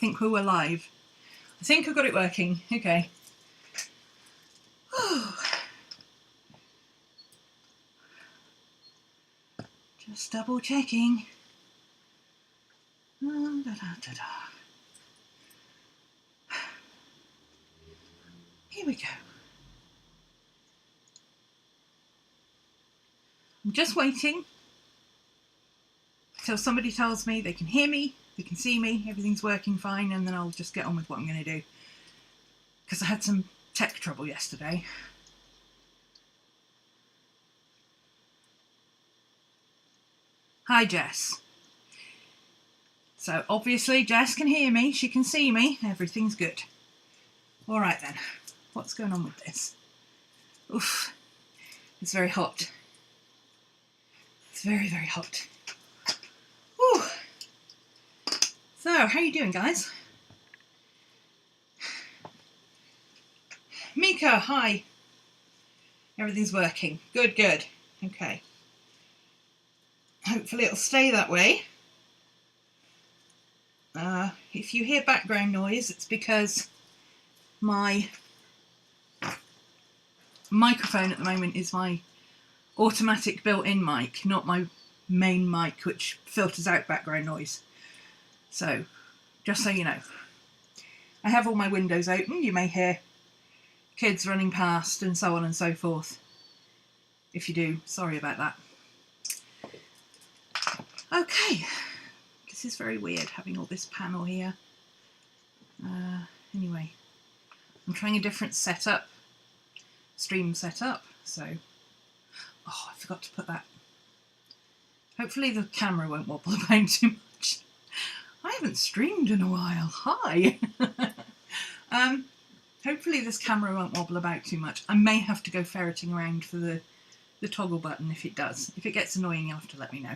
think we were live. I think I got it working. Okay. Just double checking. Here we go. I'm just waiting till somebody tells me they can hear me, they can see me, everything's working fine, and then I'll just get on with what I'm going to do. Because I had some tech trouble yesterday. Hi Jess. So obviously Jess can hear me, she can see me, everything's good. Alright then, what's going on with this? Oof, it's very hot. It's very, very hot. Whew. So, how you doing, guys? Mika, hi. Everything's working. Good, good. Okay. Hopefully it'll stay that way. If you hear background noise, it's because my microphone at the moment is my automatic built-in mic, not my main mic, which filters out background noise. So, just so you know. I have all my windows open. You may hear kids running past and so on and so forth. If you do, sorry about that. Okay. This is very weird, having all this panel here. Anyway, I'm trying a different setup. Stream setup, so... Oh, I forgot to put that. Hopefully the camera won't wobble about too much. I haven't streamed in a while. Hi! Hopefully this camera won't wobble about too much. I may have to go ferreting around for the toggle button if it does. If it gets annoying, you'll have to let me know.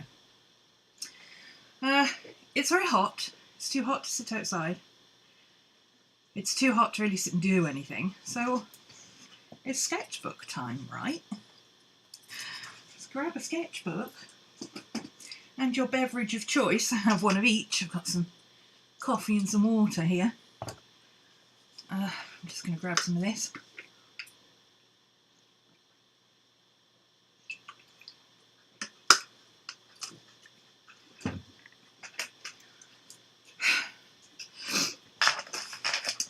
It's very hot. It's too hot to sit outside. It's too hot to really sit and do anything. So it's sketchbook time, right? Grab a sketchbook and your beverage of choice. I have one of each. I've got some coffee and some water here. I'm just going to grab some of this.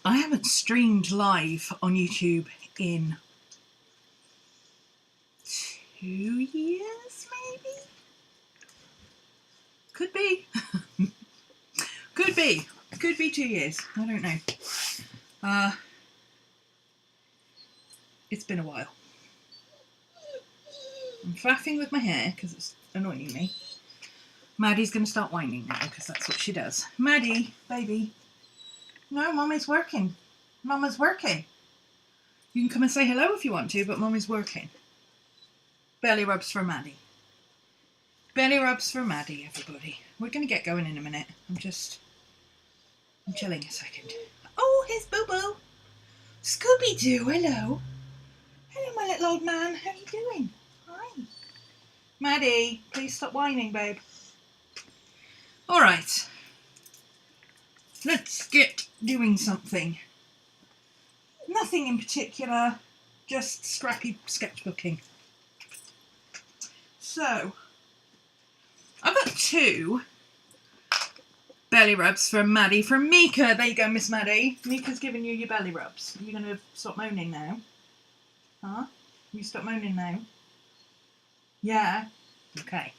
I haven't streamed live on YouTube in 2 years, maybe? Could be. Could be. Could be 2 years. I don't know. It's been a while. I'm faffing with my hair because it's annoying me. Maddie's going to start whining now because that's what she does. Maddie, baby. No, Mummy's working. Mama's working. You can come and say hello if you want to, but Mummy's working. Belly rubs for Maddie. Belly rubs for Maddie, everybody. We're going to get going in a minute. I'm chilling a second. Oh, here's Boo-Boo. Scooby-Doo, hello. Hello, my little old man. How are you doing? Hi. Maddie, please stop whining, babe. All right. Let's get doing something. Nothing in particular, just scrappy sketchbooking. So, I've got 2 belly rubs from Maddie, from Mika. There you go, Miss Maddie. Mika's giving you your belly rubs. Are you going to stop moaning now? Huh? You stop moaning now? Yeah? Okay.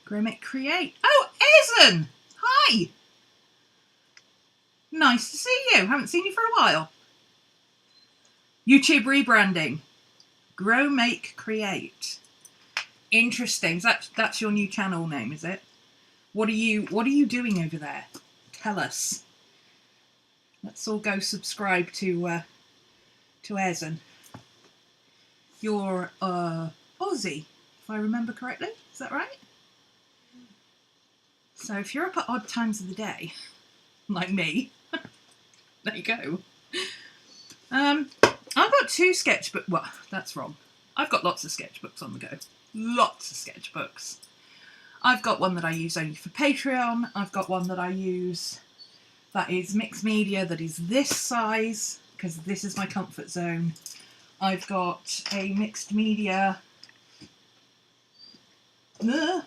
Grimmick Create. Oh, Ezen! Hi! Nice to see you. Haven't seen you for a while. YouTube rebranding. Grow, Make, Create. Interesting. That's your new channel name, is it? What are you doing over there? Tell us. Let's all go subscribe to Ezen. You're Aussie, if I remember correctly. Is that right? So if you're up at odd times of the day, like me, there you go. I've got 2 sketchbooks. Well, that's wrong. I've got lots of sketchbooks on the go. Lots of sketchbooks. I've got one that I use only for Patreon. I've got one that I use that is mixed media, that is this size, because this is my comfort zone. I've got a mixed media. No,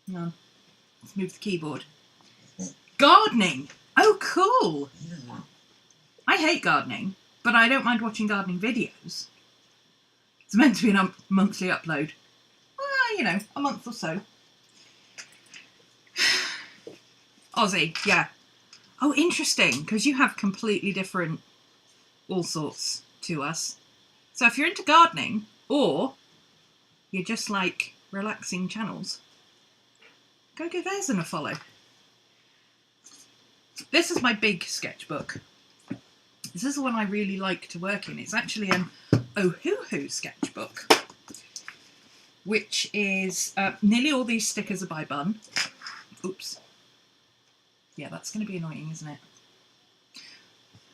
let's move the keyboard. Gardening. Oh, cool. I hate gardening, but I don't mind watching gardening videos. It's meant to be a monthly upload. Well, you know, a month or so. Aussie, yeah. Oh, interesting, because you have completely different all sorts to us. So if you're into gardening, or you're just like relaxing channels, go give Aizen a follow. This is my big sketchbook. This is the one I really like to work in. It's actually an Ohuhu sketchbook, which is nearly all these stickers are by Bun. Oops. Yeah, that's going to be annoying, isn't it?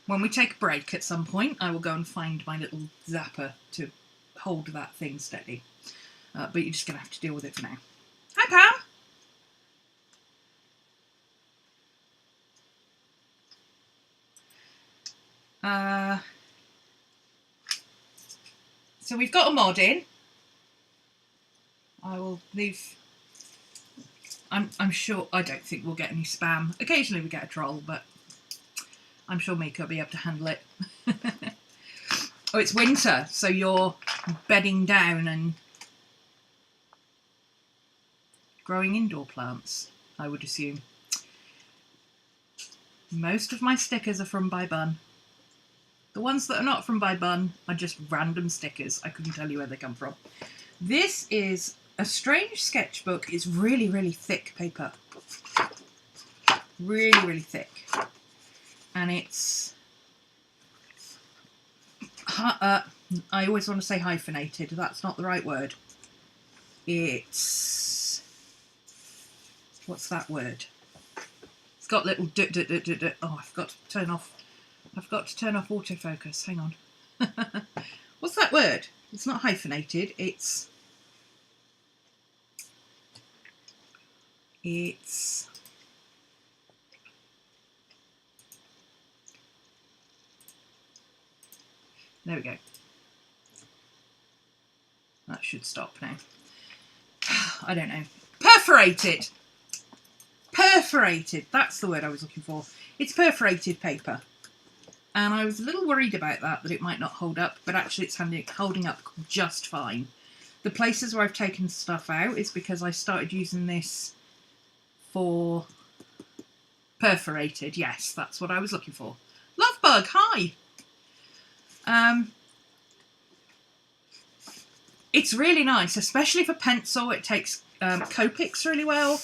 When we take a break at some point, I will go and find my little zapper to hold that thing steady. But you're just going to have to deal with it for now. Hi, Pam! So we've got a mod in. I will leave... I'm sure... I don't think we'll get any spam. Occasionally we get a troll, but I'm sure Mika will be able to handle it. Oh, it's winter, so you're bedding down and growing indoor plants, I would assume. Most of my stickers are from By Bun. The ones that are not from By Bun are just random stickers. I couldn't tell you where they come from. This is a strange sketchbook. It's really, really thick paper. Really, really thick. And it's... I always want to say hyphenated. That's not the right word. It's... What's that word? It's got little... Oh, I forgot to turn off... I've got to turn off autofocus. Hang on. What's that word? It's not hyphenated. It's... There we go. That should stop now. I don't know. Perforated! Perforated! That's the word I was looking for. It's perforated paper. And I was a little worried about that it might not hold up, but actually it's holding up just fine. The places where I've taken stuff out is because I started using this for perforated. Yes, that's what I was looking for. Lovebug, hi! It's really nice, especially for pencil. It takes Copics really well.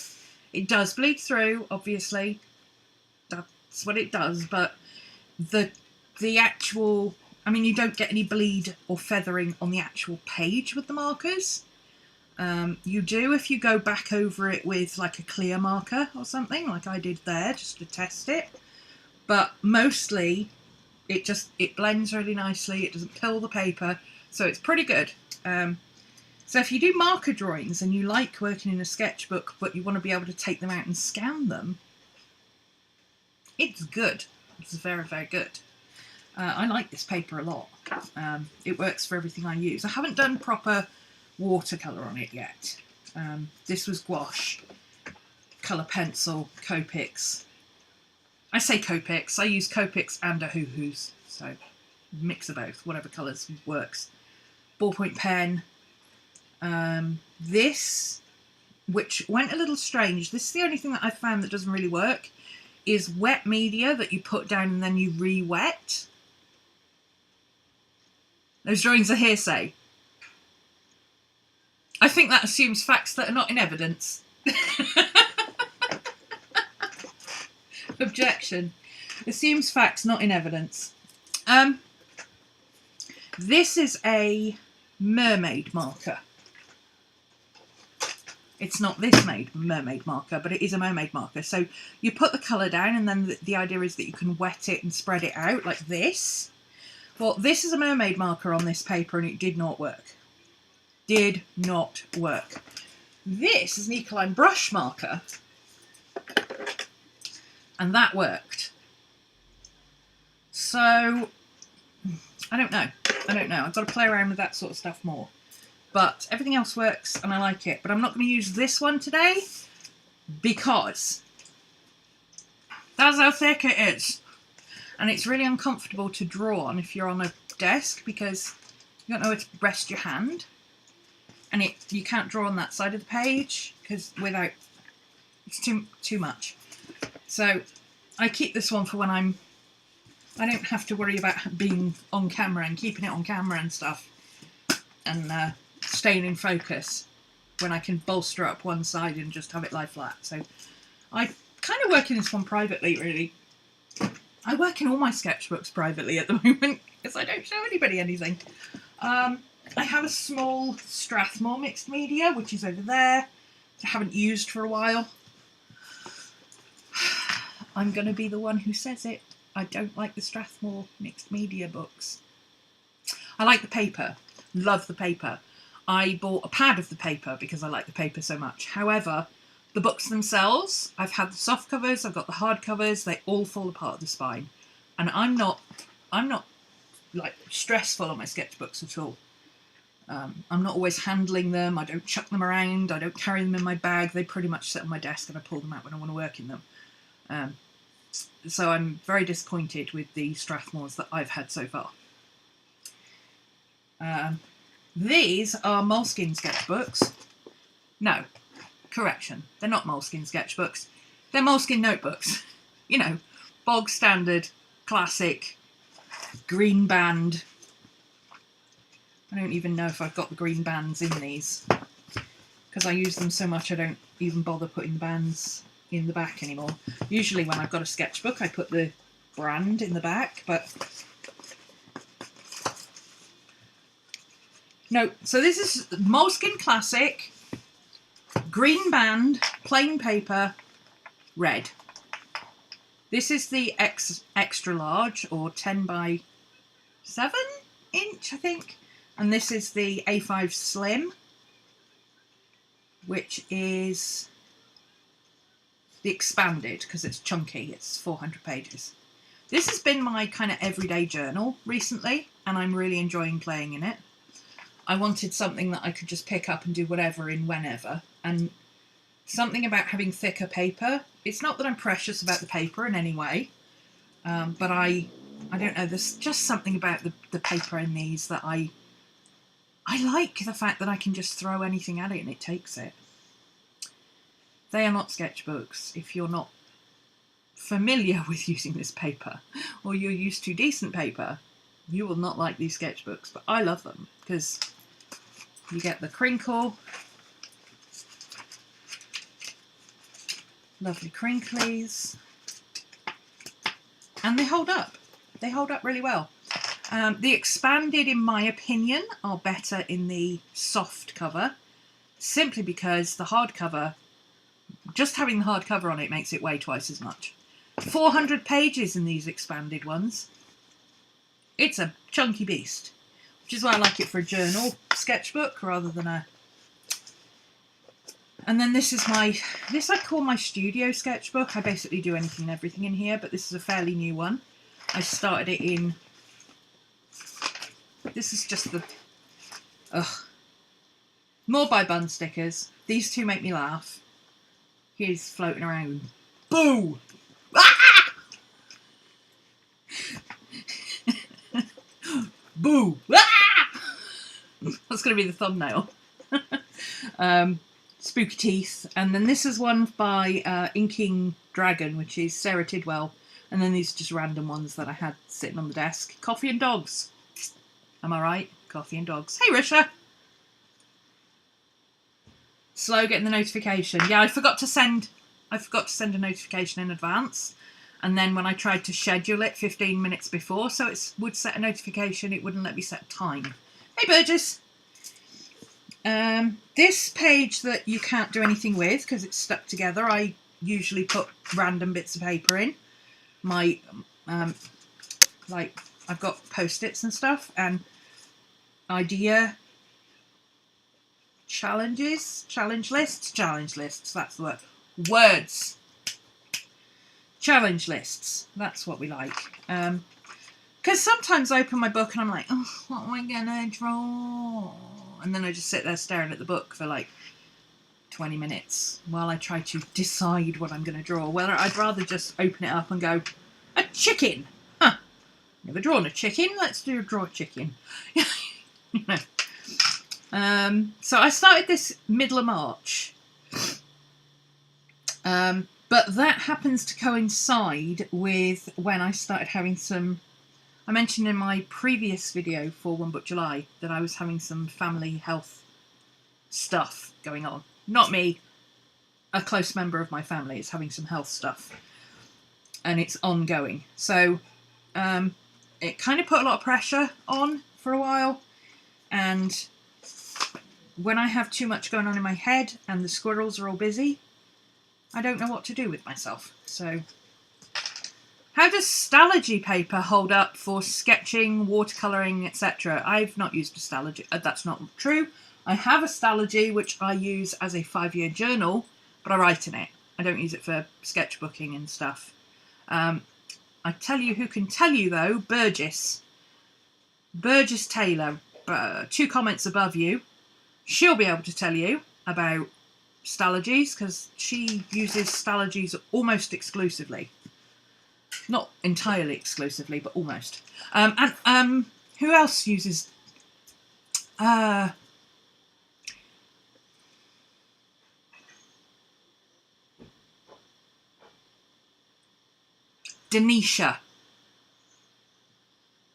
It does bleed through, obviously. That's what it does, but the actual... I mean, you don't get any bleed or feathering on the actual page with the markers. You do if you go back over it with like a clear marker or something, like I did there, just to test it. But mostly, it blends really nicely. It doesn't pill the paper, so it's pretty good. So if you do marker drawings and you like working in a sketchbook, but you want to be able to take them out and scan them, it's good. It's very, very good. I like this paper a lot. It works for everything I use. I haven't done proper watercolour on it yet. This was gouache, colour pencil, Copics. I say Copics. I use Copics and Ohuhus, so mix of both. Whatever colours works. Ballpoint pen. This, which went a little strange. This is the only thing that I've found that doesn't really work. Is wet media that you put down and then you re-wet. Those drawings are hearsay. I think that assumes facts that are not in evidence. Objection. Assumes facts not in evidence. This is a mermaid marker. It's not this mermaid marker, but it is a mermaid marker. So you put the colour down and then the idea is that you can wet it and spread it out like this. Well, this is a mermaid marker on this paper and it did not work. Did not work. This is an Ecoline brush marker, and that worked. So I don't know. I've got to play around with that sort of stuff more. But everything else works and I like it. But I'm not going to use this one today because that's how thick it is. And it's really uncomfortable to draw on if you're on a desk because you don't know where to rest your hand. And you can't draw on that side of the page because it's too much. So I keep this one for when I don't have to worry about being on camera and keeping it on camera and stuff and staying in focus when I can bolster up one side and just have it lie flat. So I kind of work in this one privately, really. I work in all my sketchbooks privately at the moment because I don't show anybody anything. I have a small Strathmore mixed media, which is over there. I haven't used for a while. I'm going to be the one who says it. I don't like the Strathmore mixed media books. I like the paper. Love the paper. I bought a pad of the paper because I like the paper so much. However, the books themselves, I've had the soft covers, I've got the hard covers, they all fall apart at the spine. And I'm not like stressful on my sketchbooks at all. I'm not always handling them, I don't chuck them around, I don't carry them in my bag, they pretty much sit on my desk and I pull them out when I want to work in them. So I'm very disappointed with the Strathmores that I've had so far. These are Moleskine sketchbooks. No, correction, they're not Moleskine sketchbooks, they're Moleskine notebooks. You know, bog standard, classic, green band. I don't even know if I've got the green bands in these because I use them so much I don't even bother putting the bands in the back anymore. Usually when I've got a sketchbook I put the brand in the back, but no. So this is Moleskine Classic, green band, plain paper, red. This is the extra large, or 10 by 7 inch, I think. And this is the A5 Slim, which is the expanded because it's chunky. It's 400 pages. This has been my kind of everyday journal recently, and I'm really enjoying playing in it. I wanted something that I could just pick up and do whatever in whenever, and something about having thicker paper. It's not that I'm precious about the paper in any way, but I don't know, there's just something about the paper in these that I like the fact that I can just throw anything at it and it takes it. They are not sketchbooks. If you're not familiar with using this paper, or you're used to decent paper, you will not like these sketchbooks, but I love them because you get the crinkle, lovely crinklies, and they hold up. They hold up really well. The expanded, in my opinion, are better in the soft cover, simply because the hardcover, just having the hardcover on it makes it weigh twice as much. 400 pages in these expanded ones. It's a chunky beast, which is why I like it for a journal sketchbook rather than a... And then this is this I call my studio sketchbook. I basically do anything and everything in here, but this is a fairly new one. I started it in... This is just the... More by bun stickers. These two make me laugh. He's floating around. Boo! Ah! Boo! Ah! That's going to be the thumbnail. Spooky teeth. And then this is one by Inking Dragon, which is Sarah Tidwell. And then these are just random ones that I had sitting on the desk. Coffee and dogs. Am I right? Coffee and dogs. Hey, Risha! Slow getting the notification. Yeah, I forgot to send a notification in advance. And then when I tried to schedule it 15 minutes before, so it would set a notification, it wouldn't let me set time. Hey, Burgess! This page that you can't do anything with because it's stuck together, I usually put random bits of paper in. My, like, I've got Post-its and stuff, and idea challenges, challenge lists, that's the word. Words. Challenge lists, that's what we like. Because sometimes I open my book and I'm like, oh, what am I gonna draw? And then I just sit there staring at the book for like 20 minutes while I try to decide what I'm gonna draw. Whether I'd rather just open it up and go, a chicken! Huh, never drawn a chicken, let's draw a chicken. You know. So I started this middle of March. But that happens to coincide with when I started having some... I mentioned in my previous video for One Book July that I was having some family health stuff going on. Not me, a close member of my family is having some health stuff. And it's ongoing. So it kind of put a lot of pressure on for a while. And when I have too much going on in my head and the squirrels are all busy, I don't know what to do with myself. So, how does Stalogy paper hold up for sketching, watercolouring, etc.? I've not used a Stalogy. That's not true. I have a Stalogy which I use as a 5-year journal, but I write in it. I don't use it for sketchbooking and stuff. I tell you who can tell you though, Burgess Taylor, 2 comments above you. She'll be able to tell you about Stalogies, because she uses Stalogies almost exclusively. Not entirely exclusively, but almost. And who else uses... Denisha.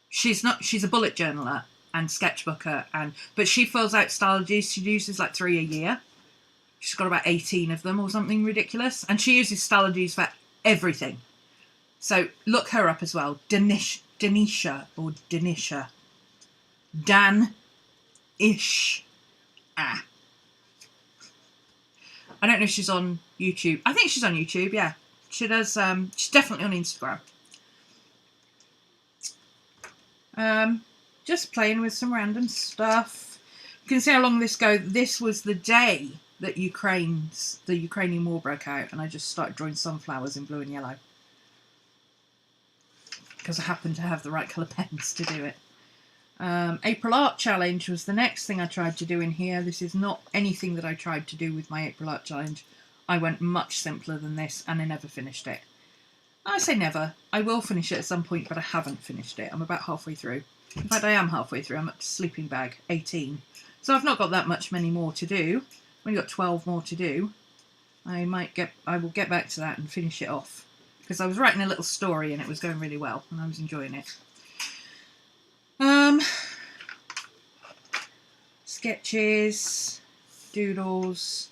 She's a bullet journaler and sketchbooker, but she fills out Stalogies. She uses like 3 a year. She's got about 18 of them or something ridiculous. And she uses Stalogies for everything. So look her up as well. Denisha or Denisha. Dan-ish. I don't know if she's on YouTube. I think she's on YouTube, yeah. She does, she's definitely on Instagram. Just playing with some random stuff. You can see how long this goes. This was the day that the Ukrainian war broke out, and I just started drawing sunflowers in blue and yellow because I happened to have the right colour pens to do it. April Art Challenge was the next thing I tried to do in here. This is not anything that I tried to do with my April Art Challenge. I went much simpler than this, and I never finished it. I say never. I will finish it at some point, but I haven't finished it. I'm about halfway through. In fact, I am halfway through. I'm up to Sleeping Bag 18. So I've not got that many more to do. I've only got 12 more to do. I will get back to that and finish it off. Because I was writing a little story and it was going really well, and I was enjoying it. Sketches, doodles,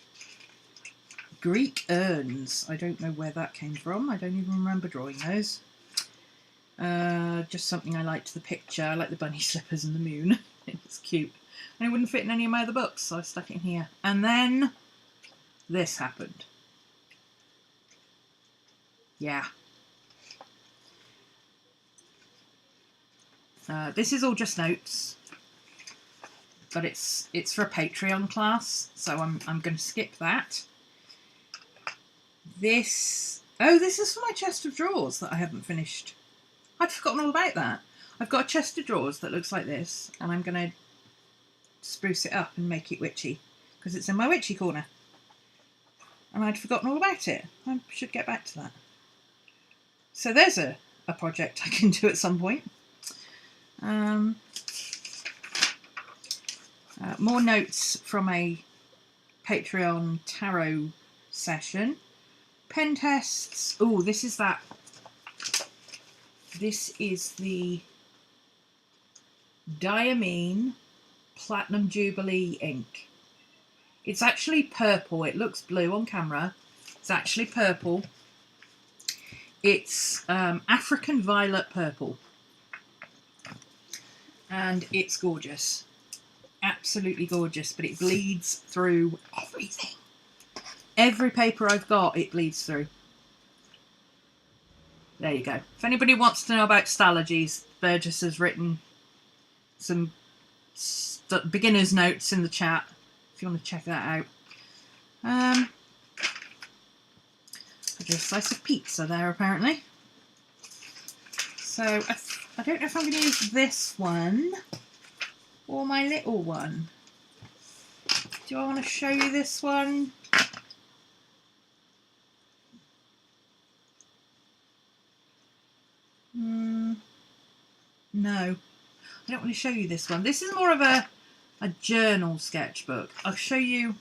Greek urns. I don't know where that came from. I don't even remember drawing those. Just something I liked the picture. I like the bunny slippers and the moon. It was cute. And it wouldn't fit in any of my other books, so I stuck it in here. And then this happened. Yeah. This is all just notes, but it's for a Patreon class, so I'm going to skip that. This is for my chest of drawers that I haven't finished. I'd forgotten all about that. I've got a chest of drawers that looks like this, and I'm going to spruce it up and make it witchy, because it's in my witchy corner. And I'd forgotten all about it. I should get back to that. So there's a project I can do at some point. More notes from a Patreon tarot session. Pen tests. Oh, this is that. This is the Diamine Platinum Jubilee ink. It's actually purple. It looks blue on camera. It's actually purple. It's African Violet Purple. And it's gorgeous. Absolutely gorgeous, but it bleeds through everything. Every paper I've got, it bleeds through. There you go. If anybody wants to know about Stalogies, Burgess has written some beginner's notes in the chat. If if you want to check that out. I did a slice of pizza there apparently. So I don't know if I'm going to use this one or my little one. Do I want to show you this one? No, I don't want to show you this one. This is more of a journal sketchbook. I'll show you.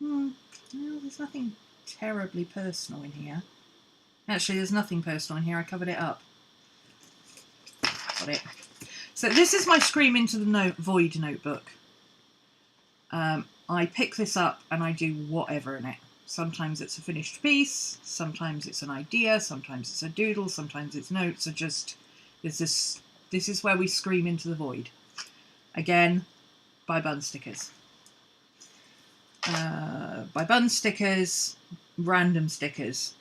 Well, there's nothing terribly personal in here. Actually, there's nothing personal in here. I covered it up. Got it. So this is my Scream into the Void notebook. I pick this up and I do whatever in it. Sometimes it's a finished piece, sometimes it's an idea, sometimes it's a doodle, sometimes it's notes, or just this is where we scream into the void. Again, by bun stickers. By bun stickers, random stickers.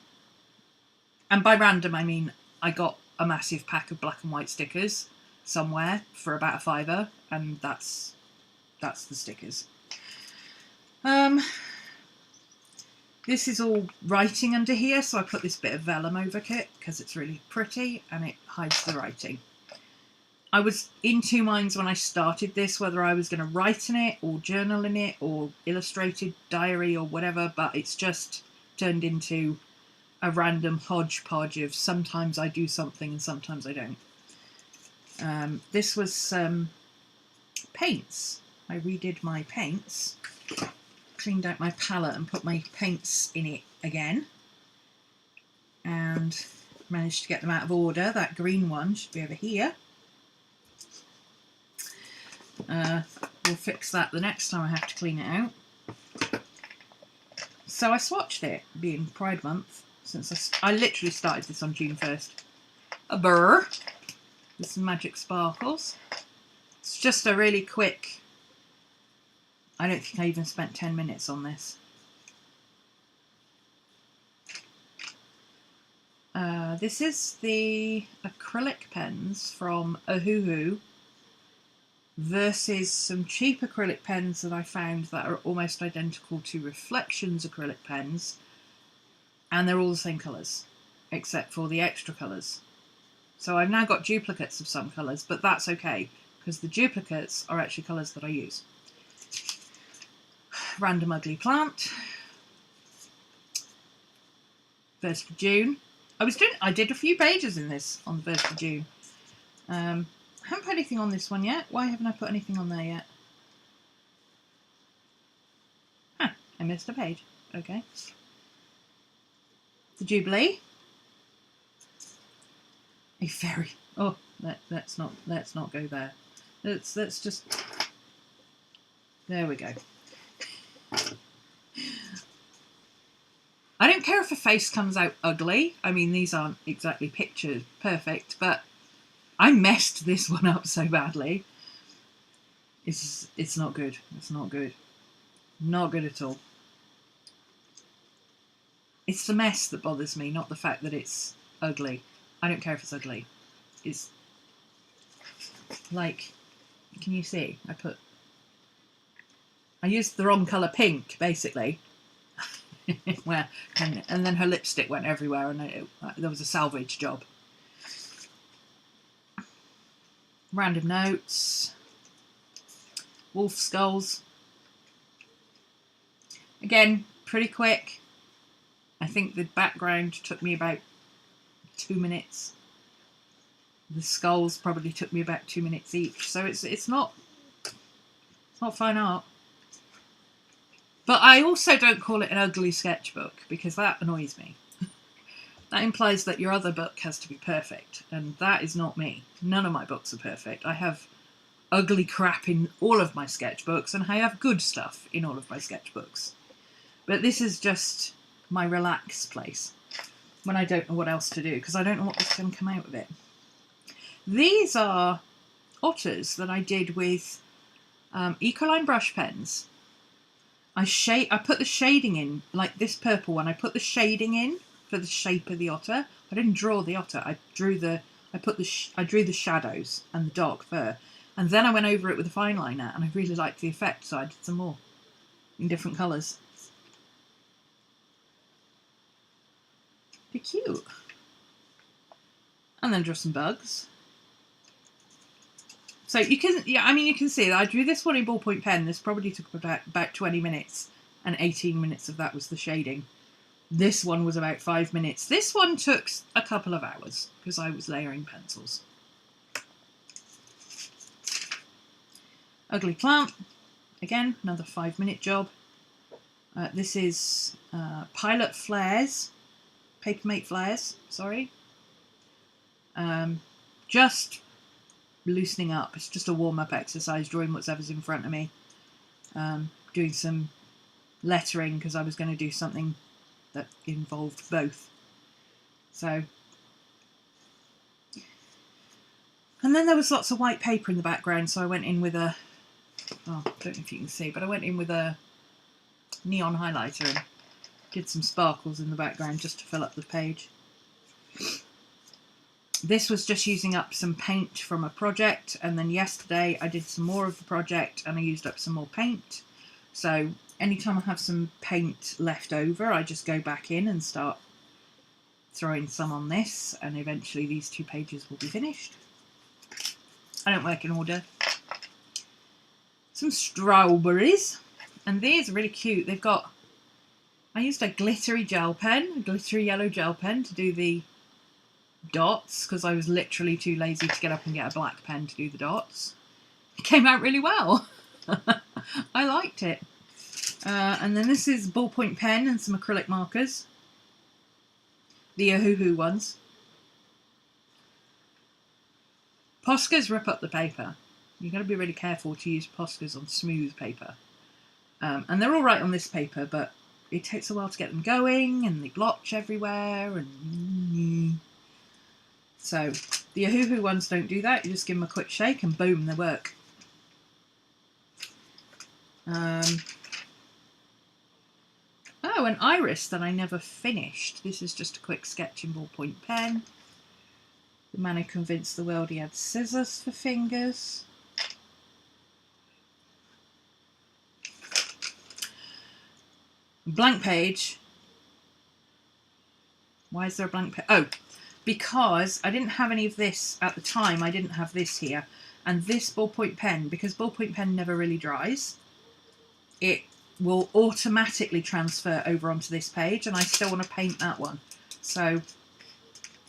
And by random I mean I got a massive pack of black and white stickers somewhere for about £5, and that's the stickers. This is all writing under here, so I put this bit of vellum over it because it's really pretty and it hides the writing. I was in two minds when I started this whether I was going to write in it or journal in it or illustrated diary or whatever, but it's just turned into a random hodgepodge of sometimes I do something and sometimes I don't. This was paints. I redid my paints. Cleaned out my palette and put my paints in it again, and managed to get them out of order. That green one should be over here. We'll fix that the next time I have to clean it out. So I swatched it, being Pride Month, since I literally started this on June 1st. A burr with some magic sparkles. It's just a really quick. I don't think I even spent 10 minutes on this. This is the acrylic pens from Ohuhu versus some cheap acrylic pens that I found that are almost identical to Reflections acrylic pens, and they're all the same colours except for the extra colours. So I've now got duplicates of some colours, but that's okay because the duplicates are actually colours that I use. Random ugly plant. 1st of June. I did a few pages in this on the 1st of June. I haven't put anything on this one yet. Why haven't I put anything on there yet? Huh, I missed a page. Okay. The Jubilee. A fairy. Oh, let's not go there. Let's just. There we go. I don't care if a face comes out ugly. I mean, these aren't exactly picture perfect, but I messed this one up so badly. It's not good. It's not good. Not good at all. It's the mess that bothers me, not the fact that it's ugly. I don't care if it's ugly. It's like, can you see? I used the wrong colour pink, basically. Where and then her lipstick went everywhere, and there was a salvage job. Random notes. Wolf skulls. Again, pretty quick. I think the background took me about 2 minutes. The skulls probably took me about 2 minutes each. So it's not fine art. But I also don't call it an ugly sketchbook because that annoys me. That implies that your other book has to be perfect, and that is not me. None of my books are perfect. I have ugly crap in all of my sketchbooks, and I have good stuff in all of my sketchbooks. But this is just my relax place when I don't know what else to do, because I don't know what's going to come out of it. These are otters that I did with Ecoline brush pens. I put the shading in, like this purple one, I put the shading in for the shape of the otter. I didn't draw the otter, I drew the shadows and the dark fur. And then I went over it with a fine liner, and I really liked the effect, so I did some more in different colours. Be cute. And then draw some bugs. So you can, yeah, I mean, you can see that I drew this one in ballpoint pen. This probably took about 20 minutes, and 18 minutes of that was the shading. This one was about 5 minutes. This one took a couple of hours because I was layering pencils. Ugly plant. Again, another 5-minute job. This is Pilot Flares. Papermate Flares, sorry. Just loosening up. It's just a warm-up exercise, drawing whatever's in front of me. Doing some lettering because I was going to do something that involved both. So, and then there was lots of white paper in the background, so I went in with a, oh, I don't know if you can see, but I went in with a neon highlighter and did some sparkles in the background just to fill up the page. This was just using up some paint from a project, and then yesterday I did some more of the project and I used up some more paint. So anytime I have some paint left over, I just go back in and start throwing some on this, and eventually these 2 pages will be finished. I don't work in order. Some strawberries, and these are really cute. They've got, I used a glittery gel pen, a glittery yellow gel pen to do the dots because I was literally too lazy to get up and get a black pen to do the dots. It came out really well. I liked it. And then this is ballpoint pen and some acrylic markers. The Ohuhu ones. Poscas rip up the paper. You've got to be really careful to use Poscas on smooth paper. And they're all right on this paper, but it takes a while to get them going, and they blotch everywhere. And so the Ohuhu ones don't do that. You just give them a quick shake and boom, they work. Oh, an iris that I never finished. This is just a quick sketch in ballpoint pen. The man who convinced the world he had scissors for fingers. Blank page. Why is there a blank page? Oh, because I didn't have any of this at the time. I didn't have this here. And this ballpoint pen, because ballpoint pen never really dries, it will automatically transfer over onto this page, and I still want to paint that one. So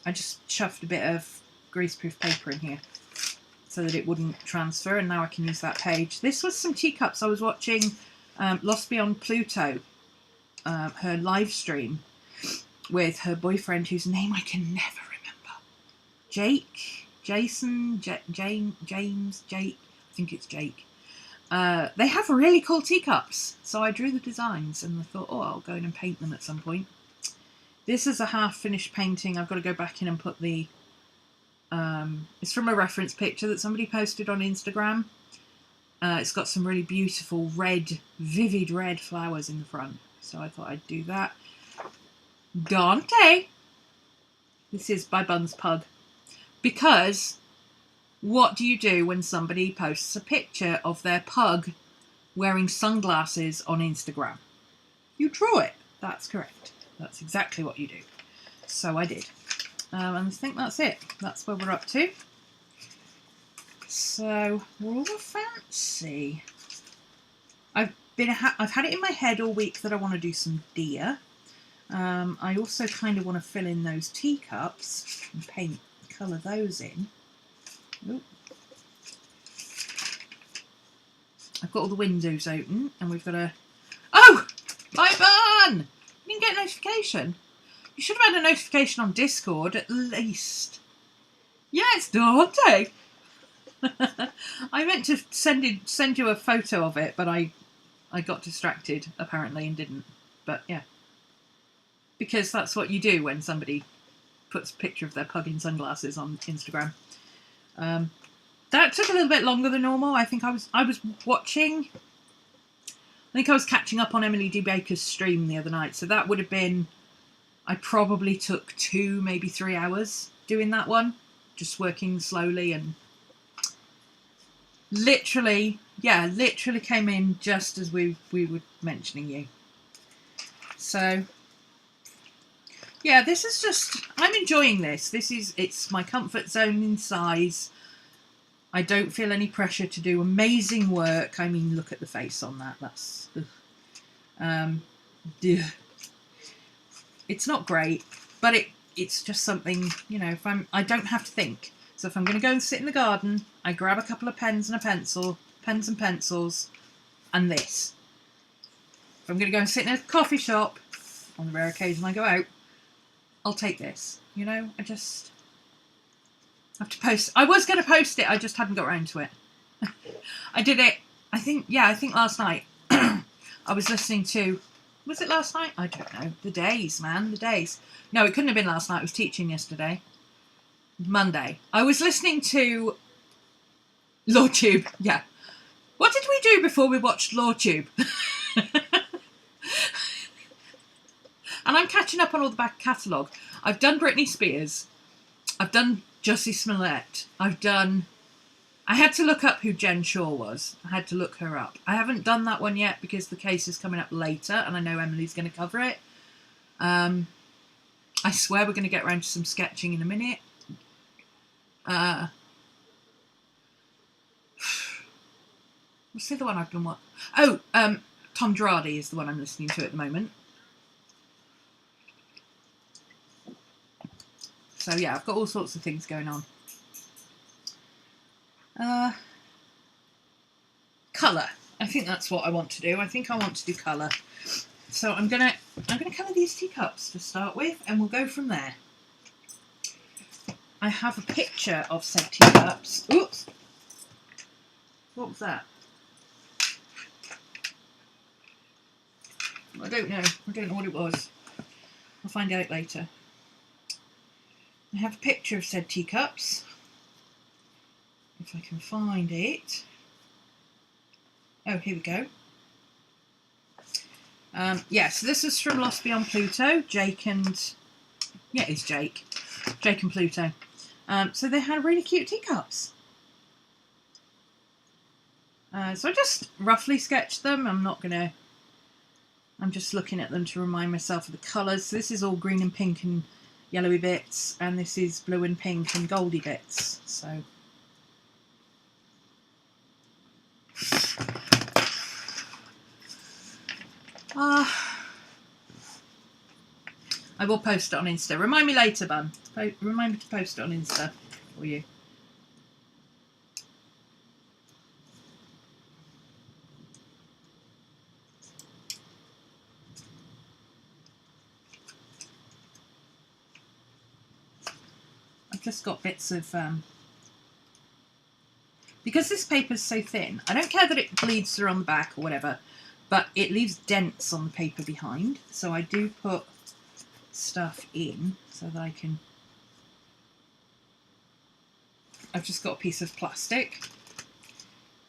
I just shoved a bit of greaseproof paper in here so that it wouldn't transfer, and now I can use that page. This was some Teacups. I was watching Lost Beyond Pluto, her live stream with her boyfriend, whose name I can never remember. James, Jake, I think it's Jake. They have really cool teacups, so I drew the designs and I thought, oh, I'll go in and paint them at some point. This is a half-finished painting. I've got to go back in and put the... it's from a reference picture that somebody posted on Instagram. It's got some really beautiful red, vivid red flowers in the front, so I thought I'd do that. Dante! This is by Bun's Pug. Because... what do you do when somebody posts a picture of their pug wearing sunglasses on Instagram? You draw it. That's correct. That's exactly what you do. So I did. And I think that's it. That's where we're up to. So we're all fancy. I've had it in my head all week that I want to do some deer. I also kind of want to fill in those teacups and colour those in. Ooh. I've got all the windows open, and we've got a... Oh! Bye, Bun! You didn't get a notification. You should have had a notification on Discord, at least. Yeah, it's Dante! I meant to send you a photo of it, but I got distracted, apparently, and didn't. But, yeah. Because that's what you do when somebody puts a picture of their pug in sunglasses on Instagram. That took a little bit longer than normal. I think I was watching... I think I was catching up on Emily D. Baker's stream the other night, so that would have been... I probably took 2, maybe 3 hours doing that one. Just working slowly and Literally, yeah, literally came in just as we were mentioning you. So, yeah, this is just, I'm enjoying this. It's my comfort zone in size. I don't feel any pressure to do amazing work. I mean, look at the face on that. That's, it's not great, but it's just something, you know, I don't have to think. So if I'm going to go and sit in the garden, I grab a couple of pens and pencils, and this. If I'm going to go and sit in a coffee shop, on the rare occasion I go out, I'll take this. You know, I just have to post. I was going to post it, I just hadn't got around to it. I did it, I think last night. I was listening to, was it last night? I don't know. The days, man, the days. No, it couldn't have been last night. I was teaching yesterday. Monday. I was listening to LawTube. Yeah. What did we do before we watched LawTube? And I'm catching up on all the back catalogue. I've done Britney Spears. I've done Jussie Smollett. I had to look up who Jen Shaw was. I had to look her up. I haven't done that one yet because the case is coming up later and I know Emily's going to cover it. I swear we're going to get around to some sketching in a minute. What's the other one I've done? What? Oh, Tom Girardi is the one I'm listening to at the moment. So yeah, I've got all sorts of things going on. Colour. I think that's what I want to do. I think I want to do colour. So I'm gonna colour these teacups to start with, and we'll go from there. I have a picture of said teacups. Oops. What was that? I don't know. I don't know what it was. I'll find out later. I have a picture of said teacups. If I can find it. Oh, here we go. Yeah, so this is from Lost Beyond Pluto. Jake and... yeah, it's Jake. Jake and Pluto. So they had really cute teacups. So I just roughly sketched them. I'm just looking at them to remind myself of the colours. So this is all green and pink and yellowy bits, and this is blue and pink and goldy bits. So I will post it on Insta. Remind me later, Bun. Remind me to post it on Insta for you. I've just got bits of... because this paper is so thin, I don't care that it bleeds through on the back or whatever, but it leaves dents on the paper behind. So I do put stuff in so that I can... I've just got a piece of plastic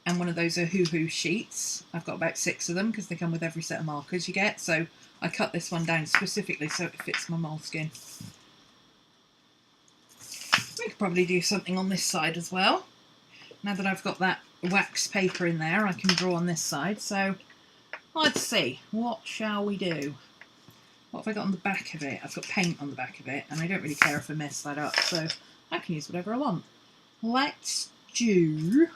and one of those Ohuhu sheets. I've got about 6 of them because they come with every set of markers you get. So I cut this one down specifically so it fits my moleskin. We could probably do something on this side as well. Now that I've got that wax paper in there, I can draw on this side. So let's see, what shall we do? What have I got on the back of it? I've got paint on the back of it, and I don't really care if I mess that up, so I can use whatever I want. Let's do...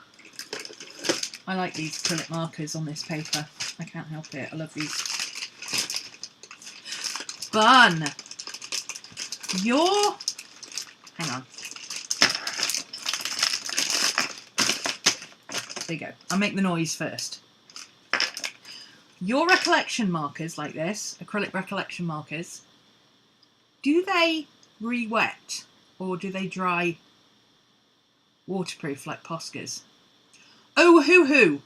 I like these acrylic markers on this paper. I can't help it. I love these. Bun! Hang on. There you go. I'll make the noise first. Your recollection markers like this, acrylic recollection markers, do they re-wet or do they dry waterproof like Posca's? Ohuhu!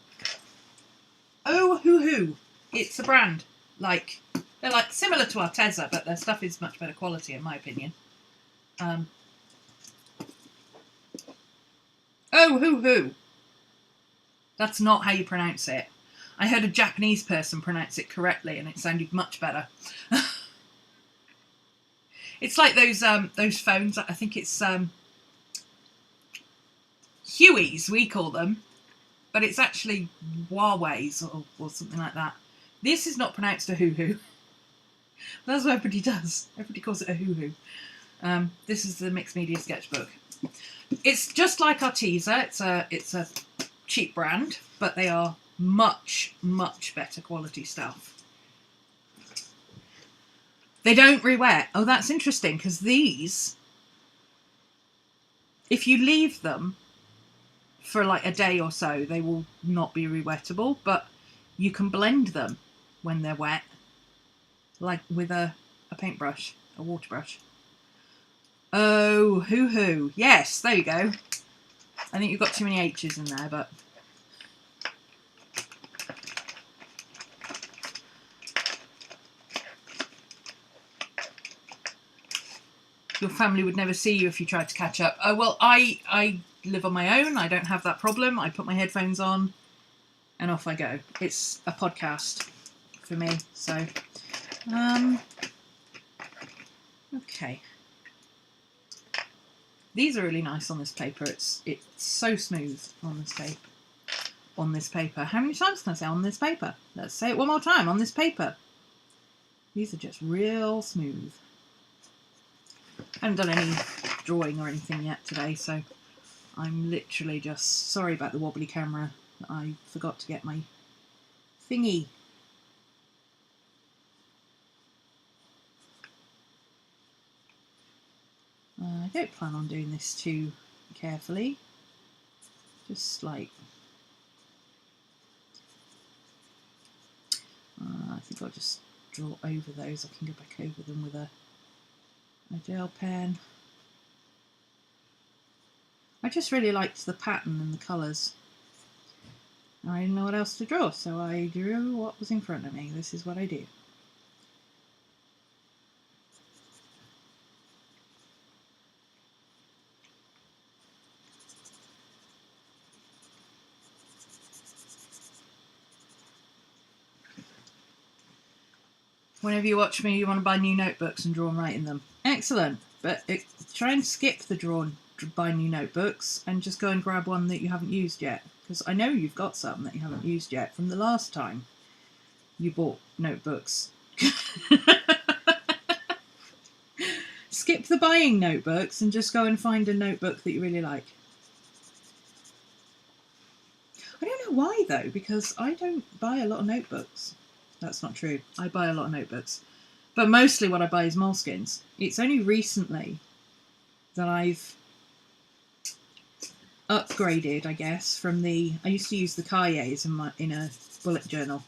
Ohuhu! It's a brand. They're like similar to Arteza, but their stuff is much better quality in my opinion. Ohuhu! That's not how you pronounce it. I heard a Japanese person pronounce it correctly and it sounded much better. It's like those phones, I think it's Hueys, we call them. but it's actually Huawei's or something like that. This is not pronounced Ohuhu. That's what everybody does. Everybody calls it Ohuhu. This is the mixed media sketchbook. It's just like our teaser. It's a cheap brand, but they are much, much better quality stuff. They don't re-wet. Oh, that's interesting, because these, if you leave them for like a day or so, they will not be re-wettable, but you can blend them when they're wet, like with a paintbrush, a water brush. Oh, hoo-hoo. Yes, there you go. I think you've got too many H's in there, but... Your family would never see you if you tried to catch up. Oh, well, I live on my own. I don't have that problem. I put my headphones on and off I go. It's a podcast for me, so... okay. These are really nice on this paper. It's so smooth on this tape. On this paper. How many times can I say on this paper? Let's say it one more time. On this paper. These are just real smooth. I haven't done any drawing or anything yet today, so I'm literally just sorry about the wobbly camera. I forgot to get my thingy. I don't plan on doing this too carefully. Just like... I think I'll just draw over those. I can go back over them with a gel pen. I just really liked the pattern and the colours. I didn't know what else to draw, so I drew what was in front of me. This is what I do. Whenever you watch me, you want to buy new notebooks and draw and write in them. Excellent, but try and skip the buy new notebooks and just go and grab one that you haven't used yet. Because I know you've got some that you haven't used yet from the last time you bought notebooks. Skip the buying notebooks and just go and find a notebook that you really like. I don't know why though, because I don't buy a lot of notebooks. That's not true. I buy a lot of notebooks. But mostly what I buy is moleskins. It's only recently that I've upgraded, I guess, from the... I used to use the cahiers in a bullet journal.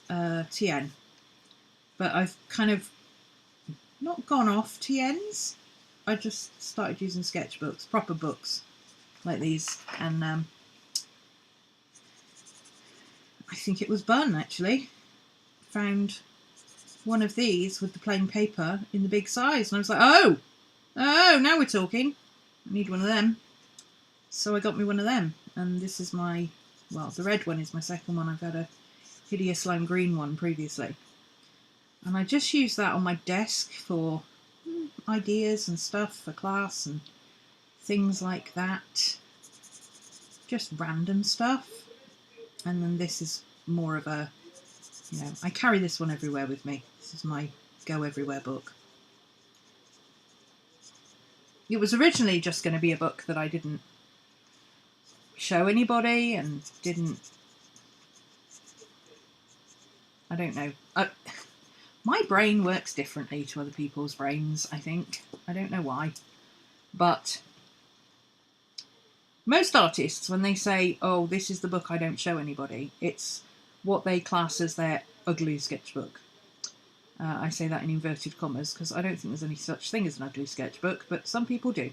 TN. But I've kind of not gone off TNs. I just started using sketchbooks, proper books like these. And I think it was Bun, actually. Found one of these with the plain paper in the big size. And I was like, oh, now we're talking. I need one of them. So I got me one of them. And this is my, well, the red one is my second one. I've had a hideous lime green one previously. And I just use that on my desk for ideas and stuff for class and things like that. Just random stuff. And then this is more of a, you know, I carry this one everywhere with me. This is my go everywhere book. It was originally just going to be a book that I didn't show anybody and didn't, I don't know. My brain works differently to other people's brains, I think. I don't know why. But most artists, when they say, oh, this is the book I don't show anybody, it's what they class as their ugly sketchbook. I say that in inverted commas because I don't think there's any such thing as an ugly sketchbook, but some people do.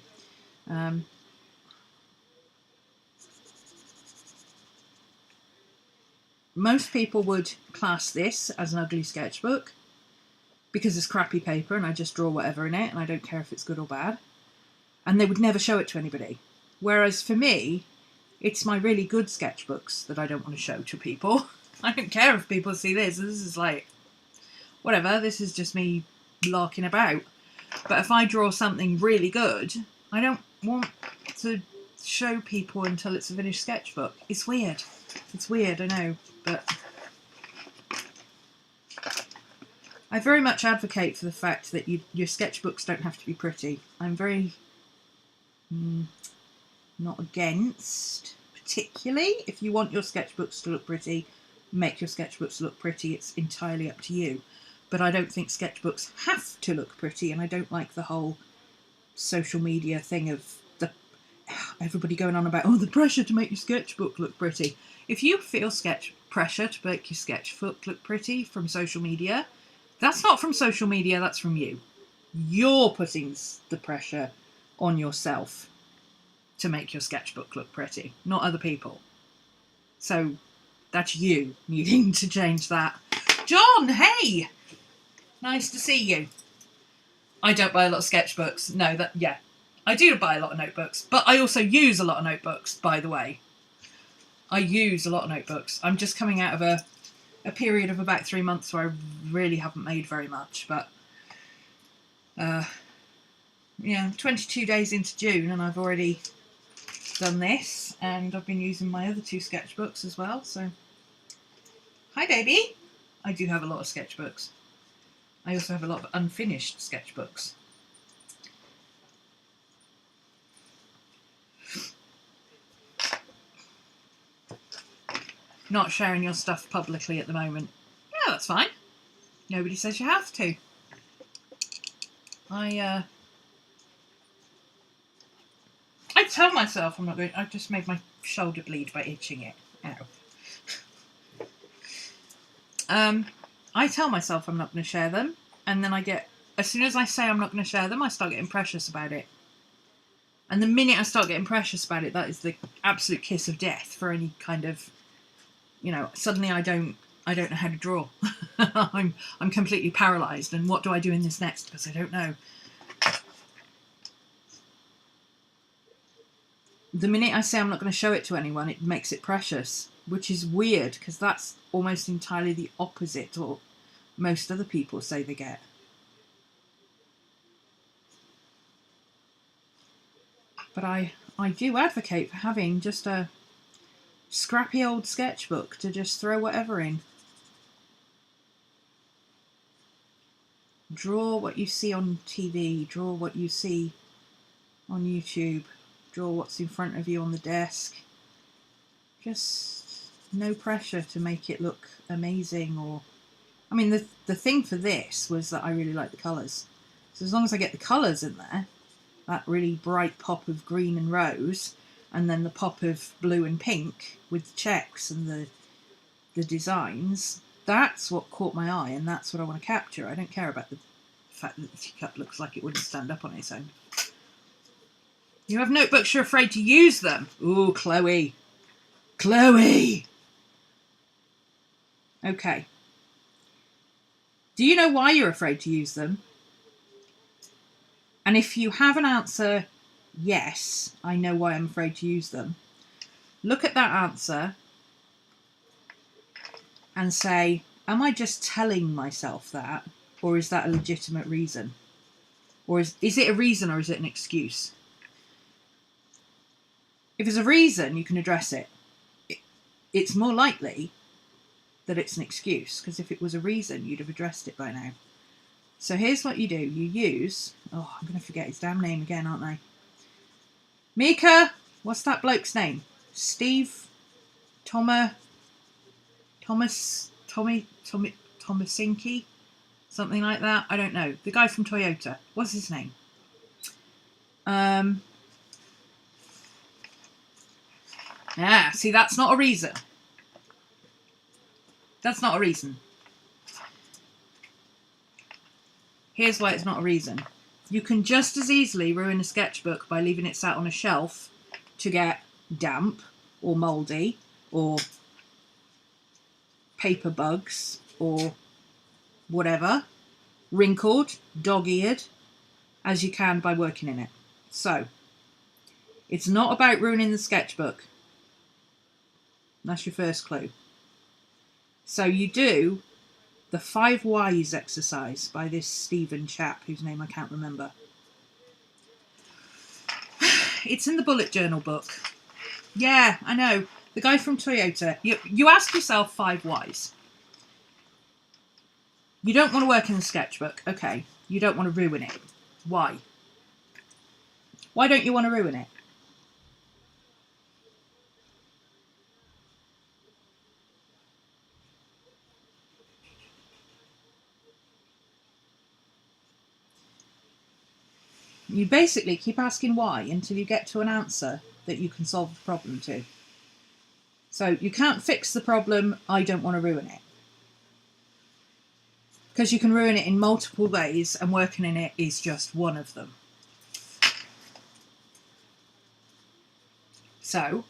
Most people would class this as an ugly sketchbook because it's crappy paper and I just draw whatever in it and I don't care if it's good or bad. And they would never show it to anybody. Whereas for me, it's my really good sketchbooks that I don't want to show to people. I don't care if people see this. This is like, whatever, this is just me larking about. But if I draw something really good, I don't want to show people until it's a finished sketchbook. It's weird. It's weird, I know, but I very much advocate for the fact that your sketchbooks don't have to be pretty. I'm very not against, particularly if you want your sketchbooks to look pretty, make your sketchbooks look pretty. It's entirely up to you. But I don't think sketchbooks have to look pretty, and I don't like the whole social media thing of everybody going on about, oh, the pressure to make your sketchbook look pretty. If you feel pressure to make your sketchbook look pretty from social media, that's not from social media, that's from you. You're putting the pressure on yourself to make your sketchbook look pretty, not other people. So that's you needing to change that. John, hey! Nice to see you. I don't buy a lot of sketchbooks. No, I do buy a lot of notebooks, but I also use a lot of notebooks, by the way. I use a lot of notebooks. I'm just coming out of a period of about 3 months where I really haven't made very much, but 22 days into June and I've already done this, and I've been using my other 2 sketchbooks as well, so hi baby. I do have a lot of sketchbooks. I also have a lot of unfinished sketchbooks. Not sharing your stuff publicly at the moment. Yeah, that's fine. Nobody says you have to. I tell myself I'm not going. I've just made my shoulder bleed by itching it. Ow. I tell myself I'm not going to share them, and then as soon as I say I'm not going to share them, I start getting precious about it. And the minute I start getting precious about it, that is the absolute kiss of death for any kind of, suddenly I don't know how to draw. I'm completely paralysed, and what do I do in this next? Because I don't know. The minute I say I'm not going to show it to anyone, it makes it precious, which is weird because that's almost entirely the opposite of what most other people say they get. But I do advocate for having just a scrappy old sketchbook to just throw whatever in. Draw what you see on TV, draw what you see on YouTube, draw what's in front of you on the desk. Just no pressure to make it look amazing. I mean, the thing for this was that I really like the colours. So as long as I get the colours in there, that really bright pop of green and rose, and then the pop of blue and pink with the checks and the designs, that's what caught my eye, and that's what I want to capture. I don't care about the fact that the teacup looks like it wouldn't stand up on its own. You have notebooks, you're afraid to use them. Ooh, Chloe. Chloe! Okay. Do you know why you're afraid to use them? And if you have an answer, yes, I know why I'm afraid to use them, look at that answer and say, am I just telling myself that? Or is that a legitimate reason? Or is it a reason or is it an excuse? If it's a reason, you can address it. It's more likely that it's an excuse, because if it was a reason, you'd have addressed it by now. So here's what you do. You use... Oh, I'm going to forget his damn name again, aren't I? Mika! What's that bloke's name? Steve? Thomasinki? Something like that? I don't know. The guy from Toyota. What's his name? See, that's not a reason. That's not a reason. Here's why it's not a reason. You can just as easily ruin a sketchbook by leaving it sat on a shelf to get damp or mouldy or paper bugs or whatever, wrinkled, dog-eared, as you can by working in it. So, it's not about ruining the sketchbook. That's your first clue. So you do the 5 Whys exercise by this Stephen chap, whose name I can't remember. It's in the bullet journal book. Yeah, I know. The guy from Toyota. You ask yourself 5 whys. You don't want to work in the sketchbook. Okay. You don't want to ruin it. Why? Why don't you want to ruin it? You basically keep asking why until you get to an answer that you can solve the problem to. So you can't fix the problem, I don't want to ruin it. Because you can ruin it in multiple ways and working in it is just one of them. So,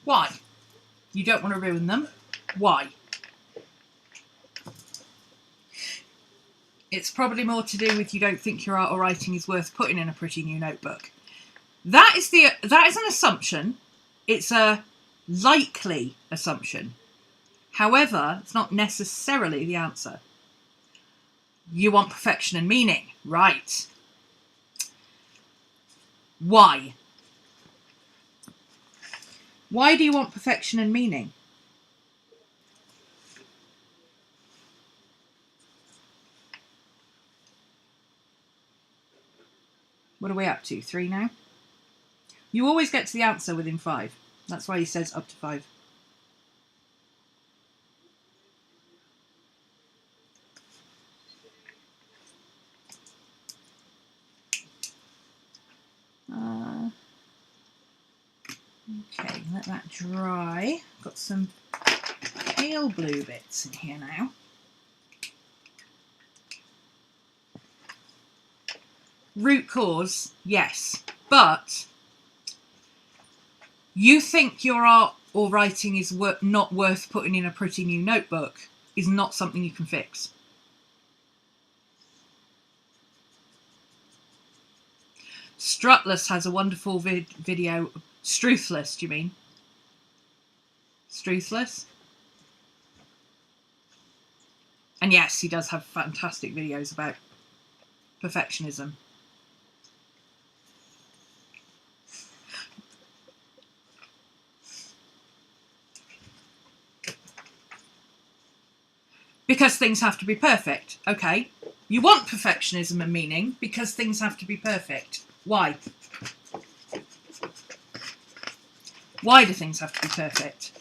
why? You don't want to ruin them. Why? It's probably more to do with you don't think your art or writing is worth putting in a pretty new notebook. That is an assumption. It's a likely assumption. However, it's not necessarily the answer. You want perfection and meaning, right? Why? Why do you want perfection and meaning? What are we up to? 3 now? You always get to the answer within 5. That's why he says up to 5. Okay, let that dry. Got some pale blue bits in here now. Root cause, yes, but you think your art or writing is not worth putting in a pretty new notebook is not something you can fix. Strutless has a wonderful video. Struthless, do you mean? Struthless? And yes, he does have fantastic videos about perfectionism. Because things have to be perfect. Okay. You want perfectionism and meaning because things have to be perfect. Why? Why do things have to be perfect?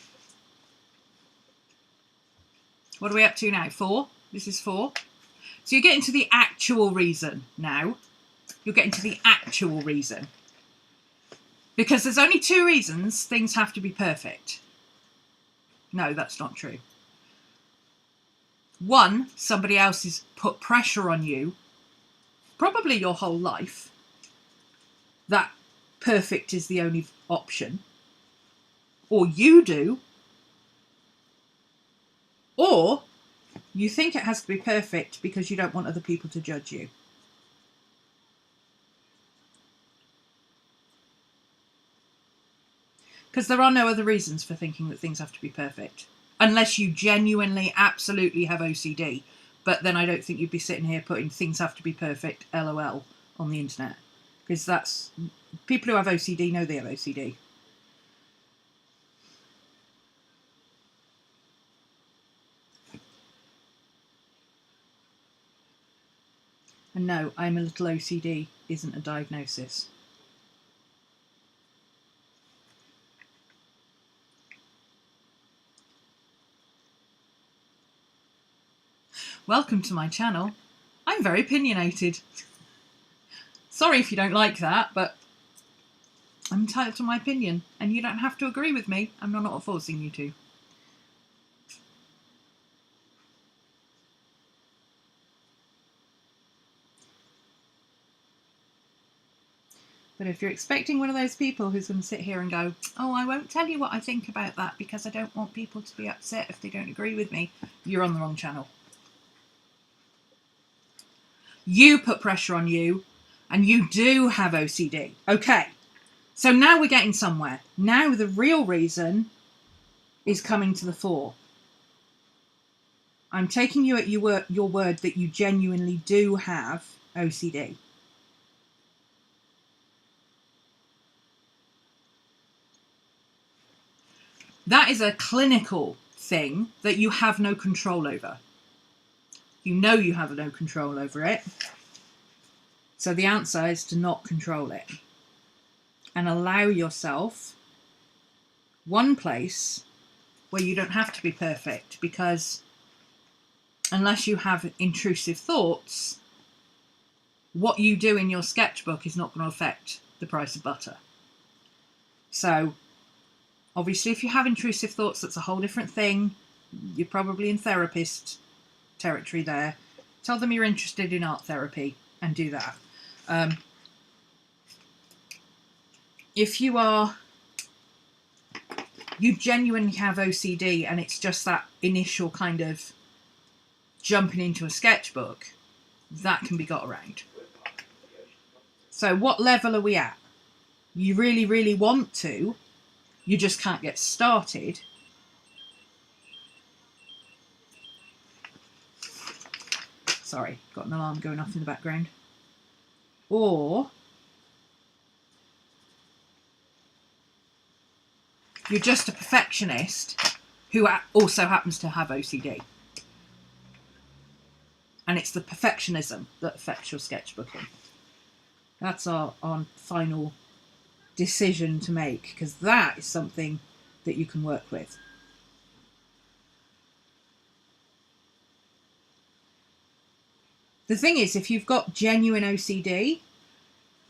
What are we up to now? 4? This is 4. So you're getting to the actual reason now. You're getting to the actual reason. Because there's only 2 reasons things have to be perfect. No, that's not true. 1, somebody else has put pressure on you, probably your whole life, that perfect is the only option. Or you do. Or you think it has to be perfect because you don't want other people to judge you. Because there are no other reasons for thinking that things have to be perfect. Unless you genuinely, absolutely have OCD. But then I don't think you'd be sitting here putting things have to be perfect, LOL, on the internet. Because that's... people who have OCD know they have OCD. And no, I'm a little OCD isn't a diagnosis. Welcome to my channel. I'm very opinionated. Sorry if you don't like that, but I'm entitled to my opinion, and you don't have to agree with me. I'm not forcing you to. But if you're expecting one of those people who's going to sit here and go, oh, I won't tell you what I think about that because I don't want people to be upset if they don't agree with me, you're on the wrong channel. You put pressure on you, and you do have OCD. Okay, so now we're getting somewhere. Now the real reason is coming to the fore. I'm taking you at your word that you genuinely do have OCD. That is a clinical thing that you have no control over. You know you have no control over it. So the answer is to not control it. And allow yourself one place where you don't have to be perfect, because unless you have intrusive thoughts, what you do in your sketchbook is not going to affect the price of butter. So obviously if you have intrusive thoughts, that's a whole different thing. You're probably in therapist territory there. Tell them you're interested in art therapy and do that. If you genuinely have OCD and it's just that initial kind of jumping into a sketchbook, that can be got around. So what level are we at? You really, really want to, you just can't get started. Sorry, got an alarm going off in the background. Or you're just a perfectionist who also happens to have OCD. And it's the perfectionism that affects your sketchbooking. That's our final decision to make, because that is something that you can work with. The thing is, if you've got genuine OCD,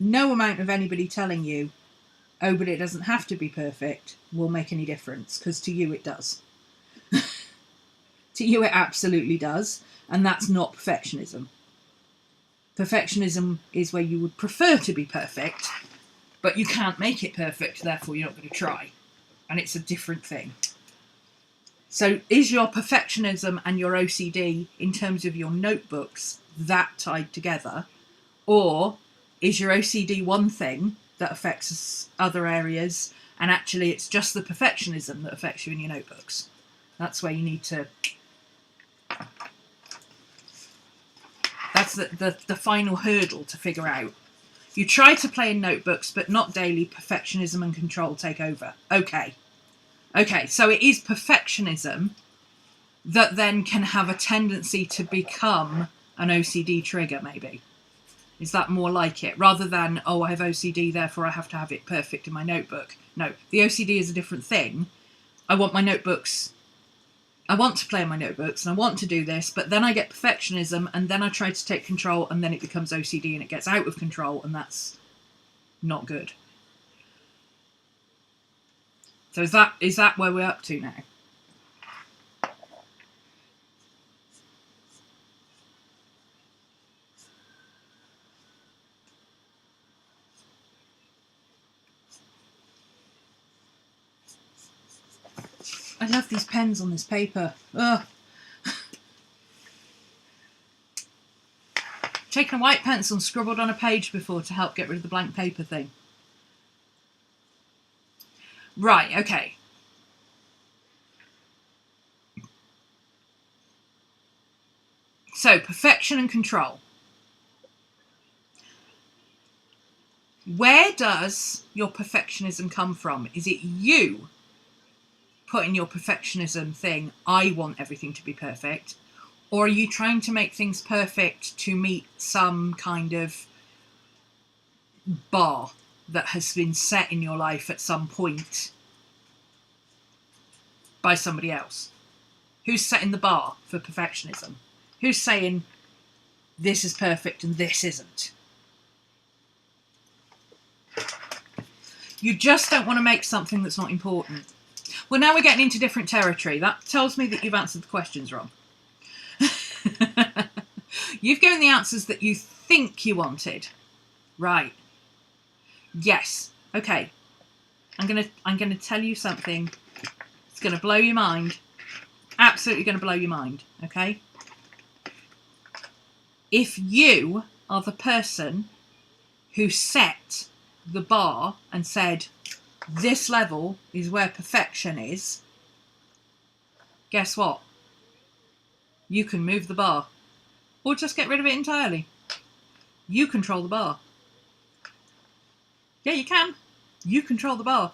no amount of anybody telling you, oh, but it doesn't have to be perfect, will make any difference, because to you it does. To you it absolutely does, and that's not perfectionism. Perfectionism is where you would prefer to be perfect, but you can't make it perfect, therefore you're not going to try. And it's a different thing. So is your perfectionism and your OCD, in terms of your notebooks, that tied together? Or is your OCD one thing that affects other areas, and actually it's just the perfectionism that affects you in your notebooks? That's where you need to... That's the final hurdle to figure out. You try to play in notebooks, but not daily. Perfectionism and control take over. Okay, so it is perfectionism that then can have a tendency to become an OCD trigger, maybe. Is that more like it? Rather than, oh, I have OCD, therefore I have to have it perfect in my notebook. No, the OCD is a different thing. I want my notebooks... I want to play in my notebooks and I want to do this, but then I get perfectionism and then I try to take control and then it becomes OCD and it gets out of control, and that's not good. So is that where we're up to now? I love these pens on this paper. Ugh. Taken a white pencil and scribbled on a page before to help get rid of the blank paper thing. Right, okay. So, perfection and control. Where does your perfectionism come from? Is it you putting your perfectionism thing, I want everything to be perfect? Or are you trying to make things perfect to meet some kind of bar that has been set in your life at some point by somebody else? Who's setting the bar for perfectionism? Who's saying this is perfect and this isn't? You just don't want to make something that's not important. Well, now we're getting into different territory. That tells me that you've answered the questions wrong. You've given the answers that you think you wanted. Right. Yes. Okay. I'm gonna tell you something. It's gonna blow your mind. Absolutely gonna blow your mind. Okay? If you are the person who set the bar and said, this level is where perfection is, guess what? You can move the bar. Or just get rid of it entirely. You control the bar. Yeah, you can. You control the bar.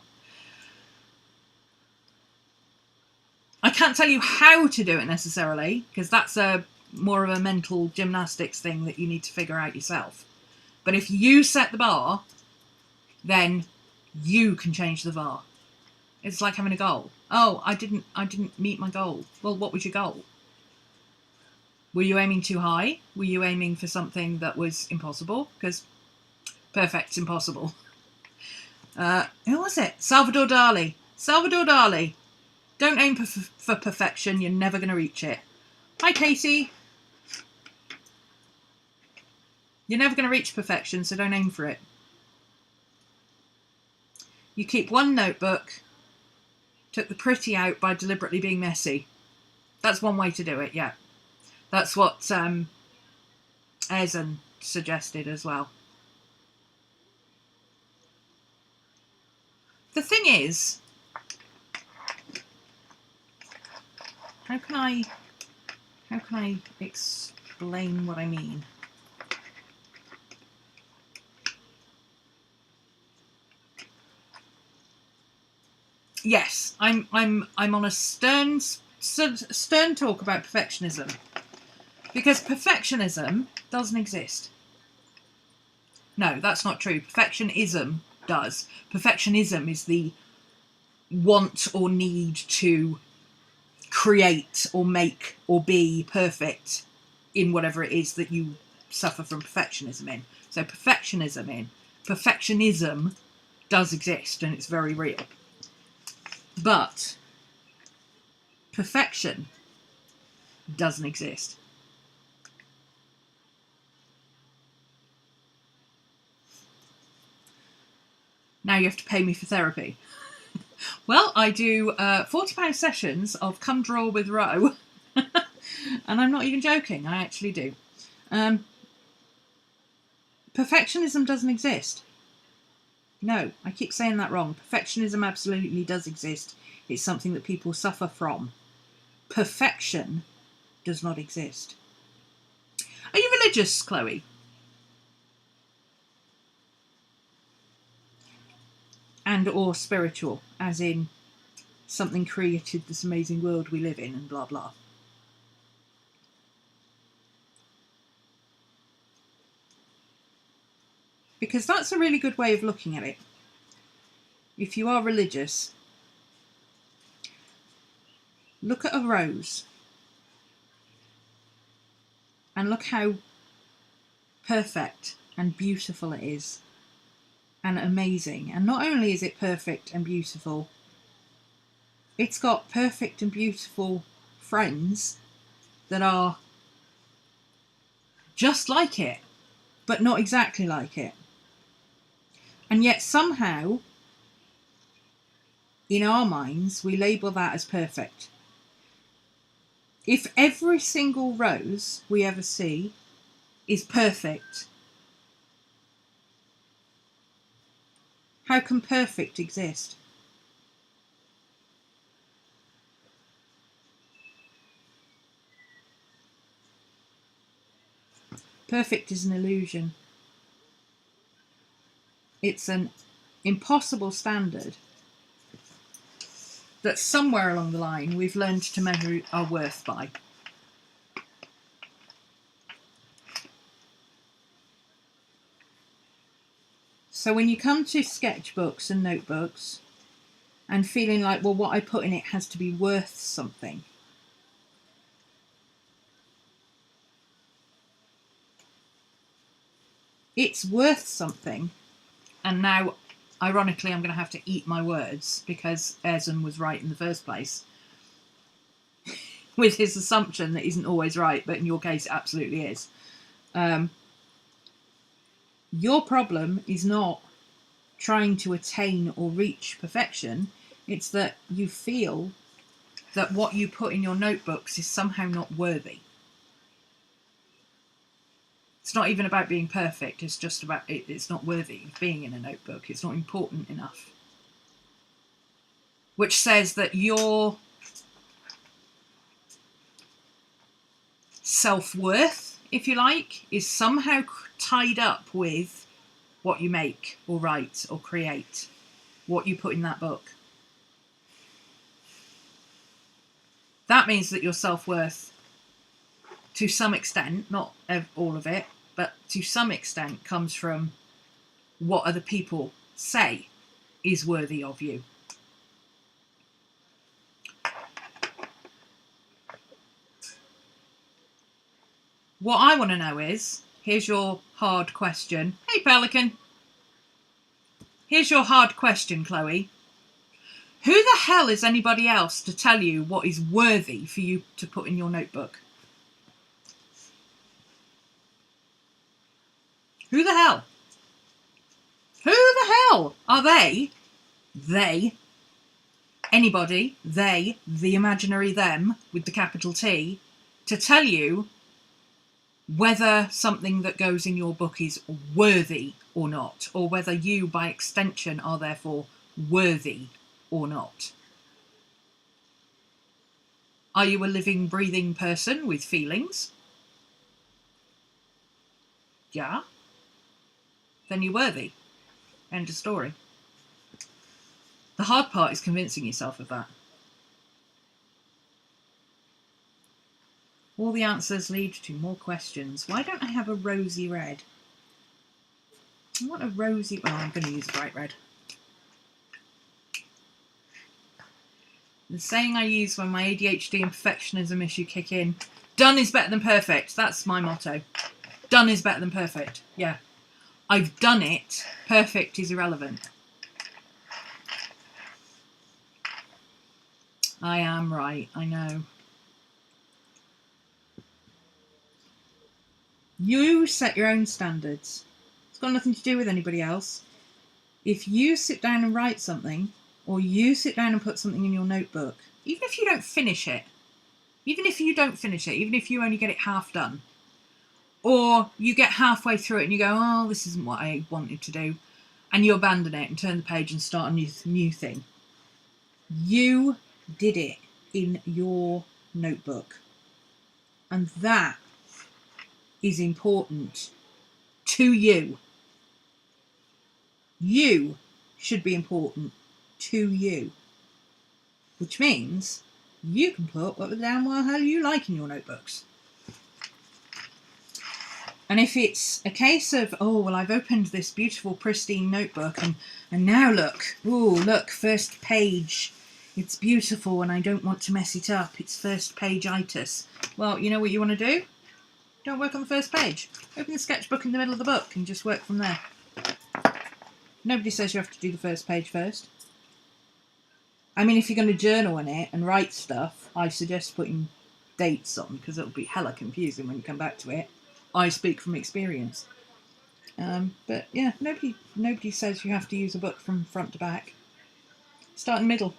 I can't tell you how to do it necessarily, because that's a more of a mental gymnastics thing that you need to figure out yourself. But if you set the bar, then you can change the bar. It's like having a goal. Oh, I didn't meet my goal. Well, what was your goal? Were you aiming too high? Were you aiming for something that was impossible? Because perfect's impossible. Who was it? Salvador Dali. Salvador Dali. Don't aim for perfection. You're never going to reach it. Hi, Katie. You're never going to reach perfection, so don't aim for it. You keep one notebook. Took the pretty out by deliberately being messy. That's one way to do it, yeah. That's what Ezen suggested as well. The thing is, how can I explain what I mean? Yes, I'm on a stern talk about perfectionism, because perfectionism doesn't exist. No, that's not true. Perfectionism does. Perfectionism is the want or need to create or make or be perfect in whatever it is that you suffer from perfectionism in. So perfectionism does exist, and it's very real. But perfection doesn't exist. Now you have to pay me for therapy. Well, I do £40 sessions of Come Draw with Ro. And I'm not even joking, I actually do. Perfectionism doesn't exist. No, I keep saying that wrong. Perfectionism absolutely does exist. It's something that people suffer from. Perfection does not exist. Are you religious, Chloe? And or spiritual, as in something created this amazing world we live in and blah blah. Because that's a really good way of looking at it. If you are religious, look at a rose and look how perfect and beautiful it is and amazing. And not only is it perfect and beautiful, it's got perfect and beautiful friends that are just like it, but not exactly like it. And yet somehow, in our minds, we label that as perfect. If every single rose we ever see is perfect, how can perfect exist? Perfect is an illusion. It's an impossible standard that somewhere along the line we've learned to measure our worth by. So when you come to sketchbooks and notebooks and feeling like, well, what I put in it has to be worth something, it's worth something. And now, ironically, I'm going to have to eat my words because Ezen was right in the first place with his assumption that isn't always right, but in your case it absolutely is. Your problem is not trying to attain or reach perfection. It's that you feel that what you put in your notebooks is somehow not worthy. It's not even about being perfect. It's just about it's not worthy of being in a notebook. It's not important enough. Which says that your self-worth, if you like, is somehow tied up with what you make or write or create, what you put in that book. That means that your self-worth, to some extent, not all of it, but to some extent, comes from what other people say is worthy of you. What I want to know is, here's your hard question. Hey, Pelican. Here's your hard question, Chloe. Who the hell is anybody else to tell you what is worthy for you to put in your notebook? Who the hell? Who the hell are they? They. Anybody. They. The imaginary them with the capital T. To tell you whether something that goes in your book is worthy or not. Or whether you, by extension, are therefore worthy or not. Are you a living, breathing person with feelings? Yeah. Then you're worthy. End of story. The hard part is convincing yourself of that. All the answers lead to more questions. Why don't I have a rosy red? I want a rosy... Oh, I'm going to use a bright red. The saying I use when my ADHD and perfectionism issue kick in. Done is better than perfect. That's my motto. Done is better than perfect. Yeah. I've done it. Perfect is irrelevant. I am right. I know. You set your own standards. It's got nothing to do with anybody else. If you sit down and write something, or you sit down and put something in your notebook, even if you don't finish it, even if you only get it half done, or you get halfway through it and you go, oh, this isn't what I wanted to do, and you abandon it and turn the page and start a new thing. You did it in your notebook. And that is important to you. You should be important to you. Which means you can put what the damn well hell you like in your notebooks. And if it's a case of, oh, well, I've opened this beautiful, pristine notebook and now look, ooh, look, first page. It's beautiful and I don't want to mess it up. It's first page-itis. Well, you know what you want to do? Don't work on the first page. Open the sketchbook in the middle of the book and just work from there. Nobody says you have to do the first page first. I mean, if you're going to journal in it and write stuff, I suggest putting dates on because it'll be hella confusing when you come back to it. I speak from experience. But yeah, nobody says you have to use a book from front to back. Start in the middle.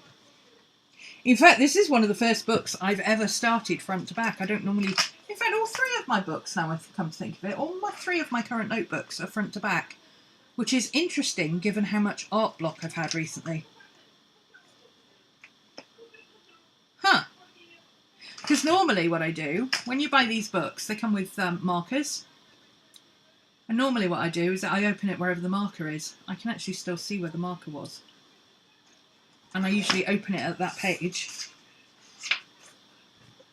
In fact, this is one of the first books I've ever started front to back. I don't normally... In fact, all three of my books, now I've come to think of it, three of my current notebooks are front to back, which is interesting given how much art block I've had recently. Huh. Because normally what I do, when you buy these books, they come with markers. And normally what I do is that I open it wherever the marker is. I can actually still see where the marker was. And I usually open it at that page.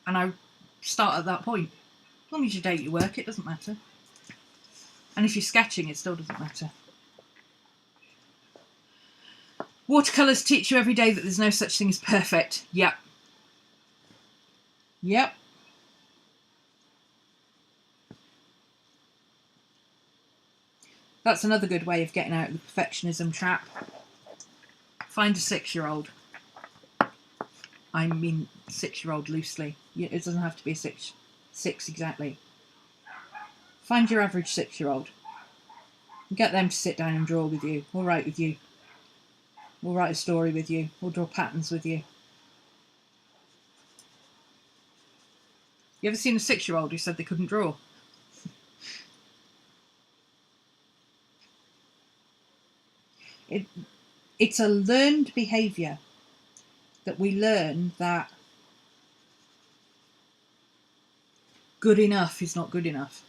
And I start at that point. As long as you date your work, it doesn't matter. And if you're sketching, it still doesn't matter. Watercolours teach you every day that there's no such thing as perfect. Yep. Yep. That's another good way of getting out of the perfectionism trap. Find a 6-year-old. I mean 6-year-old loosely. It doesn't have to be a six exactly. Find your average 6-year-old. Get them to sit down and draw with you, or write with you. Or write a story with you, or draw patterns with you. You ever seen a 6-year-old who said they couldn't draw? It's a learned behaviour that we learn that good enough is not good enough.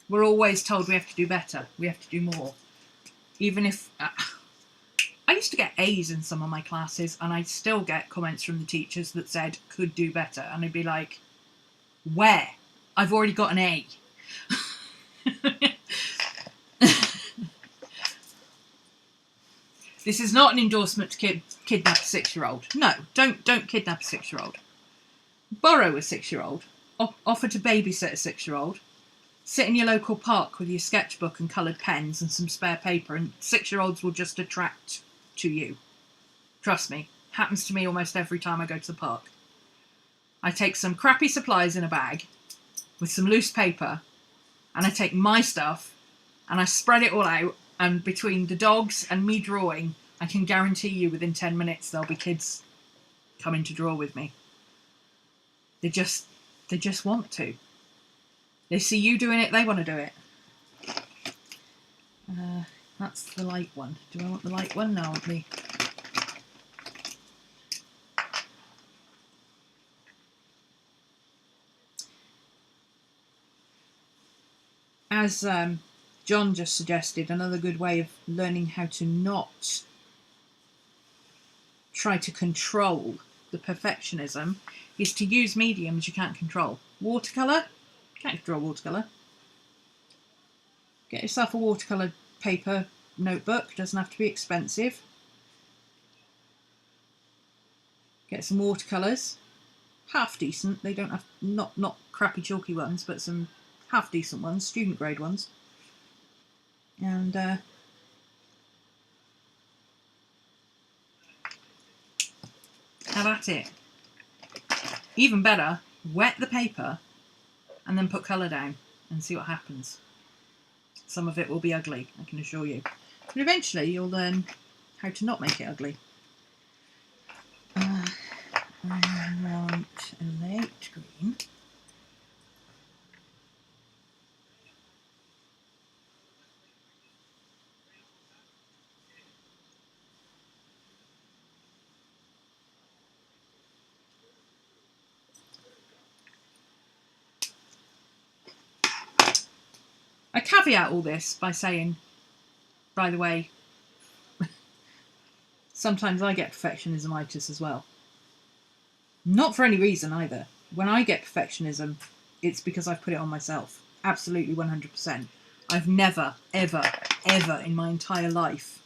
We're always told we have to do better, we have to do more. Even if... I used to get A's in some of my classes, and I'd still get comments from the teachers that said, could do better. And I'd be like, where? I've already got an A. This is not an endorsement to kidnap a 6-year-old. No, don't kidnap a 6-year-old. Borrow a 6-year-old. Offer to babysit a 6-year-old. Sit in your local park with your sketchbook and coloured pens and some spare paper, and 6-year-olds will just attract to you. Trust me. Happens to me almost every time I go to the park. I take some crappy supplies in a bag with some loose paper, and I take my stuff and I spread it all out, and between the dogs and me drawing, I can guarantee you within 10 minutes there'll be kids coming to draw with me. They just want to. They see you doing it, they want to do it. That's the light one. Do I want the light one? No, I want the... As John just suggested, another good way of learning how to not try to control the perfectionism is to use mediums you can't control. Watercolour? Can't control watercolour. Get yourself a watercolour paper notebook. Doesn't have to be expensive. Get some watercolours. Half decent. They don't have, not crappy chalky ones, but some half decent ones, student grade ones. And have at it. Even better, wet the paper and then put colour down and see what happens. Some of it will be ugly, I can assure you. But eventually you'll learn how to not make it ugly. I want a light green. I caveat all this by saying, by the way, sometimes I get perfectionismitis as well. Not for any reason either. When I get perfectionism, it's because I've put it on myself. Absolutely 100%. I've never, ever, ever in my entire life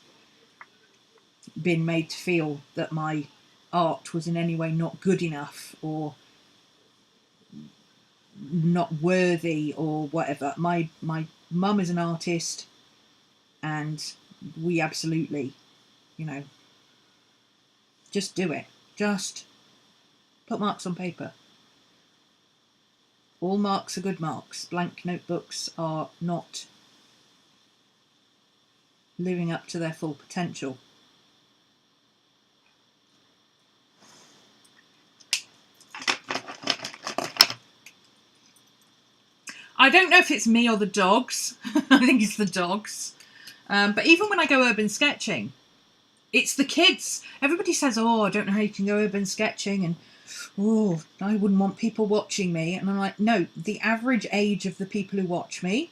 been made to feel that my art was in any way not good enough or not worthy or whatever. My mum is an artist, and we absolutely, just do it. Just put marks on paper. All marks are good marks. Blank notebooks are not living up to their full potential. I don't know if it's me or the dogs. I think it's the dogs. But even when I go urban sketching, it's the kids. Everybody says, oh, I don't know how you can go urban sketching, and oh, I wouldn't want people watching me. And I'm like, no, the average age of the people who watch me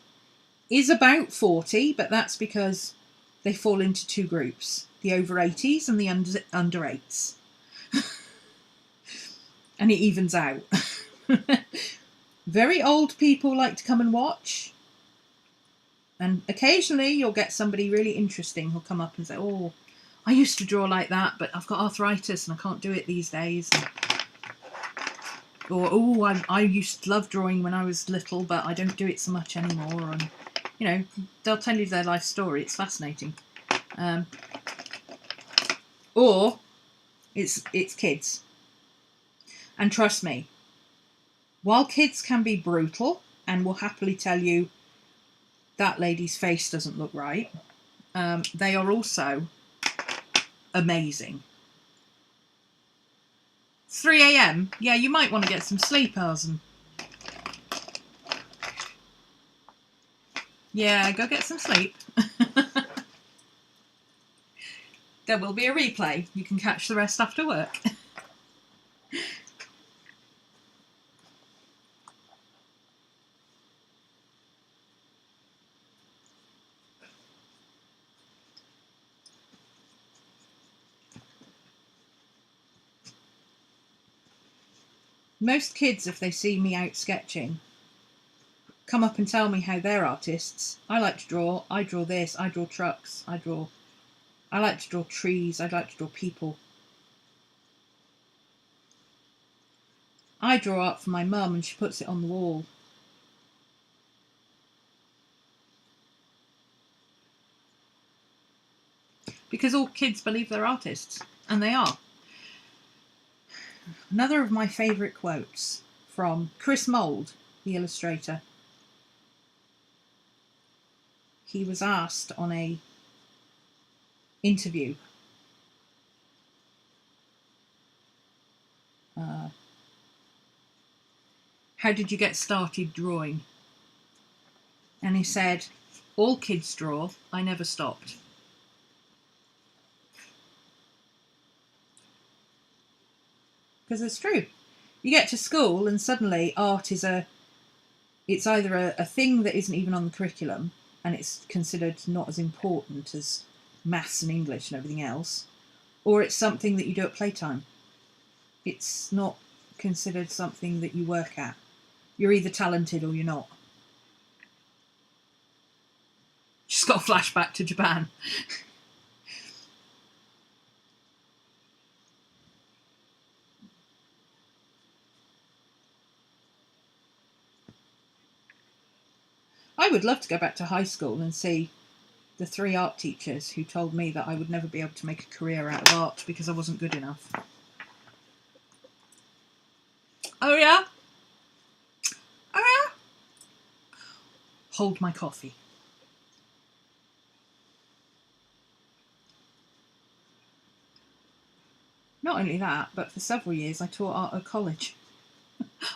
is about 40, but that's because they fall into two groups, the over 80s and the under 8s. And it evens out. Very old people like to come and watch. And occasionally you'll get somebody really interesting who'll come up and say, oh, I used to draw like that, but I've got arthritis and I can't do it these days. Or, oh, I used to love drawing when I was little, but I don't do it so much anymore. And, they'll tell you their life story. It's fascinating. Or it's kids. And trust me, while kids can be brutal and will happily tell you that lady's face doesn't look right, they are also amazing. 3 a.m. Yeah, you might want to get some sleep, Arsen. Yeah, go get some sleep. There will be a replay. You can catch the rest after work. Most kids, if they see me out sketching, come up and tell me how they're artists. I like to draw. I draw this. I draw trucks. I like to draw trees. I like to draw people. I draw art for my mum and she puts it on the wall. Because all kids believe they're artists, and they are. Another of my favourite quotes from Chris Mould, the illustrator. He was asked on a interview how did you get started drawing? And he said, all kids draw, I never stopped. Because it's true. You get to school and suddenly art is it's either a thing that isn't even on the curriculum and it's considered not as important as maths and English and everything else, or it's something that you do at playtime. It's not considered something that you work at. You're either talented or you're not. Just got a flashback to Japan. I would love to go back to high school and see the 3 art teachers who told me that I would never be able to make a career out of art because I wasn't good enough. Oh yeah? Oh yeah? Hold my coffee. Not only that, but for several years I taught art at college.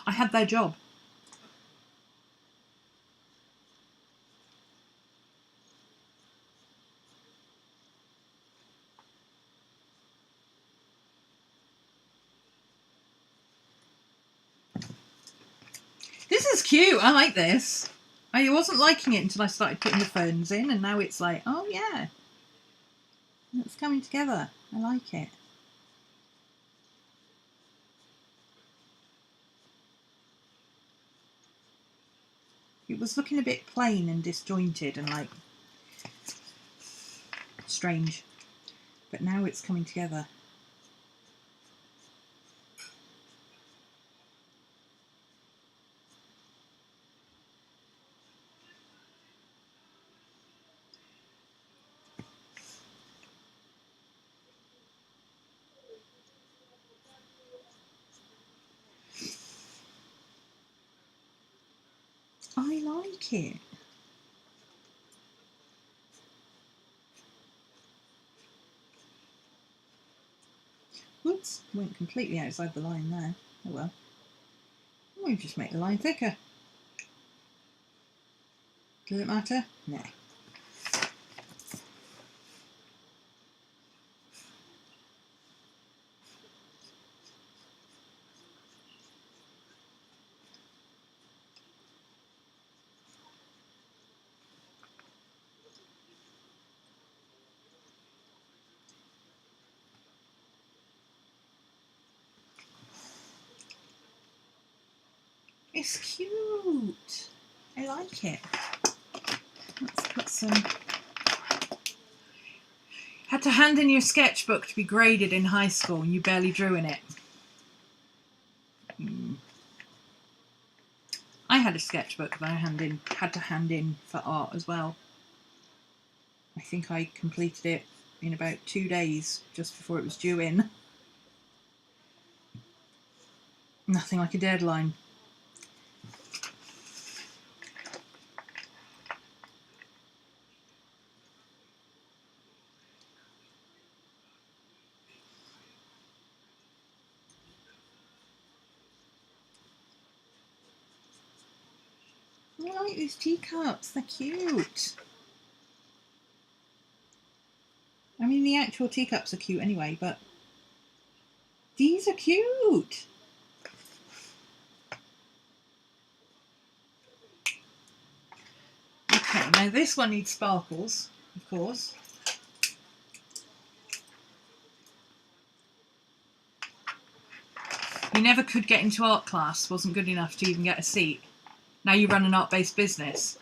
I had their job. This is cute. I like this. I wasn't liking it until I started putting the ferns in, and now it's like, oh yeah, it's coming together. I like it. It was looking a bit plain and disjointed and like strange, but now it's coming together. I like it. Whoops, went completely outside the line there. Oh well. We'll just make the line thicker. Does it matter? No. It's cute. I like it. Let's put some... Had to hand in your sketchbook to be graded in high school and you barely drew in it. I had a sketchbook that I had to hand in for art as well. I think I completed it in about 2 days just before it was due in. Nothing like a deadline. I like these teacups, they're cute. I mean, the actual teacups are cute anyway, but these are cute. Okay, now this one needs sparkles, of course. You never could get into art class, wasn't good enough to even get a seat. Now you run an art-based business.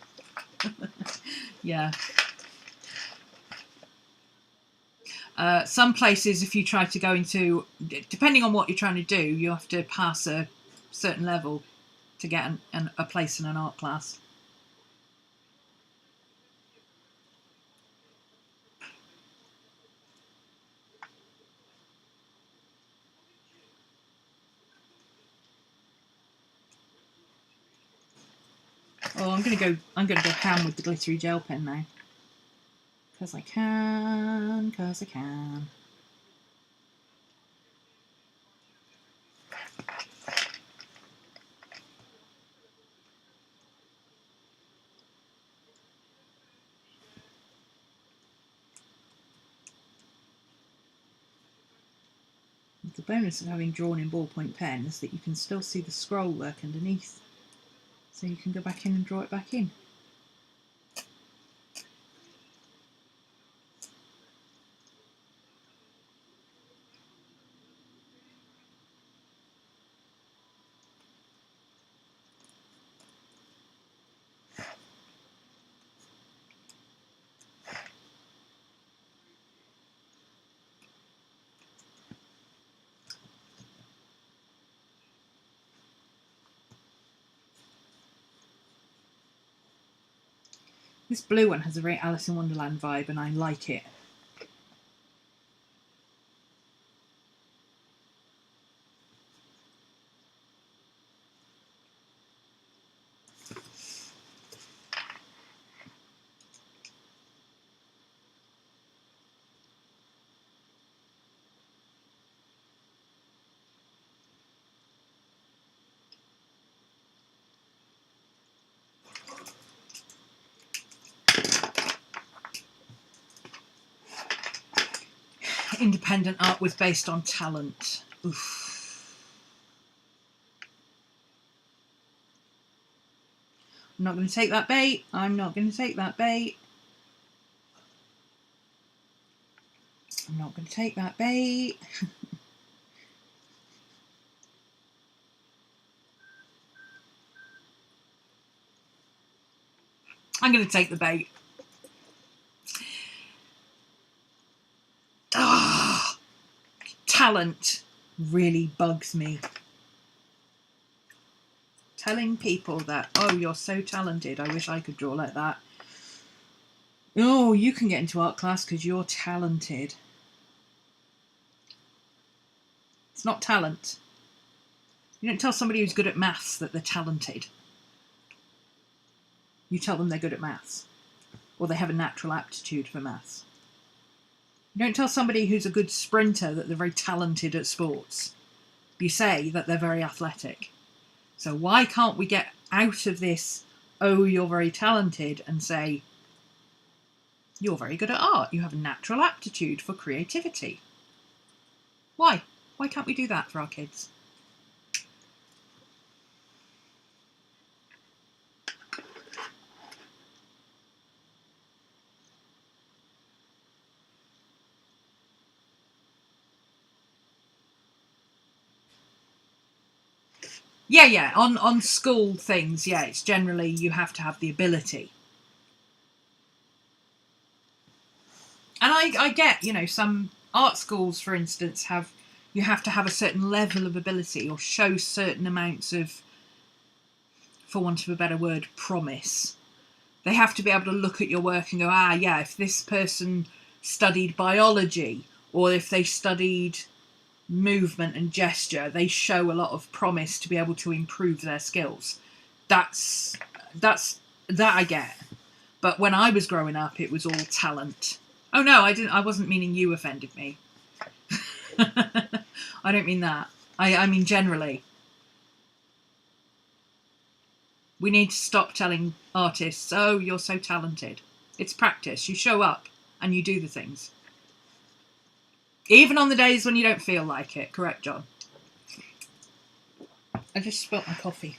Yeah. Some places, if you try to go into, depending on what you're trying to do, you have to pass a certain level to get a place in an art class. Oh, I'm gonna go ham with the glittery gel pen now. Because I can, because I can. The bonus of having drawn in ballpoint pen is that you can still see the scroll work underneath. So you can go back in and draw it back in. This blue one has a very Alice in Wonderland vibe and I like it. Independent art was based on talent. Oof. I'm not going to take that bait. I'm not going to take that bait. I'm not going to take that bait. I'm going to take the bait. Ah, talent really bugs me. Telling people that, oh, you're so talented, I wish I could draw like that. Oh, you can get into art class because you're talented. It's not talent. You don't tell somebody who's good at maths that they're talented. You tell them they're good at maths, or they have a natural aptitude for maths. You don't tell somebody who's a good sprinter that they're very talented at sports. You say that they're very athletic. So why can't we get out of this, oh, you're very talented, and say, you're very good at art. You have a natural aptitude for creativity. Why? Why can't we do that for our kids? Yeah, on school things, yeah, it's generally you have to have the ability. And I get, you know, some art schools, for instance, you have to have a certain level of ability or show certain amounts of, for want of a better word, promise. They have to be able to look at your work and go, ah, yeah, if this person studied biology or if they studied movement and gesture, they show a lot of promise to be able to improve their skills. That I get. But when I was growing up, it was all talent. Oh no, I wasn't meaning you offended me. I don't mean that. I mean generally. We need to stop telling artists, oh, you're so talented. It's practice. You show up and you do the things. Even on the days when you don't feel like it. Correct, John? I just spilt my coffee.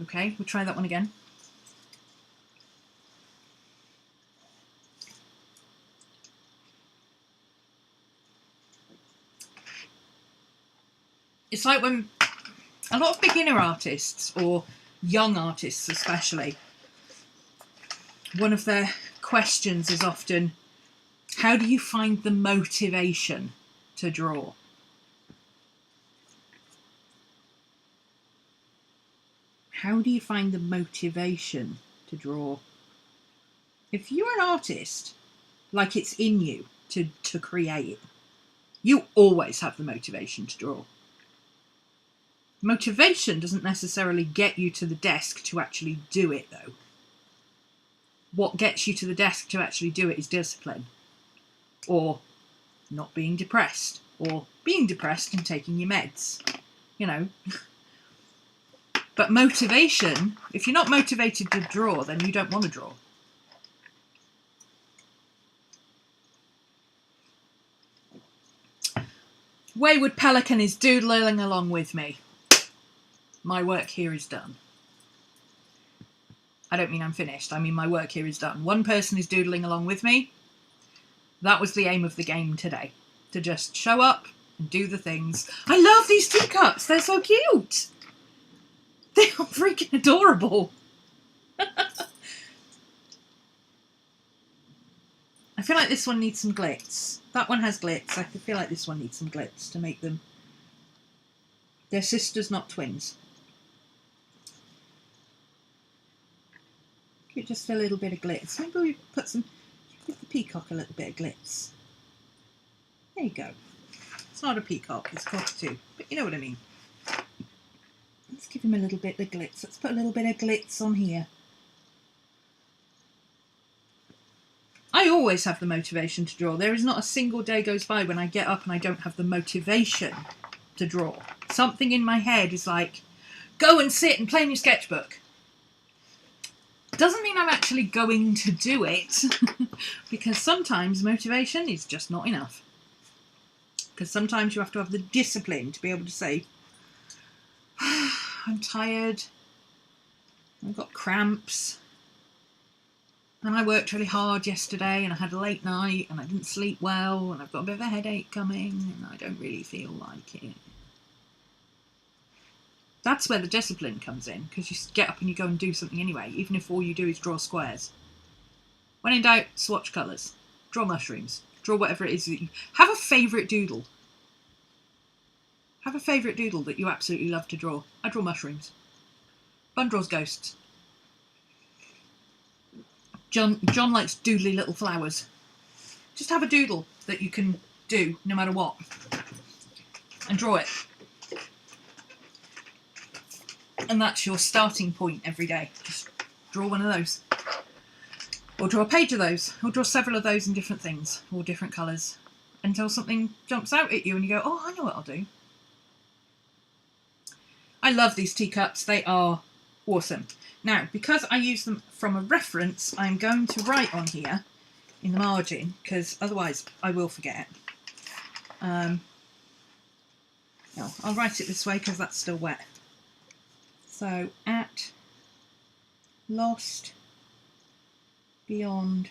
Okay, we'll try that one again. It's like when a lot of beginner artists, or young artists especially, one of their questions is often, how do you find the motivation to draw? How do you find the motivation to draw? If you're an artist, like it's in you to create, you always have the motivation to draw. Motivation doesn't necessarily get you to the desk to actually do it, though. What gets you to the desk to actually do it is discipline, or not being depressed, or being depressed and taking your meds, you know. But motivation, if you're not motivated to draw, then you don't want to draw. Wayward Pelican is doodling along with me. My work here is done. I don't mean I'm finished, I mean my work here is done. One person is doodling along with me. That was the aim of the game today. To just show up and do the things. I love these teacups, they're so cute. They are freaking adorable. I feel like this one needs some glitz. That one has glitz. I feel like this one needs some glitz to make them... They're sisters, not twins. Get just a little bit of glitz. Maybe we put some... Give the peacock a little bit of glitz. There you go. It's not a peacock, it's cockatoo. But you know what I mean. Let's give him a little bit of glitz. Let's put a little bit of glitz on here. I always have the motivation to draw. There is not a single day goes by when I get up and I don't have the motivation to draw. Something in my head is like, go and sit and play in your sketchbook. Doesn't mean I'm actually going to do it, because sometimes motivation is just not enough. Because sometimes you have to have the discipline to be able to say, I'm tired, I've got cramps, and I worked really hard yesterday and I had a late night and I didn't sleep well and I've got a bit of a headache coming and I don't really feel like it. That's where the discipline comes in, because you get up and you go and do something anyway, even if all you do is draw squares. When in doubt, swatch colours, draw mushrooms, draw whatever it is that you... Have a favourite doodle. Have a favourite doodle that you absolutely love to draw. I draw mushrooms. Bun draws ghosts. John likes doodly little flowers. Just have a doodle that you can do no matter what. And draw it. And that's your starting point every day. Just draw one of those. Or draw a page of those. Or draw several of those in different things. Or different colours. Until something jumps out at you and you go, oh, I know what I'll do. I love these teacups. They are awesome. Now, because I use them from a reference, I'm going to write on here in the margin, because otherwise I will forget. No, I'll write it this way because that's still wet. So, at Lost Beyond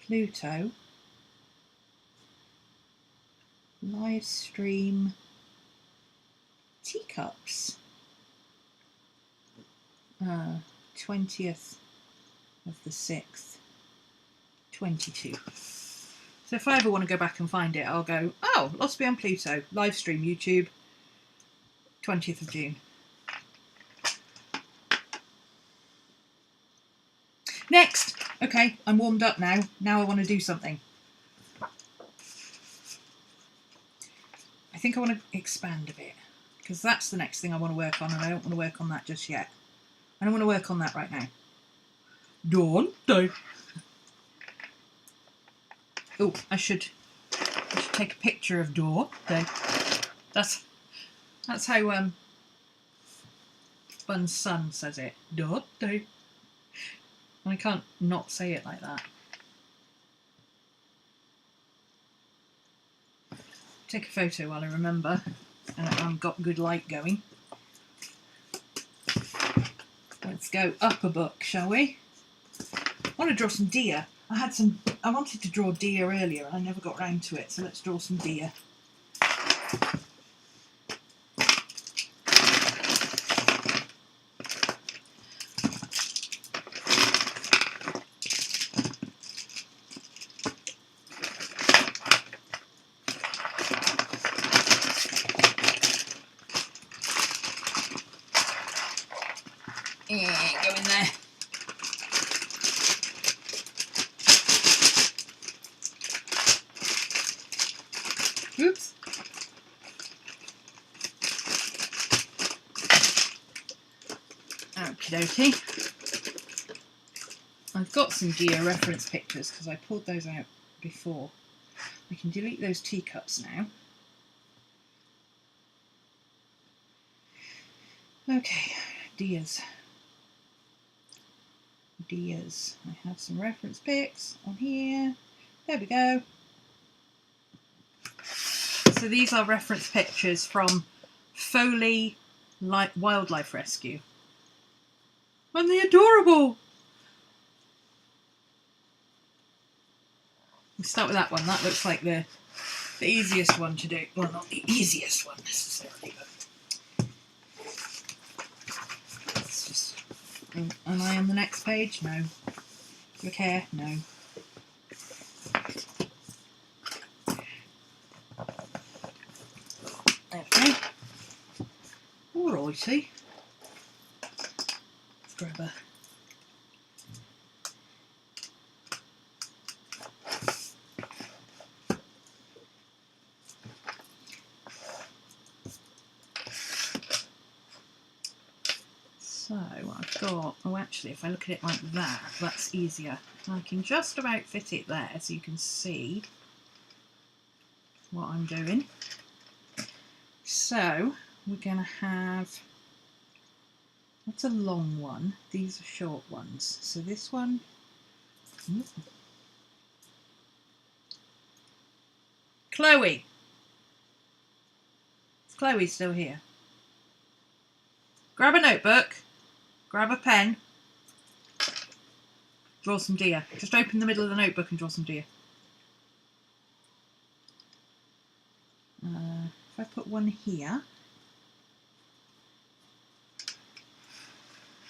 Pluto, live stream teacups, 20th of the 6th, 22. So if I ever want to go back and find it, I'll go, oh, Lost Beyond Pluto, live stream, YouTube, 20th of June. Next! Okay, I'm warmed up now. Now I want to do something. I think I want to expand a bit, because that's the next thing I want to work on, and I don't want to work on that just yet. I don't want to work on that right now. Dawn, day. Oh, I should take a picture of Dawn, day. That's how Bun's son says it. Dawn, day. And I can't not say it like that. Take a photo while I remember, and I've got good light going. Let's go up a book, shall we? I want to draw some deer. I wanted to draw deer earlier and I never got round to it, so let's draw some deer. go in there. Oops. Okie dokie. I've got some geo reference pictures because I pulled those out before. I can delete those teacups now. Okay, Dias. I have some reference pics on here. There we go. So these are reference pictures from Foley Wildlife Rescue. And they're adorable! We'll start with that one. That looks like the easiest one to do. Well, not the easiest one necessarily, but it's just... Am I on the next page? No. Look here? No. Okay. Alrighty. Let's grab a... So, I've got... Oh, actually, if I look at it like that, that's easier. I can just about fit it there so you can see what I'm doing. So, we're going to have... That's a long one. These are short ones. So this one... Chloe! Is Chloe still here? Grab a notebook. Grab a pen. Draw some deer. Just open the middle of the notebook and draw some deer. If I put one here,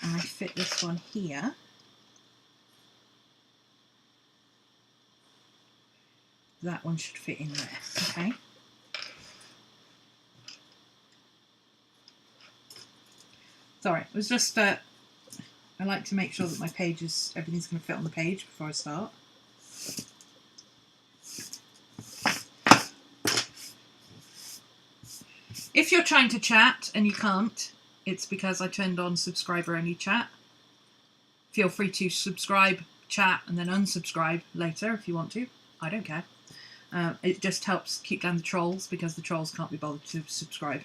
and I fit this one here, that one should fit in there, okay? Sorry, it was just, I like to make sure that my page is, everything's going to fit on the page before I start. If you're trying to chat and you can't, it's because I turned on subscriber only chat. Feel free to subscribe, chat, and then unsubscribe later if you want to. I don't care. It just helps keep down the trolls because the trolls can't be bothered to subscribe.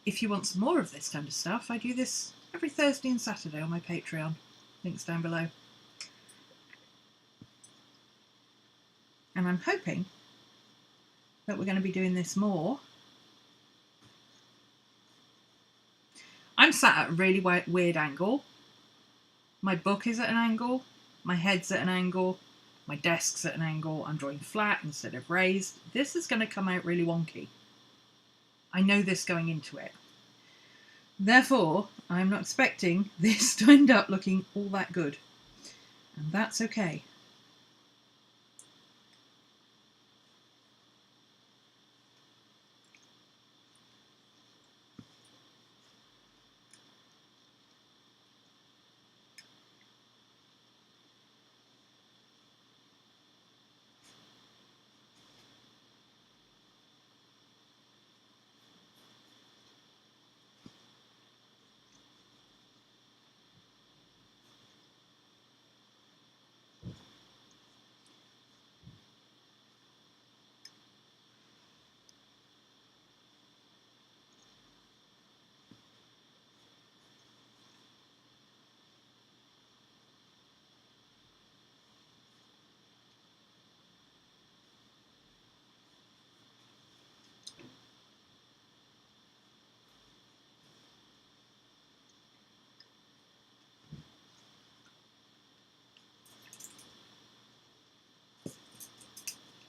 If you want some more of this kind of stuff, I do this every Thursday and Saturday on my Patreon. Links down below. And I'm hoping that we're going to be doing this more. I'm sat at a really weird angle. My book is at an angle. My head's at an angle. My desk's at an angle. I'm drawing flat instead of raised. This is going to come out really wonky. I know this going into it. Therefore, I'm not expecting this to end up looking all that good. And that's okay.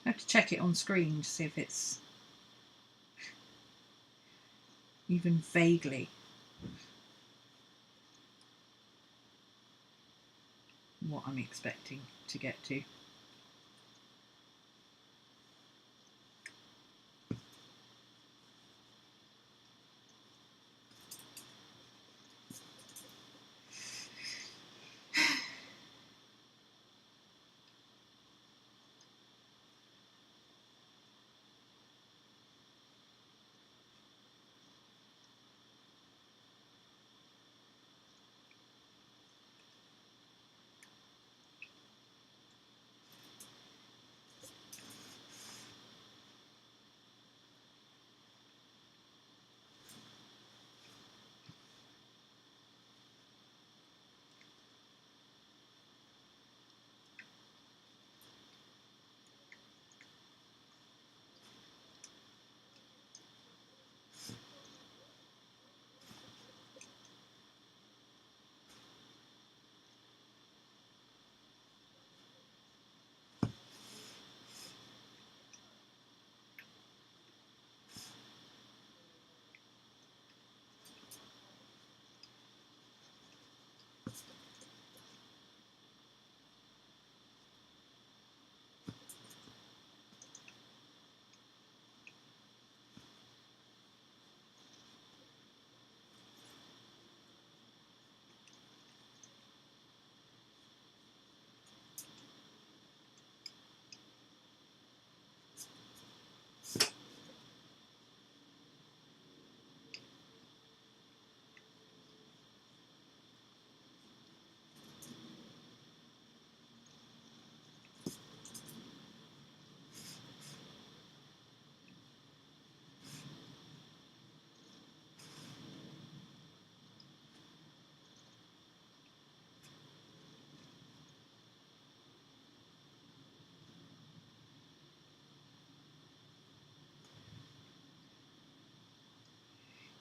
I have to check it on screen to see if it's even vaguely what I'm expecting to get to.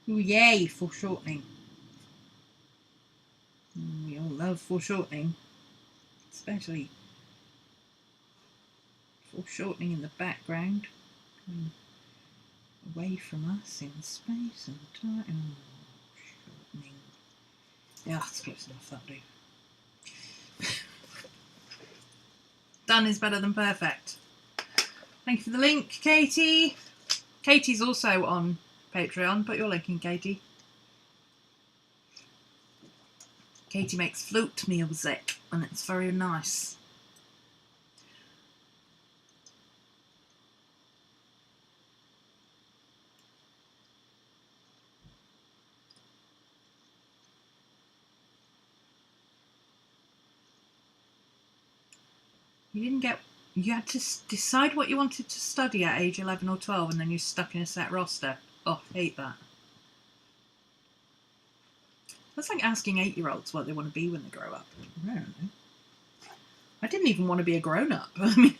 Oh, yay, foreshortening. We all love foreshortening, especially foreshortening in the background, going away from us in space and time. Oh, shortening. Yeah, it's close enough, that'll do. Done is better than perfect. Thank you for the link, Katie. Katie's also on Patreon. Put your link in, Katie. Katie makes flute music and it's very nice. You had to decide what you wanted to study at age 11 or 12 and then you're stuck in a set roster. Oh, I hate that. That's like asking 8-year-olds what they want to be when they grow up. I don't know. I didn't even want to be a grown-up. I mean,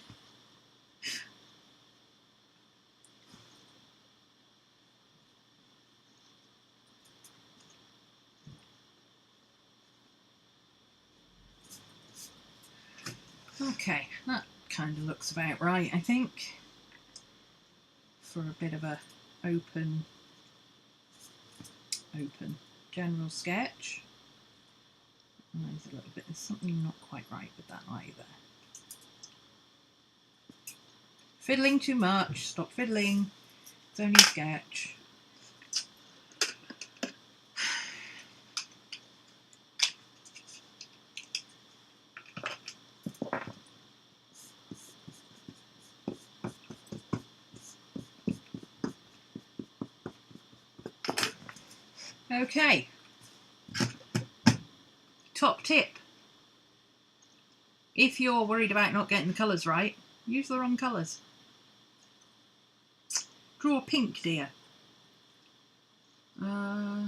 okay, that kind of looks about right, I think, for a bit of a open general sketch. There's a little bit, there's something not quite right with that either. Fiddling too much, stop fiddling, it's only a sketch. Okay, top tip. If you're worried about not getting the colours right, use the wrong colours. Draw pink, dear. I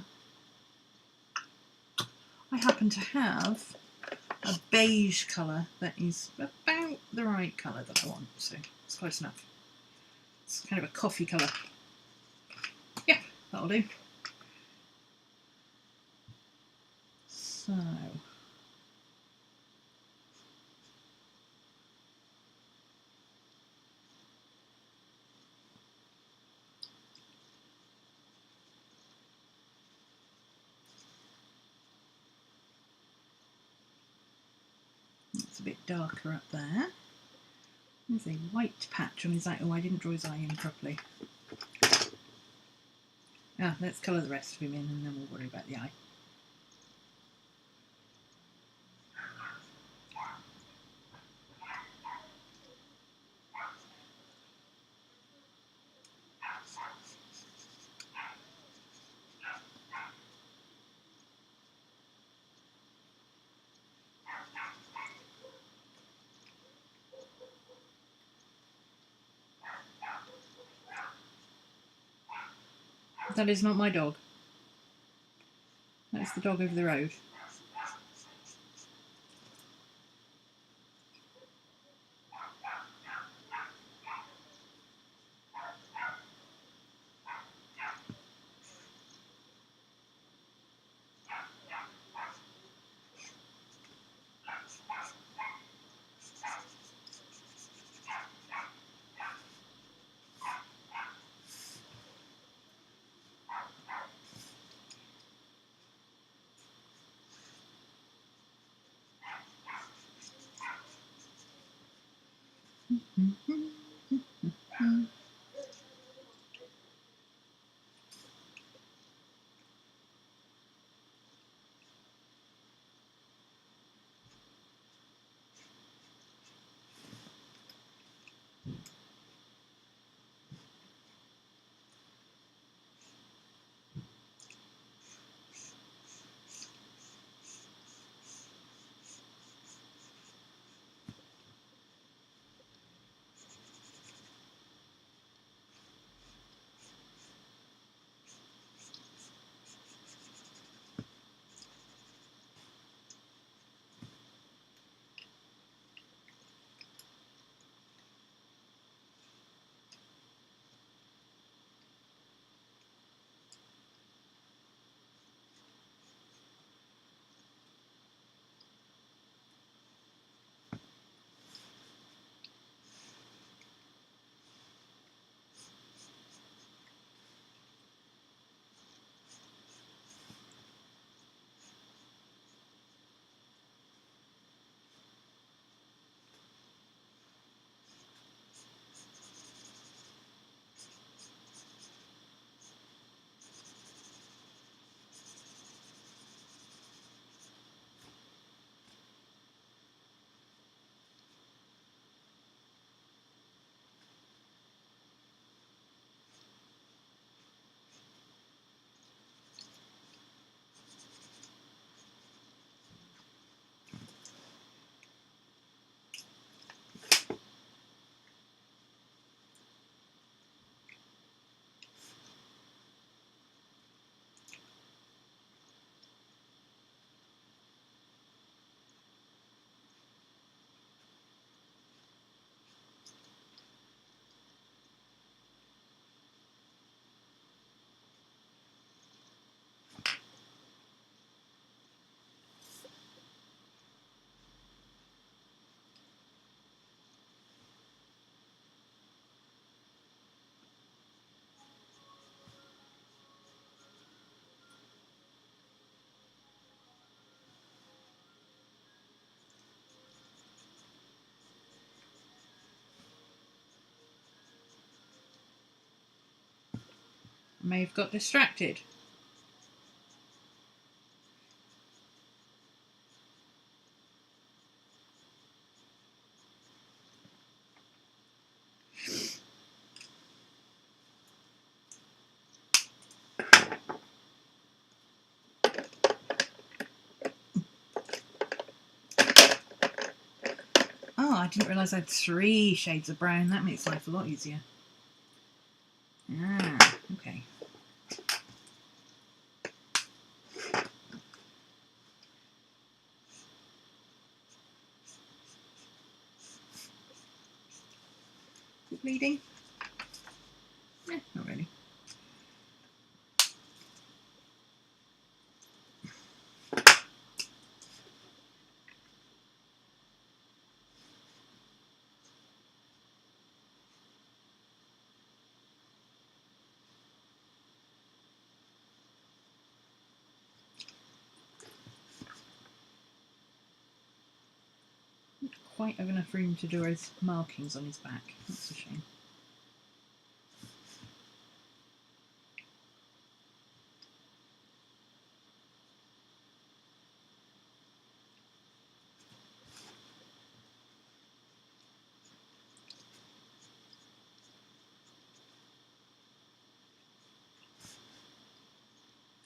happen to have a beige colour that is about the right colour that I want, so it's close enough. It's kind of a coffee colour. Yeah, that'll do. So, it's a bit darker up there. There's a white patch on his eye. Oh, I didn't draw his eye in properly. Ah, let's colour the rest of him in and then we'll worry about the eye. That is not my dog. That's the dog over the road. May have got distracted. Oh, I didn't realise I had 3 shades of brown. That makes life a lot easier. Ah, okay. Is it bleeding? Not really. Quite have enough room to do his markings on his back. That's a shame.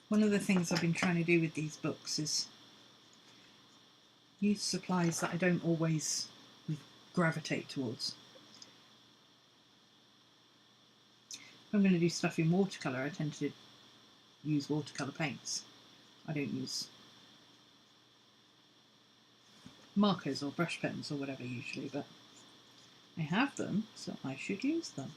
One of the things I've been trying to do with these books is use supplies that I don't always gravitate towards. If I'm going to do stuff in watercolour, I tend to use watercolour paints. I don't use markers or brush pens or whatever usually, but I have them, so I should use them.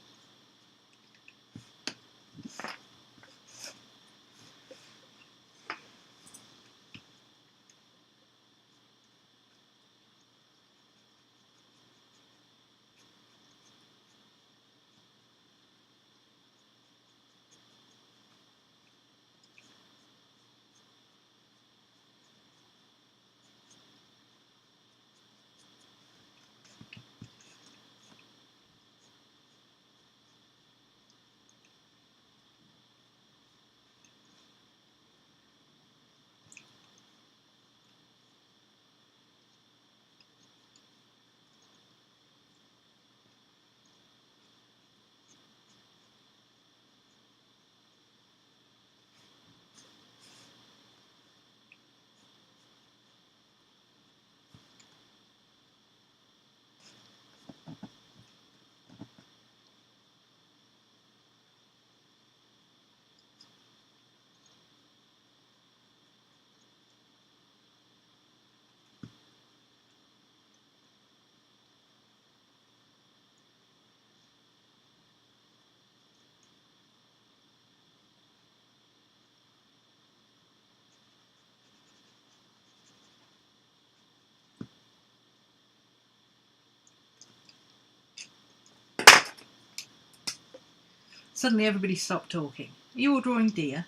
Suddenly everybody stopped talking. Are you all drawing deer?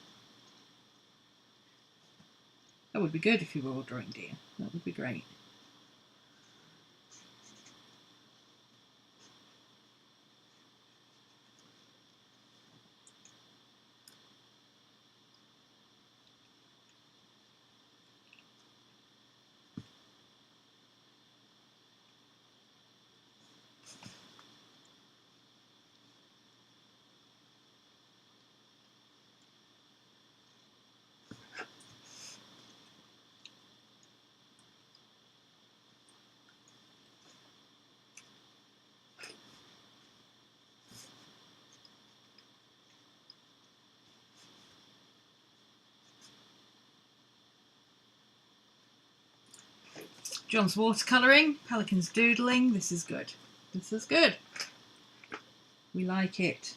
That would be good if you were all drawing deer. That would be great. John's watercolouring, Pelican's doodling. This is good. This is good. We like it.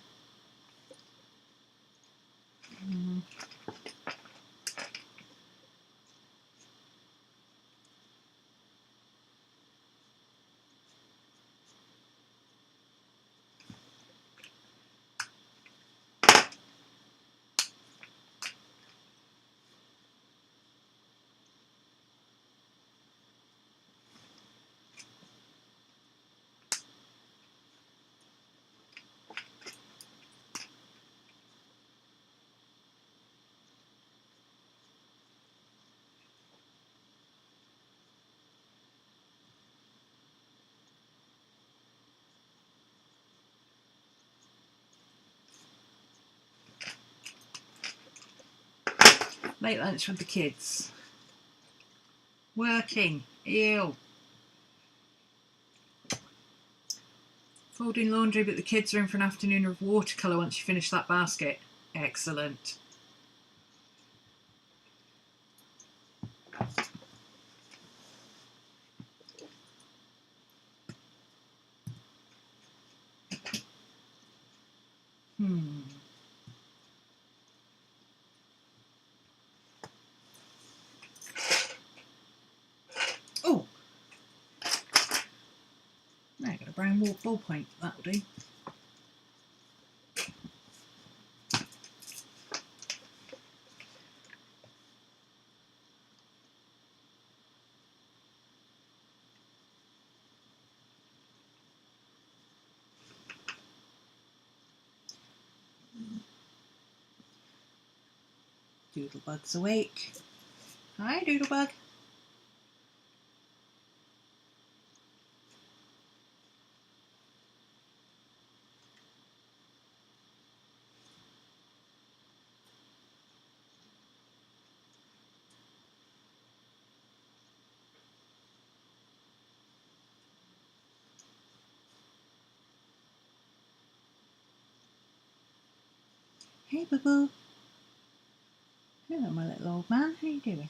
Late lunch with the kids. Working. Ew. Folding laundry, but the kids are in for an afternoon of watercolour once you finish that basket. Excellent. Oh! Now I've got a brown ballpoint. That'll do. Doodlebug's awake. Hi, Doodlebug. Hey, boo-boo. Hello, my little old man. How you doing?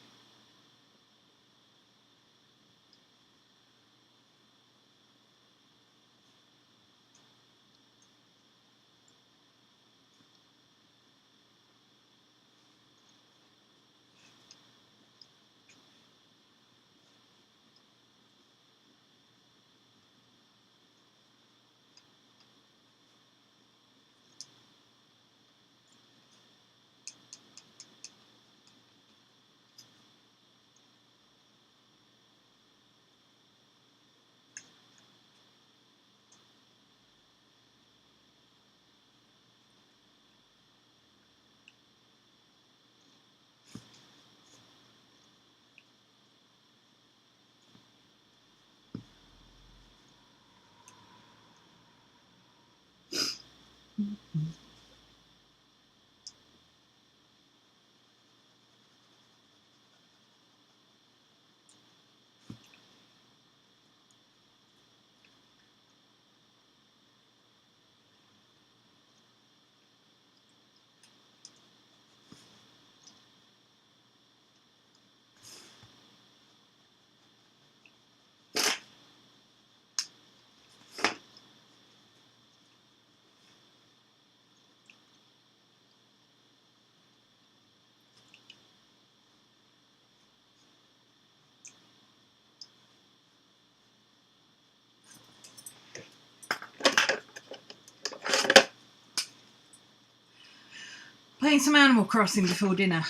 playing some Animal Crossing before dinner.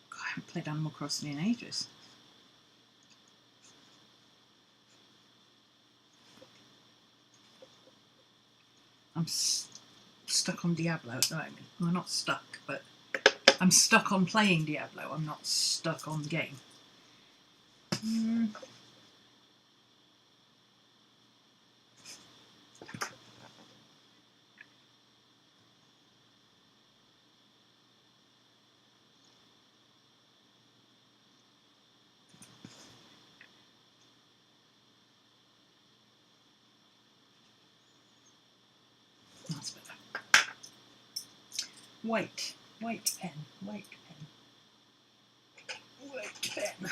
God, I haven't played Animal Crossing in ages. I'm stuck on Diablo at the moment. Well, not stuck, but I'm stuck on playing Diablo. I'm not stuck on the game. That's better. White pen, white pen, white pen.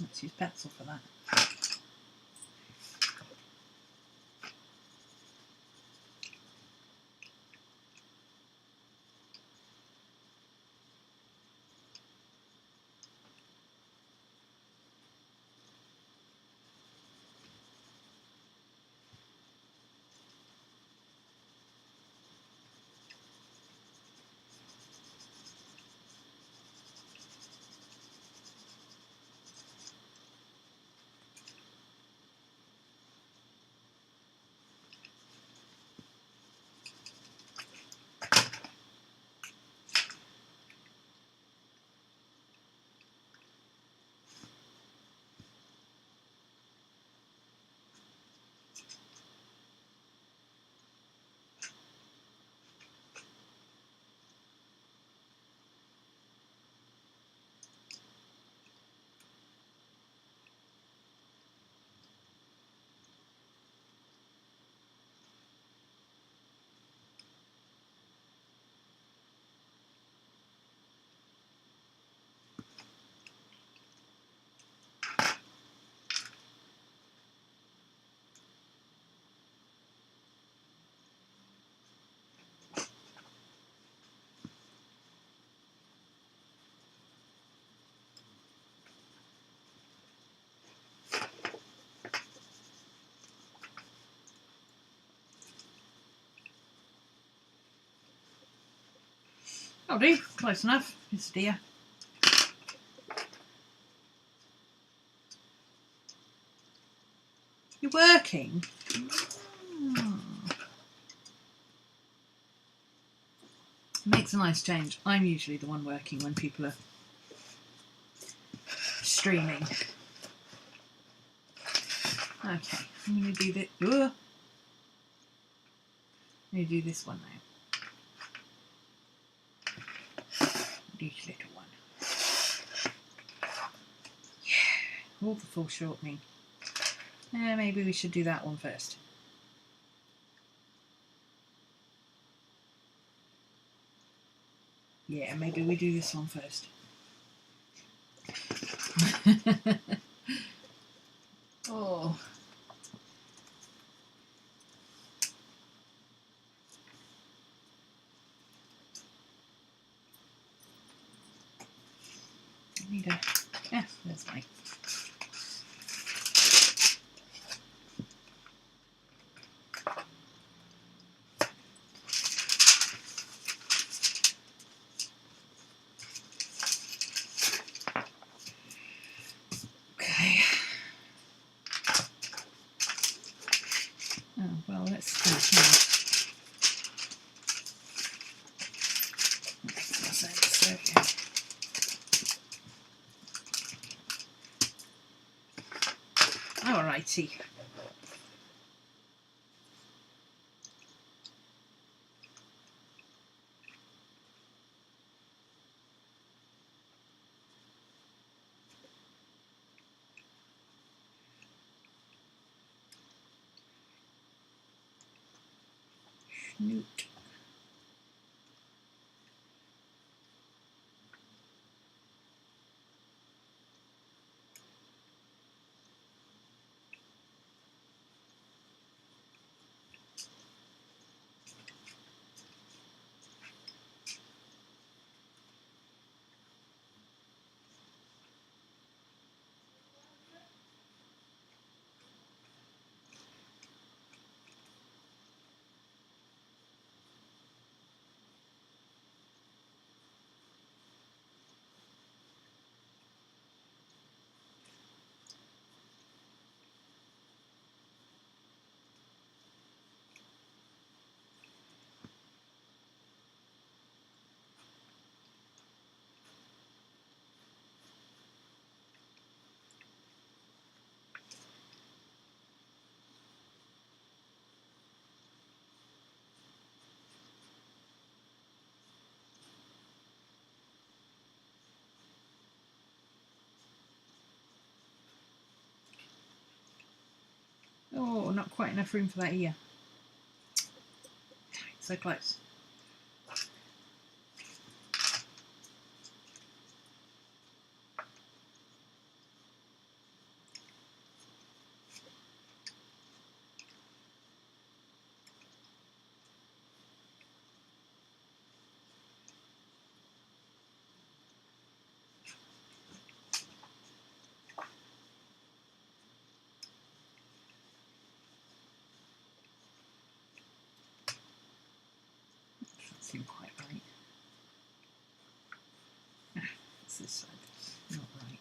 Let's use pencil for that. That'll do, close enough. It's dear. You're working? Makes a nice change. I'm usually the one working when people are streaming. Okay, I'm going to do this. I'm going to do this one now. Each little one. Yeah, all the foreshortening. Maybe we should do that one first. Yeah, maybe we do this one first. Oh. I need a... Yeah, there's my... Okay. Oh, let's see. Alrighty. Snoot. Oh, not quite enough room for that ear. So close. Doesn't seem quite right. It's this side that's not right.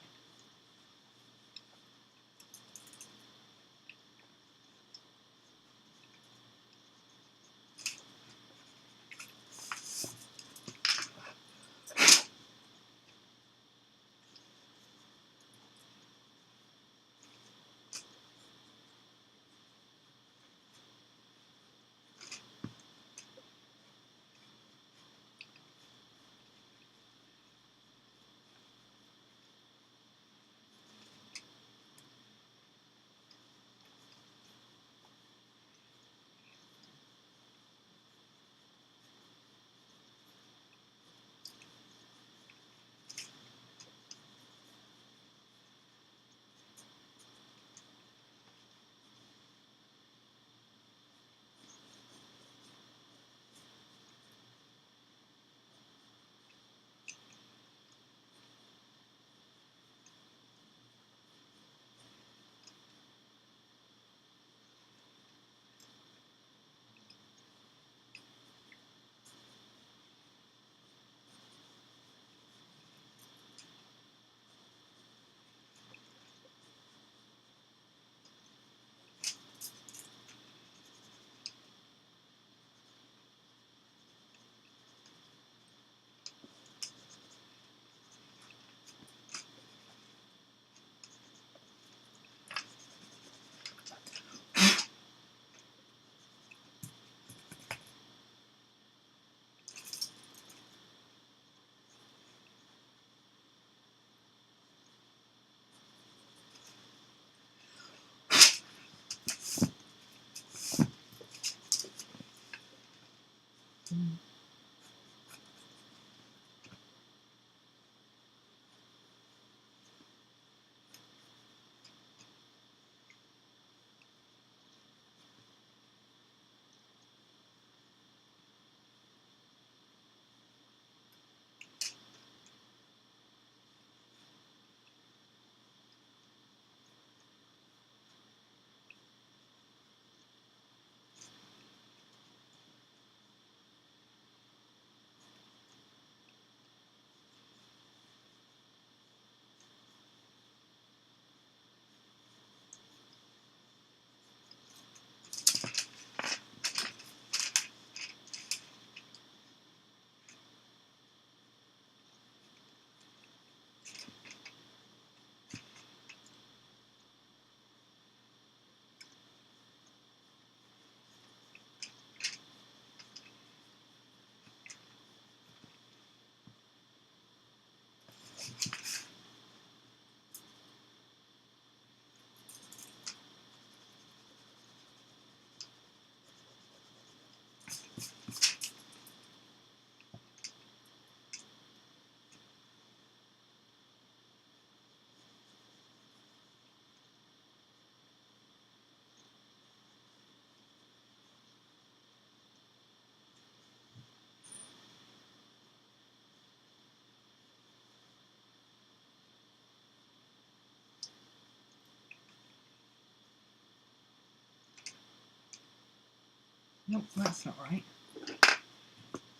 Nope, that's not right.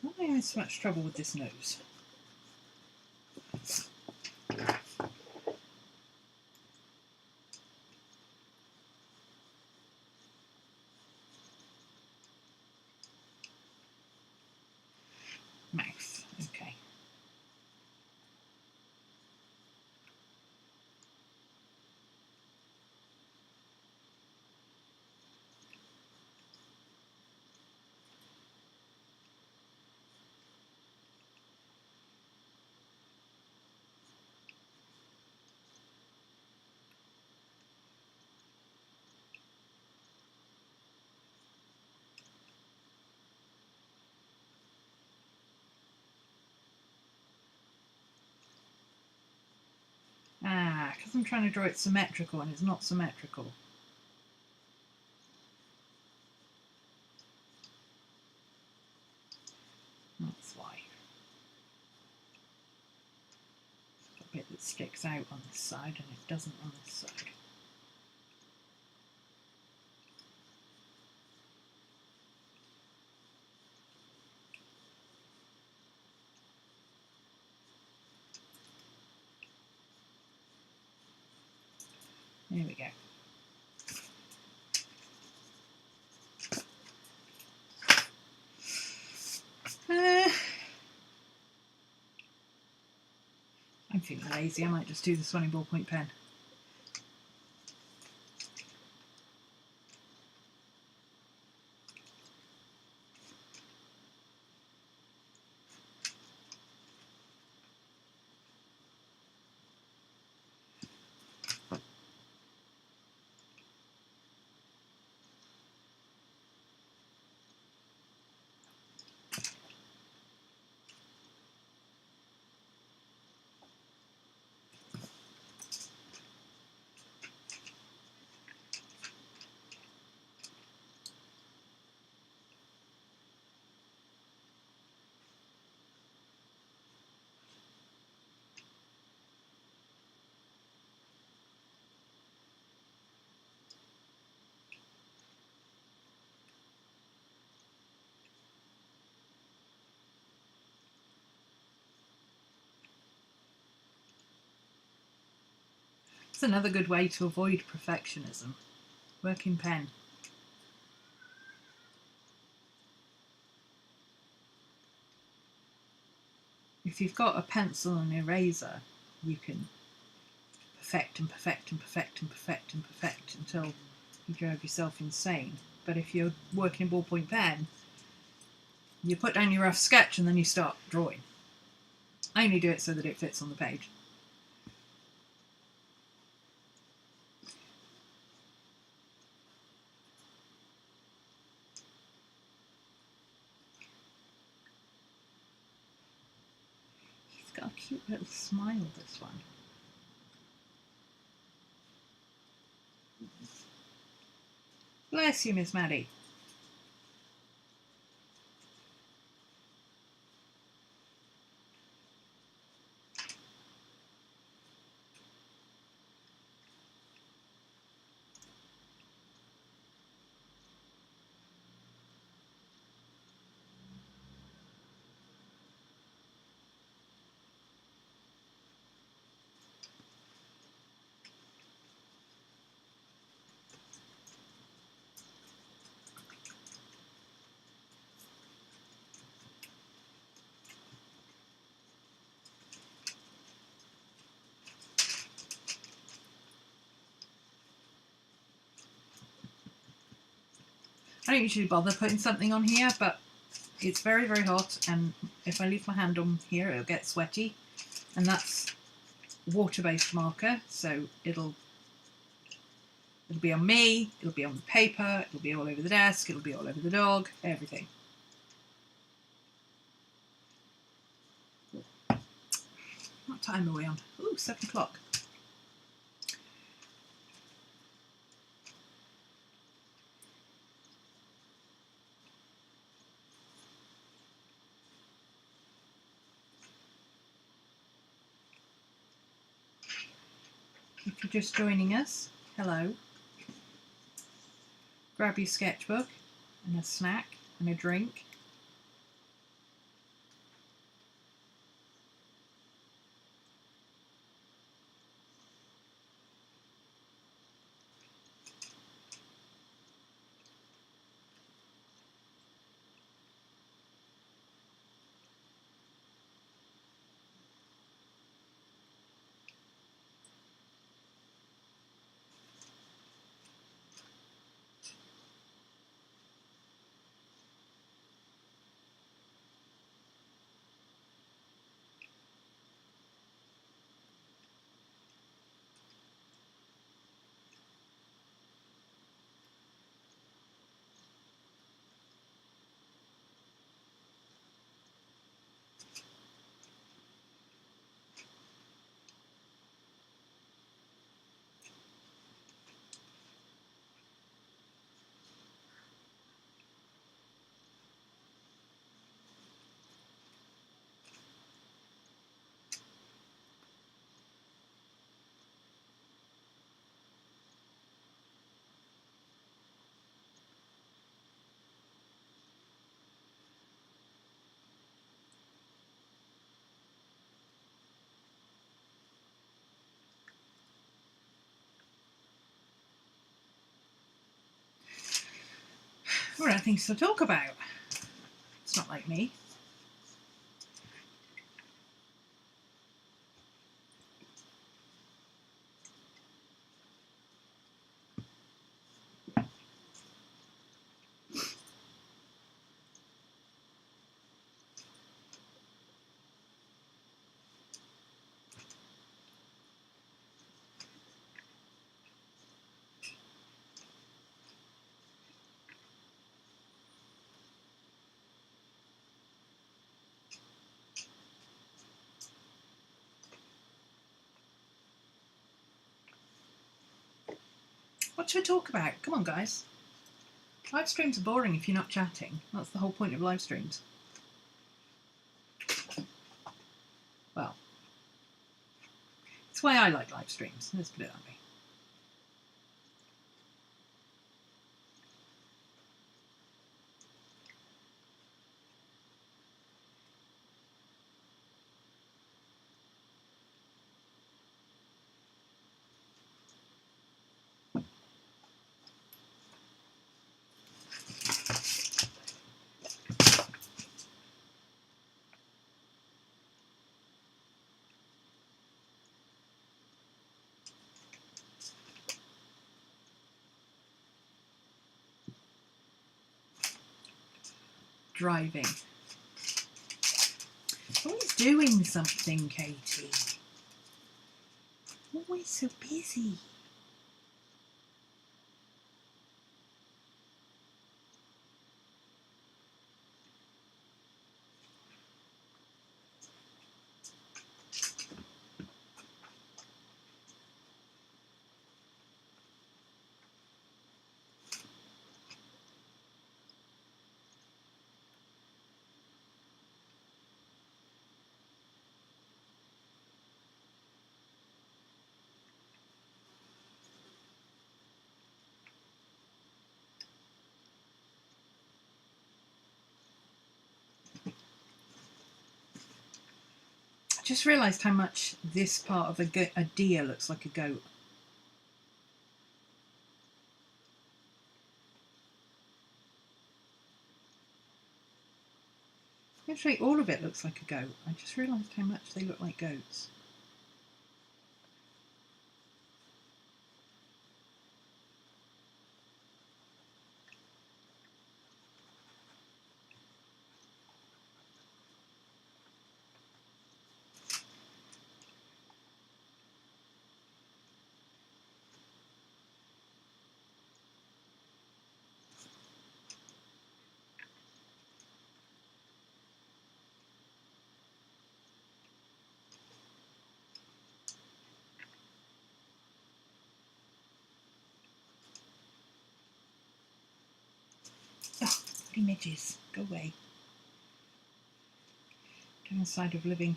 Why am I having so much trouble with this nose? Mouth, okay. Ah, because I'm trying to draw it symmetrical and it's not symmetrical. That's why. Got a bit that sticks out on this side and it doesn't on this side. There we go. I'm feeling lazy, I might just do this one in ballpoint pen. It's another good way to avoid perfectionism. Work in pen. If you've got a pencil and eraser, you can perfect and perfect and perfect and perfect and perfect until you drive yourself insane. But if you're working in ballpoint pen, you put down your rough sketch and then you start drawing. I only do it so that it fits on the page. He's got a cute little smile, this one. Bless you, Miss Maddie. I don't usually bother putting something on here, but it's very, very hot, and if I leave my hand on here, it'll get sweaty. And that's water-based marker, so it'll be on me, it'll be on the paper, it'll be all over the desk, it'll be all over the dog, everything. What time are we on? Ooh, 7 o'clock. If you're just joining us, hello. Grab your sketchbook and a snack. and a drink. We're out of things to talk about. It's not like me. What should we talk about? Come on, guys. Live streams are boring if you're not chatting. That's the whole point of live streams. Well, it's why I like live streams. Let's put it that way. Driving. Always doing something, Katie. Always so busy. I just realised how much this part of a deer looks like a goat. Actually, all of it looks like a goat. I just realised how much they look like goats. Bloody midges, go away. Downside of living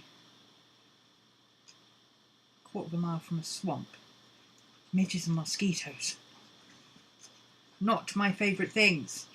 a quarter of a mile from a swamp. Midges and mosquitoes. Not my favourite things.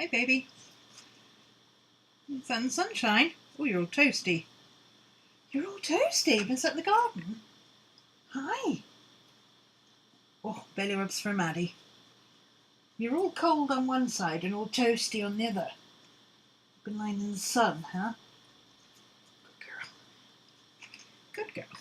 Hi, baby. Sunshine. Oh, you're all toasty. You're all toasty. Been at the garden. Hi. Oh, belly rubs for Maddie. You're all cold on one side and all toasty on the other. Been lying in the sun, huh? Good girl. Good girl.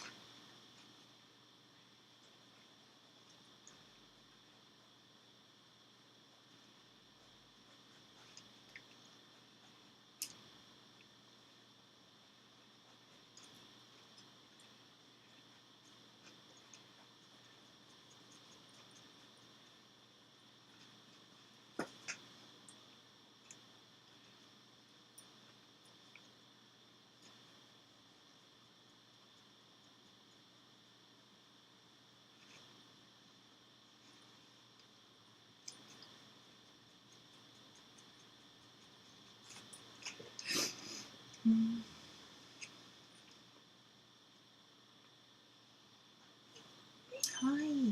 Hi.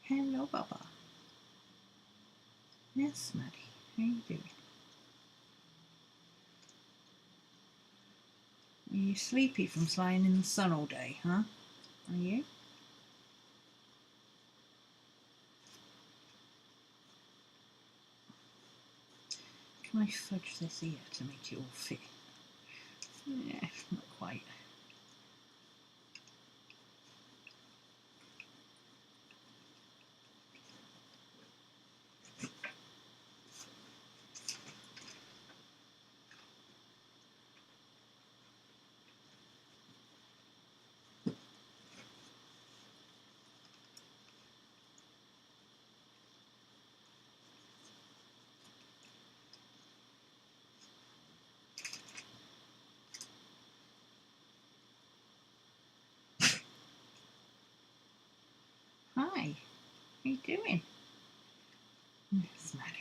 Hello, Baba. Yes, Maddie. How you doing? Are you sleepy from lying in the sun all day, huh? Are you? Can I fudge this ear to make it all fit? Yeah, not quite. Hi, how you doing? Yes, Maddie.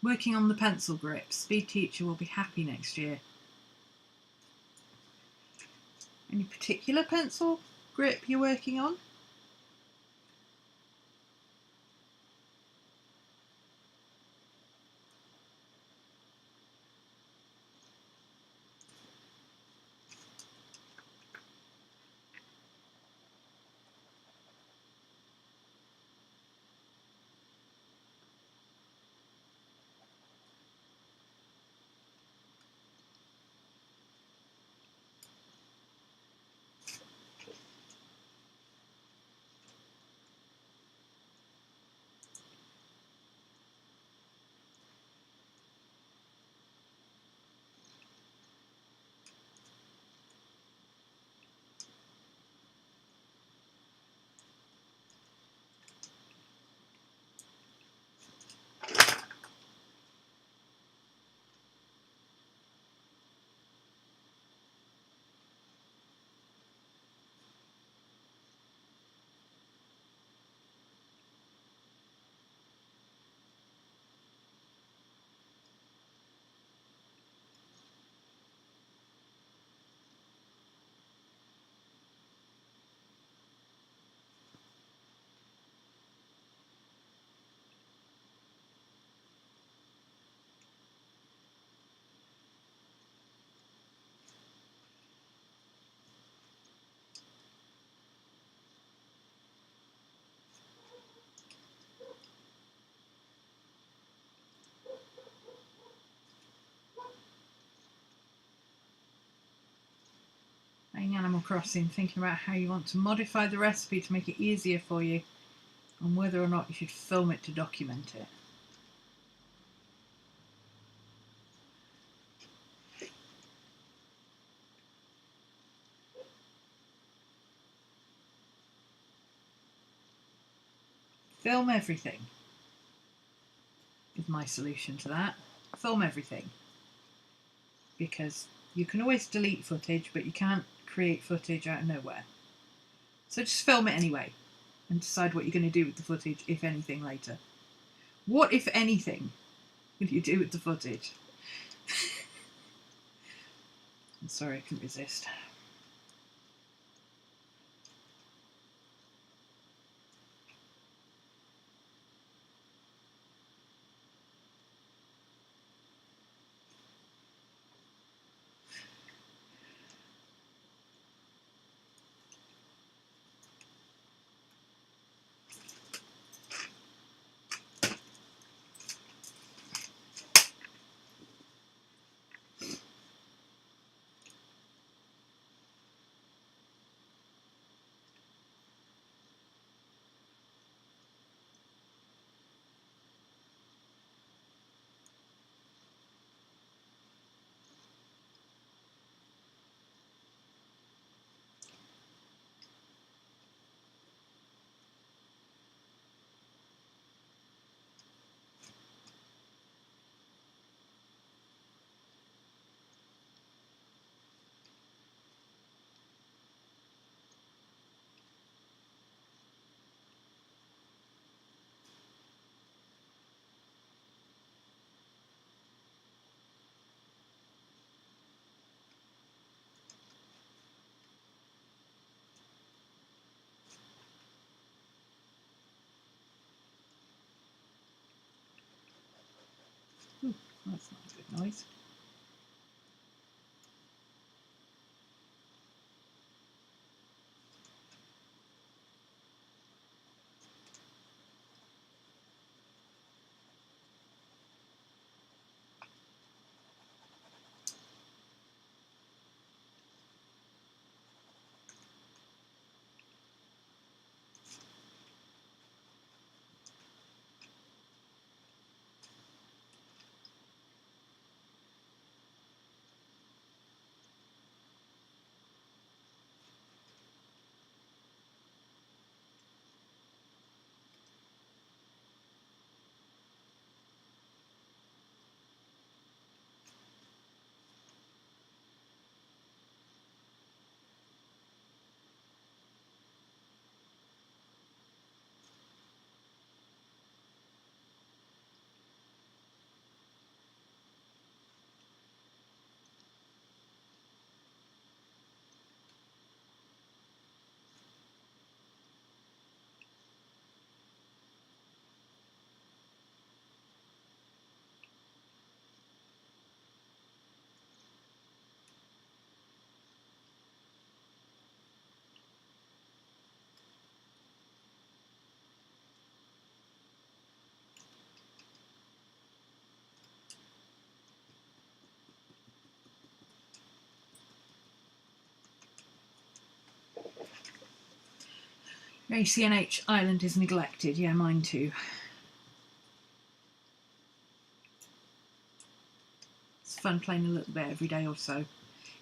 Working on the pencil grip. Speed Teacher will be happy next year. Any particular pencil grip you're working on? Playing Animal Crossing, thinking about how you want to modify the recipe to make it easier for you, and whether or not you should film it to document it. Film everything is my solution to that. Film everything. Because you can always delete footage, but you can't create footage out of nowhere. So just film it anyway, and decide what you're going to do with the footage, if anything, later. What, if anything, will you do with the footage? I'm sorry, I couldn't resist. Ooh, that's not a good noise. ACNH Island is neglected. Yeah, mine too. It's fun playing a little bit every day or so.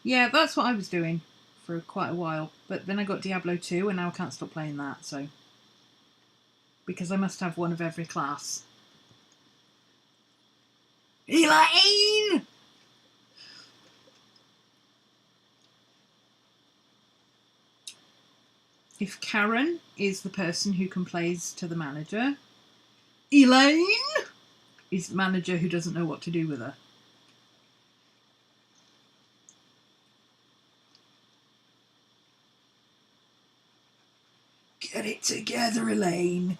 Yeah, that's what I was doing for quite a while. But then I got Diablo 2 and now I can't stop playing that, so... Because I must have one of every class. Elaine! If Karen is the person who complains to the manager, Elaine is the manager who doesn't know what to do with her. Get it together, Elaine.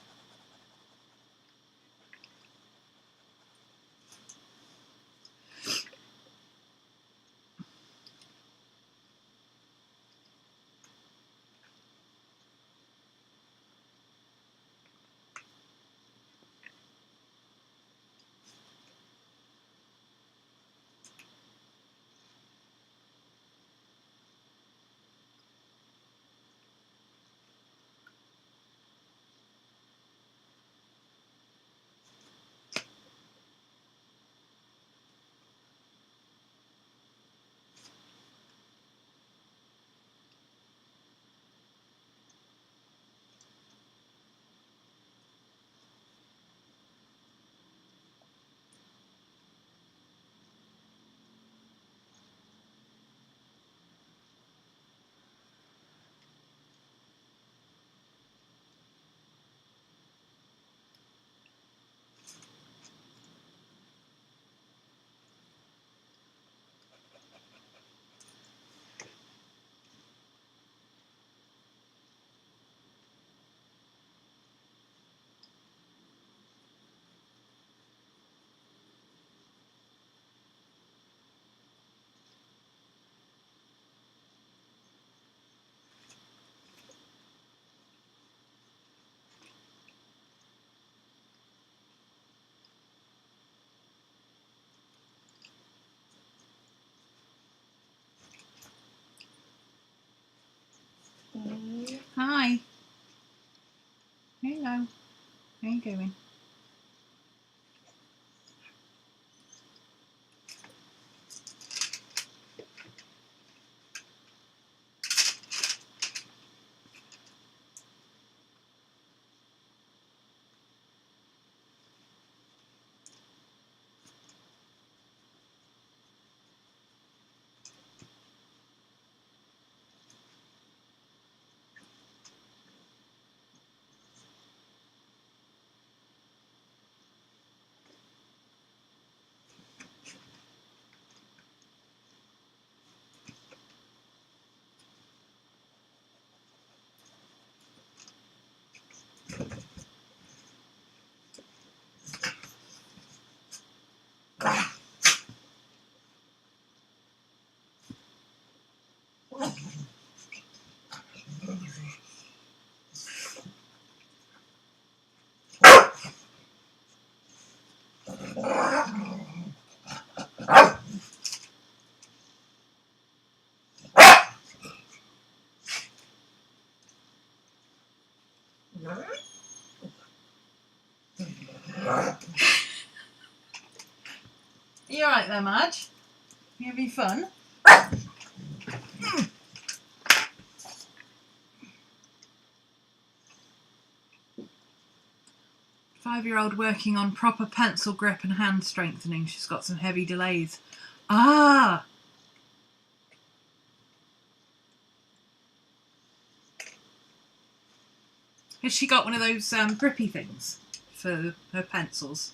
doing? You alright there, Madge? You having fun? 5-year-old working on proper pencil grip and hand strengthening. She's got some heavy delays. Ah! Has she got one of those grippy things for her pencils?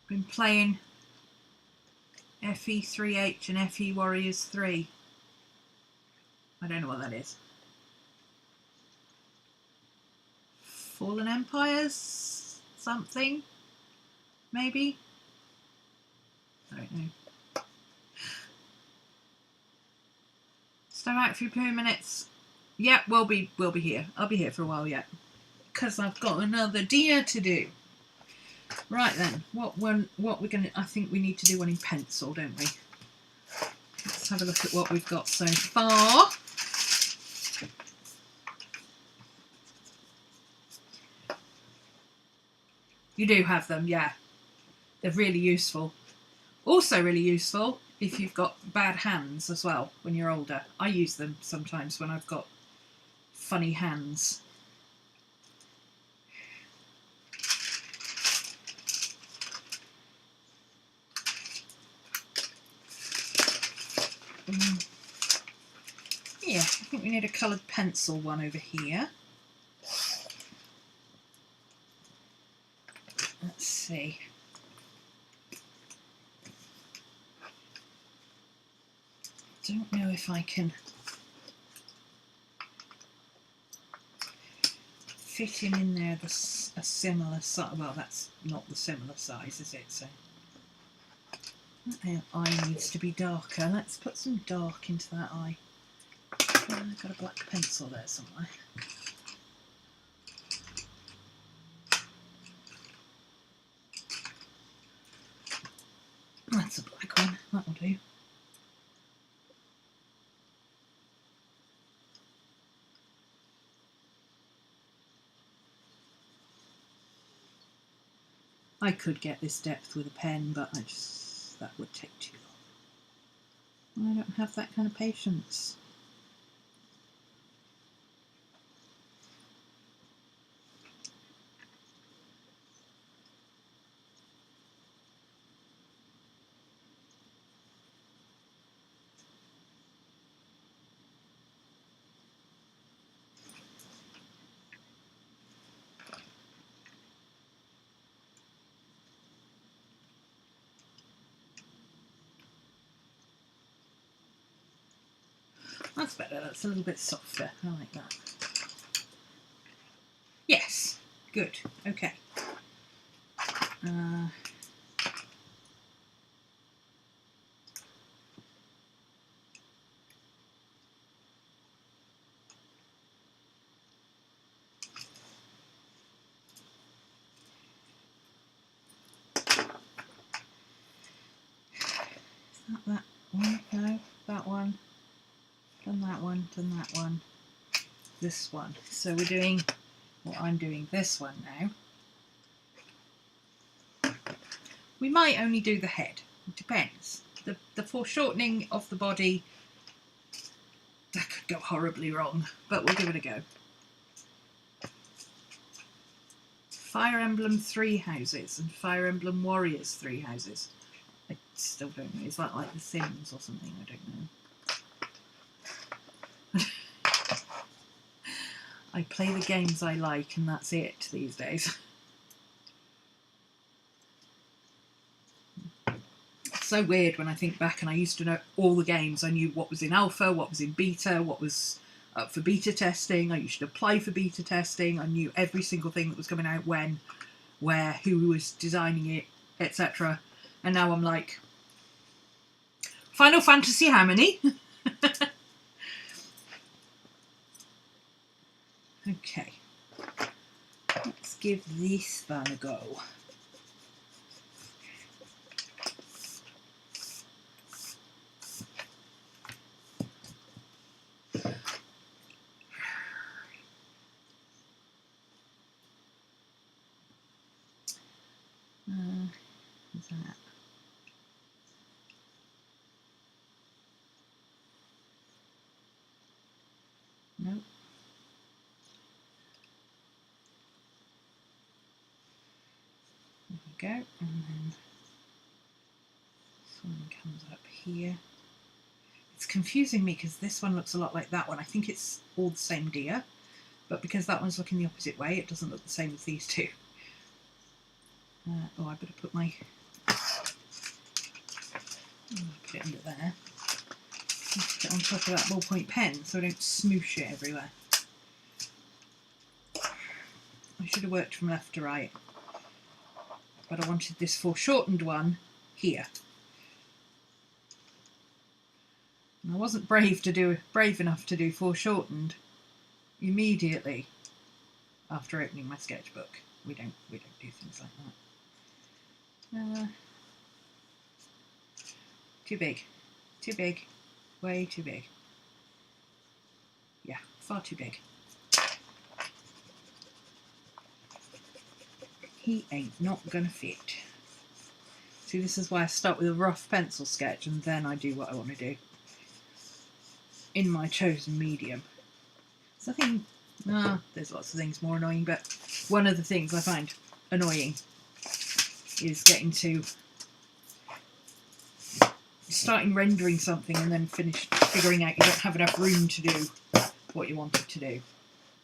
Been playing FE3H and FE Warriors 3. I don't know what that is. Fallen Empires? Something? Maybe? I don't know. Stay out for a few minutes. Yeah, we'll be here. I'll be here for a while yet. Because I've got another deer to do. Right then, what we're gonna, I think we need to do one in pencil, don't we? Let's have a look at what we've got so far. You do have them, yeah. They're really useful. Also really useful if you've got bad hands as well when you're older. I use them sometimes when I've got funny hands. Yeah, I think we need a coloured pencil one over here. Let's see. Don't know if I can fit him in there a similar size. Well, that's not the similar size, is it? So that eye needs to be darker. Let's put some dark into that eye. I've got a black pencil there somewhere. That's a black one. That'll do. I could get this depth with a pen, but that would take too long. I don't have that kind of patience. That's better, that's a little bit softer. I like that. Yes, good, okay. than that one. This one. So we're doing, well, I'm doing this one now. We might only do the head. It depends. The foreshortening of the body, that could go horribly wrong, but we'll give it a go. Fire Emblem 3 houses and Fire Emblem Warriors 3 houses. I still don't know. Is that like The Sims or something? I don't know. I play the games I like and that's it these days. It's so weird when I think back, and I used to know all the games. I knew what was in alpha, what was in beta, what was up for beta testing. I used to apply for beta testing. I knew every single thing that was coming out, when, where, who was designing it, etc. And now I'm like, Final Fantasy how many? Okay, let's give this one a go. What's that? Nope. There we go, and then this one comes up here. It's confusing me because this one looks a lot like that one. I think it's all the same deer, but because that one's looking the opposite way, it doesn't look the same as these two. Oh, I better put my... put it under there. Put it on top of that ballpoint pen so I don't smoosh it everywhere. I should have worked from left to right, but I wanted this foreshortened one here. And I wasn't brave enough to do foreshortened immediately after opening my sketchbook. We don't do things like that. Too big, way too big. Yeah, far too big. He ain't not gonna fit. See, this is why I start with a rough pencil sketch and then I do what I want to do in my chosen medium. So I think, there's lots of things more annoying, but one of the things I find annoying is getting to starting rendering something and then figuring out you don't have enough room to do what you want it to do.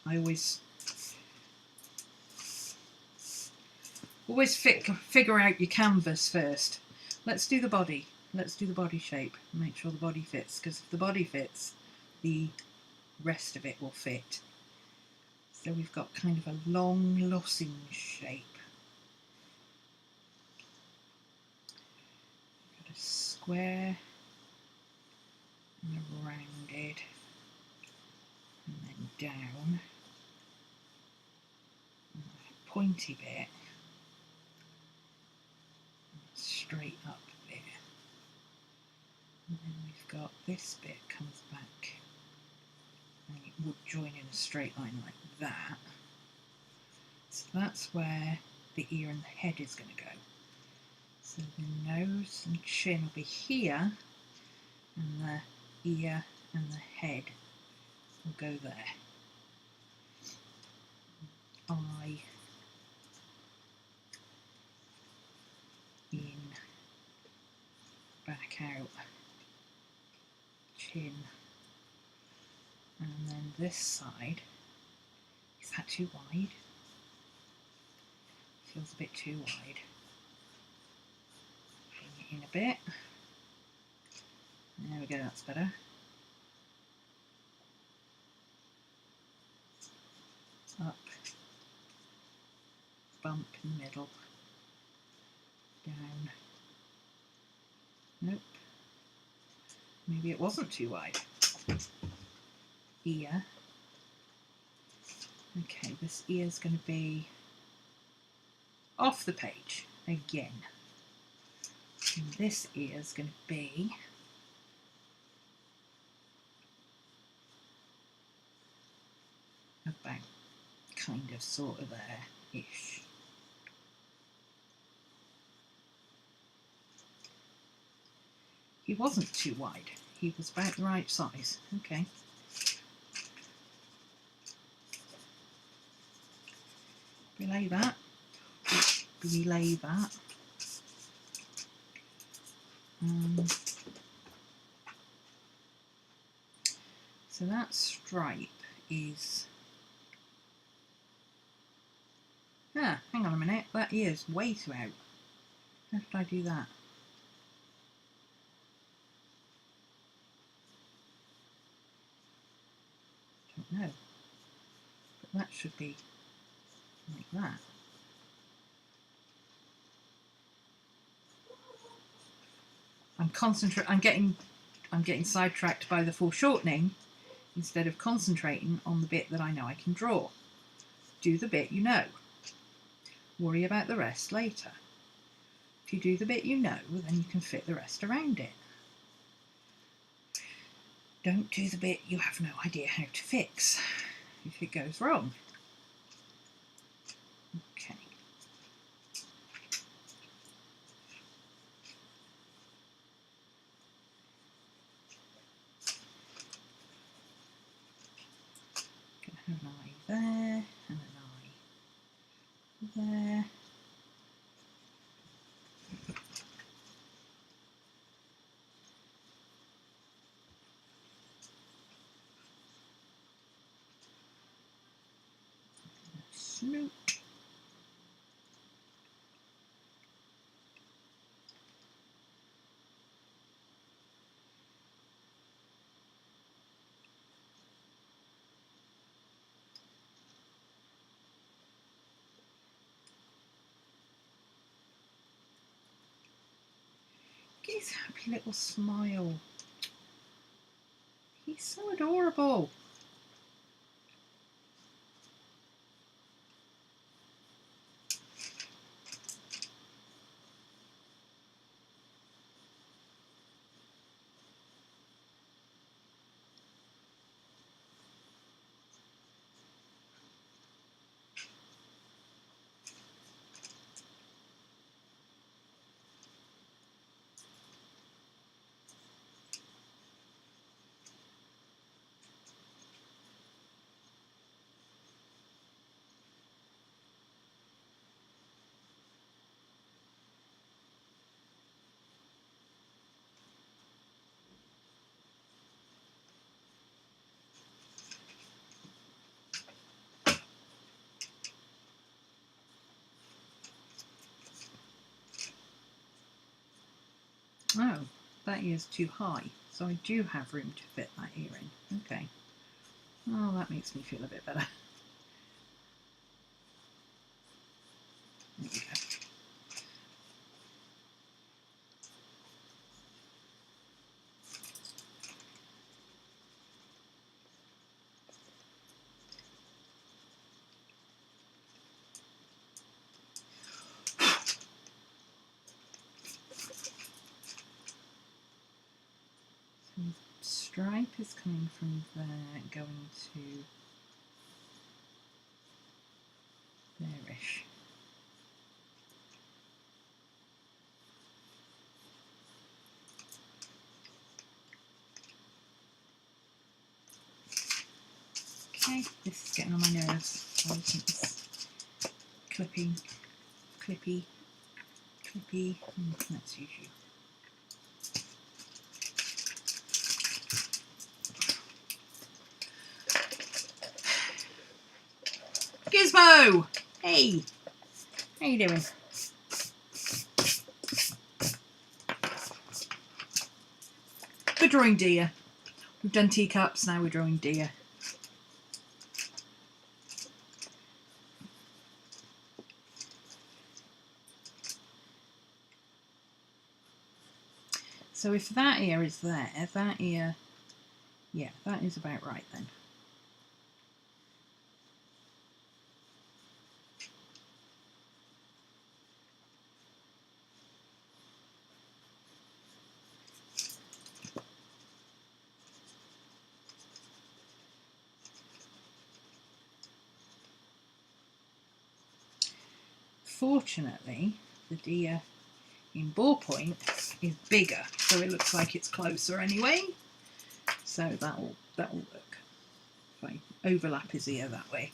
I always figure out your canvas first. Let's do the body. Let's do the body shape and make sure the body fits, because if the body fits, the rest of it will fit. So we've got kind of a long lozenge shape. Got a square and a rounded, and then down, and a pointy bit, and a straight up bit. And then we've got this bit comes back, and it would join in a straight line like that. So that's where the ear and the head is going to go. So the nose and chin will be here, and the ear and the head will go there. Eye in, back out, chin, and then this side, is that too wide? Feels a bit too wide. Bring it in a bit. There we go, that's better. Up, bump in the middle, down. Nope. Maybe it wasn't too wide. Ear. Okay, this ear is going to be off the page again. And this ear is going to be kind of sort of there-ish. He wasn't too wide. He was about the right size. Okay. Belay that. Belay that. So that stripe is... Ah, hang on a minute. That ear's way too out. How did I do that? Don't know. But that should be like that. I'm getting sidetracked by the foreshortening instead of concentrating on the bit that I know I can draw. Do the bit you know. Worry about the rest later. If you do the bit you know, then you can fit the rest around it. Don't do the bit you have no idea how to fix if it goes wrong. Okay. Gonna have an eye there and an eye there. Snoot. His happy little smile. He's so adorable. Oh, that ear's too high, so I do have room to fit that ear in. Okay. Oh, that makes me feel a bit better. There we go. Stripe is coming from there, going to there-ish. Okay, this is getting on my nerves. I think it's clippy. Let's use you. Gizmo! Hey! How you doing? We're drawing deer. We've done teacups, now we're drawing deer. So if that ear is there, that ear, yeah, that is about right then. Fortunately, the deer in Ballpoint is bigger, so it looks like it's closer anyway. So that'll work. If I overlap his ear that way.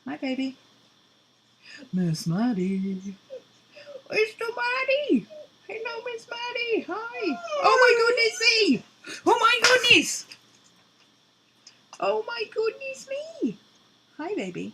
Hi, baby. Miss Maddie. Mr. Maddie. Hello, Miss Maddie. Hi. Oh my goodness me. Oh my goodness. Oh my goodness me. Hi, baby.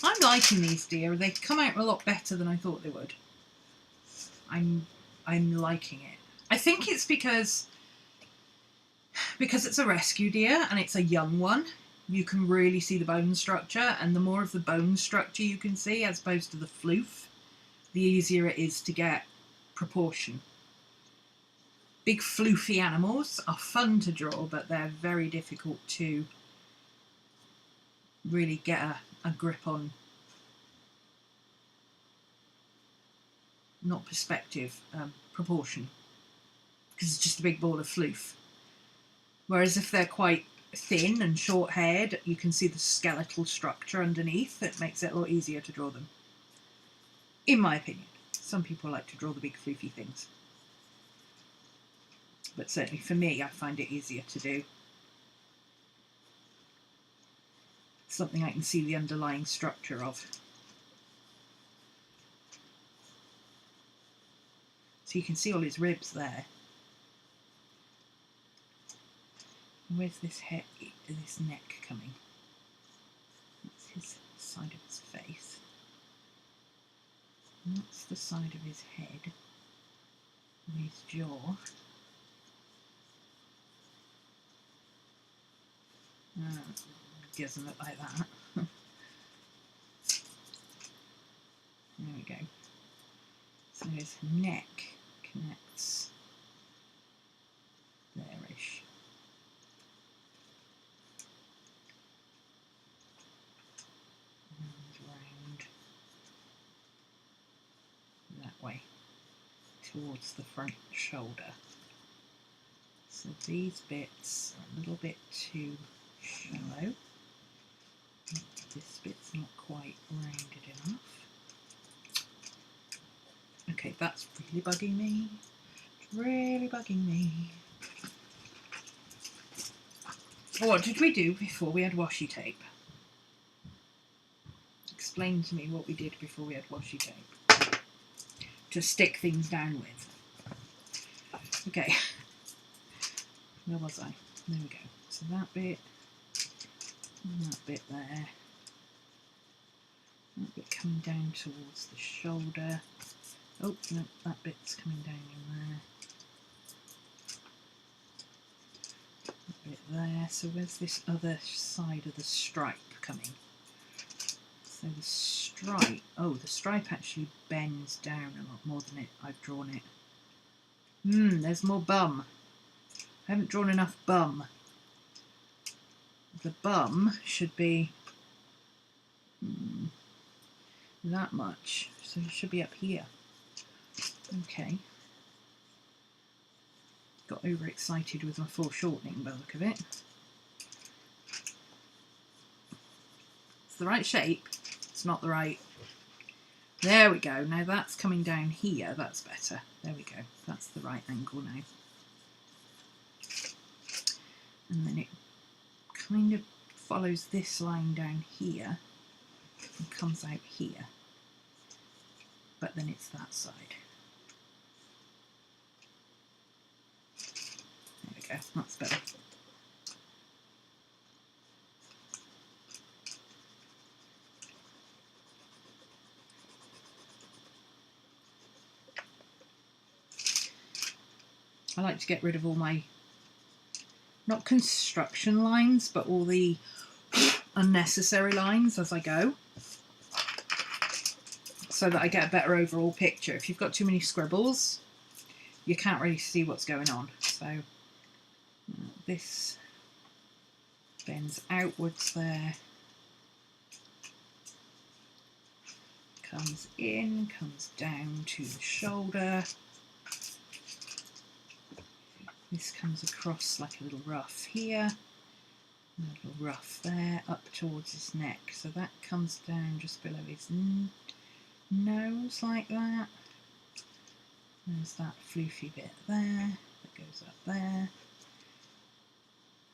I'm liking these deer. They come out a lot better than I thought they would. I'm liking it. I think it's because it's a rescue deer and it's a young one. You can really see the bone structure, and the more of the bone structure you can see as opposed to the floof, the easier it is to get proportion. Big floofy animals are fun to draw, but they're very difficult to really get a grip on. Not perspective, proportion, because it's just a big ball of floof. Whereas if they're quite thin and short-haired, you can see the skeletal structure underneath. It makes it a lot easier to draw them, in my opinion. Some people like to draw the big floofy things, but certainly for me, I find it easier to do. Something I can see the underlying structure of. So you can see all his ribs there. Where's this head, this neck coming? That's his side of his face. And that's the side of his head. And his jaw. It doesn't look like that. There we go. So his neck connects there-ish. And round that way towards the front shoulder. So these bits are a little bit too shallow. This bit's not quite rounded enough. Okay, that's really bugging me. It's really bugging me. What did we do before we had washi tape? Explain to me what we did before we had washi tape. To stick things down with. Okay. Where was I? There we go. So that bit, and that bit there. That bit coming down towards the shoulder. Oh, no, that bit's coming down in there. That bit there. So where's this other side of the stripe coming? So the stripe, oh, the stripe actually bends down a lot more than I've drawn it. There's more bum. I haven't drawn enough bum. The bum should be that much, so it should be up here. Okay. Got overexcited with my foreshortening by the look of it. It's the right shape, it's not the right... There we go, now that's coming down here, that's better. There we go, that's the right angle now. and then it kind of follows this line down here and comes out here, but then it's that side. There we go, that's better. I like to get rid of all my, not construction lines, but all the unnecessary lines as I go, so that I get a better overall picture. If you've got too many scribbles, you can't really see what's going on. So this bends outwards there, comes in, comes down to the shoulder. This comes across like a little ruff here, and a little ruff there, up towards his neck. So that comes down just below his nose like that. There's that floofy bit there that goes up there.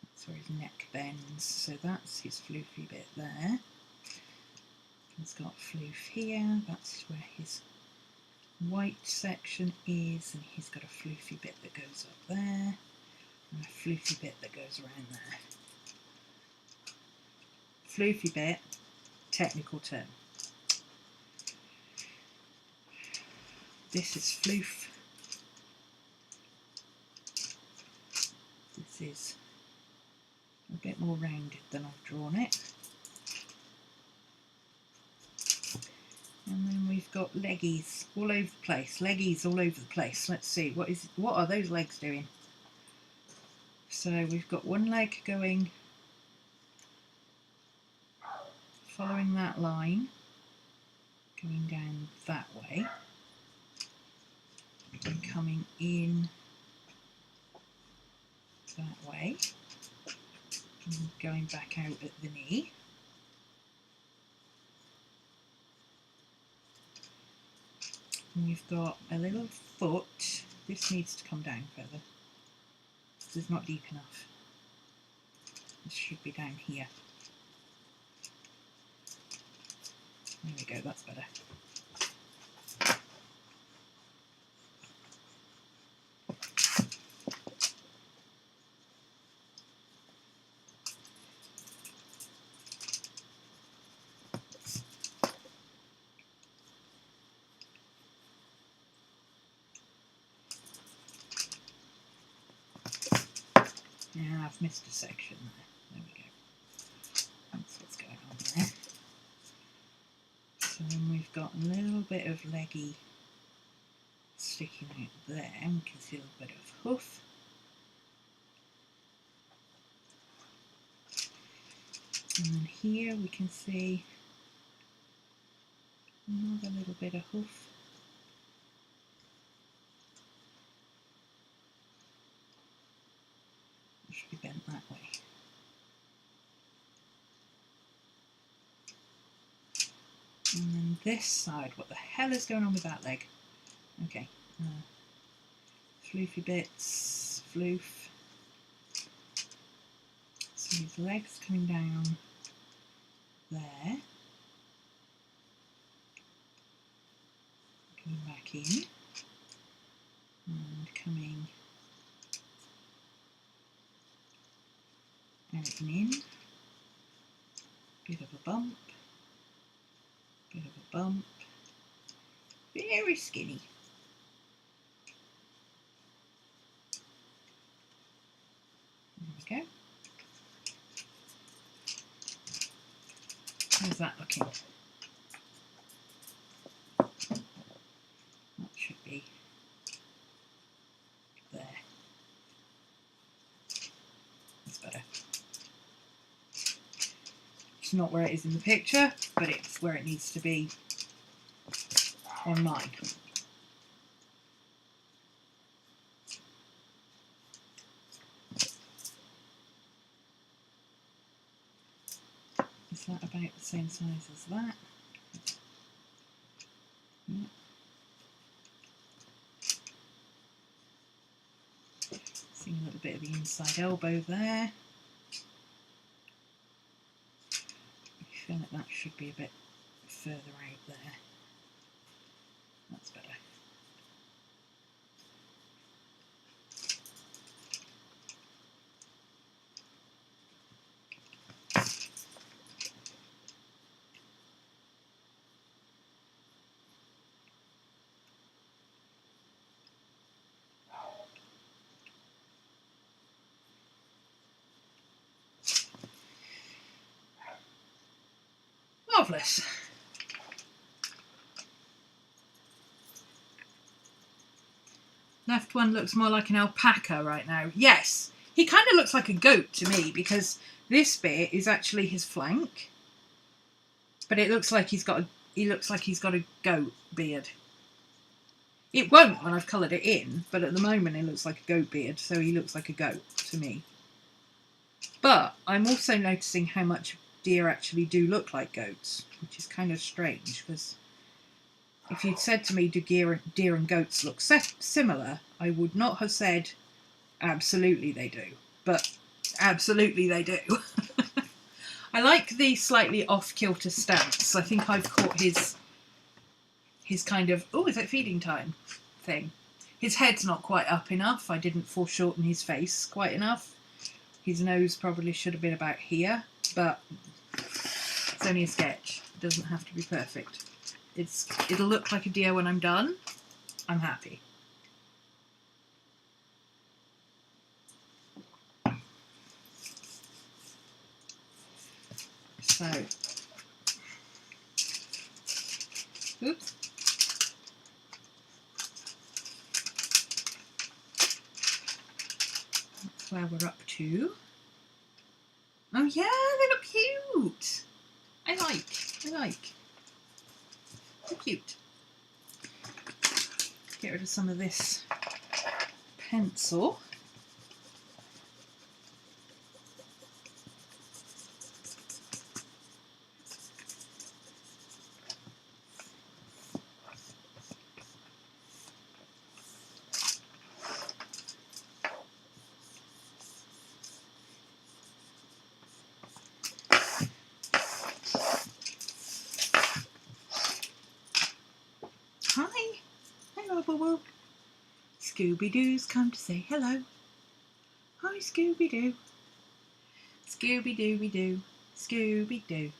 That's where his neck bends. So that's his floofy bit there. He's got floof here. That's where his white section is, and he's got a floofy bit that goes up there, and a floofy bit that goes around there. Floofy bit, technical term. This is floof. This is a bit more rounded than I've drawn it. And then we've got leggies all over the place. Leggies all over the place. Let's see, what are those legs doing? So we've got one leg going, following that line, going down that way, and coming in that way, and going back out at the knee. And we've got a little foot. This needs to come down further. This is not deep enough. This should be down here. There we go, that's better. Yeah, I've missed a section there. There we go. That's what's going on there. So then we've got a little bit of leggy sticking out there. We can see a little bit of hoof. And then here we can see another little bit of hoof. It should be bent that way. And then this side, what the hell is going on with that leg? Okay, floofy bits, floof. So his legs coming down there, coming back in, and coming out and in. Bit of a bump, bit of a bump, very skinny. There we go. How's that looking? That should be there. That's better. It's not where it is in the picture, but it's where it needs to be on mine. Is that about the same size as that? Yeah. Seeing a little bit of the inside elbow there. feel like that should be a bit further out there. That's better. Marvellous. Left one looks more like an alpaca right now. Yes, he kind of looks like a goat to me because this bit is actually his flank, but it looks like he's got a goat beard. It won't when I've coloured it in, but at the moment it looks like a goat beard, so he looks like a goat to me. But I'm also noticing how much deer actually do look like goats, which is kind of strange, because if you'd said to me, do deer and goats look similar, I would not have said absolutely they do, but absolutely they do. I like the slightly off-kilter stance. I think I've caught his kind of, oh, is it feeding time thing? His head's not quite up enough. I didn't foreshorten his face quite enough. His nose probably should have been about here, but it's only a sketch. It doesn't have to be perfect. It'll look like a deer when I'm done. I'm happy. So, oops. That's where we're up to. Oh yeah, they look cute. I like. They're cute. Get rid of some of this pencil. Scooby-Doo's come to say hello. Hi, Scooby-Doo. Scooby-Dooby-Doo. Scooby-Doo.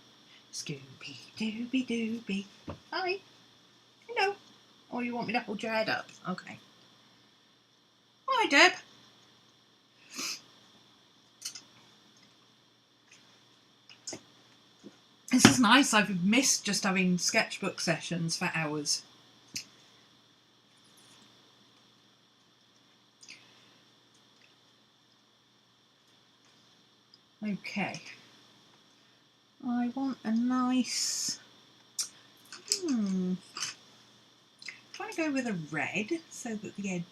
Scooby-Dooby-Dooby. Hi. Hello. Or you want me to hold your head up? Okay. Hi, Deb. This is nice. I've missed just having sketchbook sessions for hours. Okay, I want a nice, trying to go with a red so that the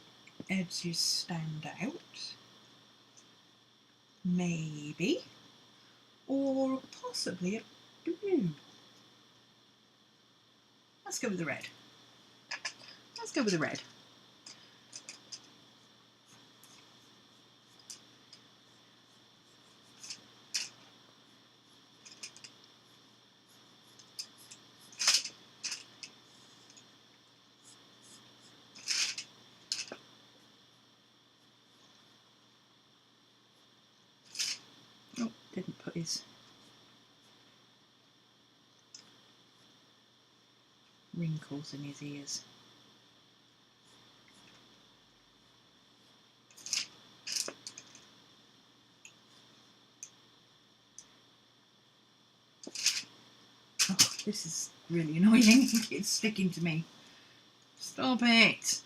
edges stand out, maybe, or possibly a blue. Let's go with the red. Let's go with the red. Didn't put his wrinkles in his ears. Oh, this is really annoying. It's sticking to me. Stop it.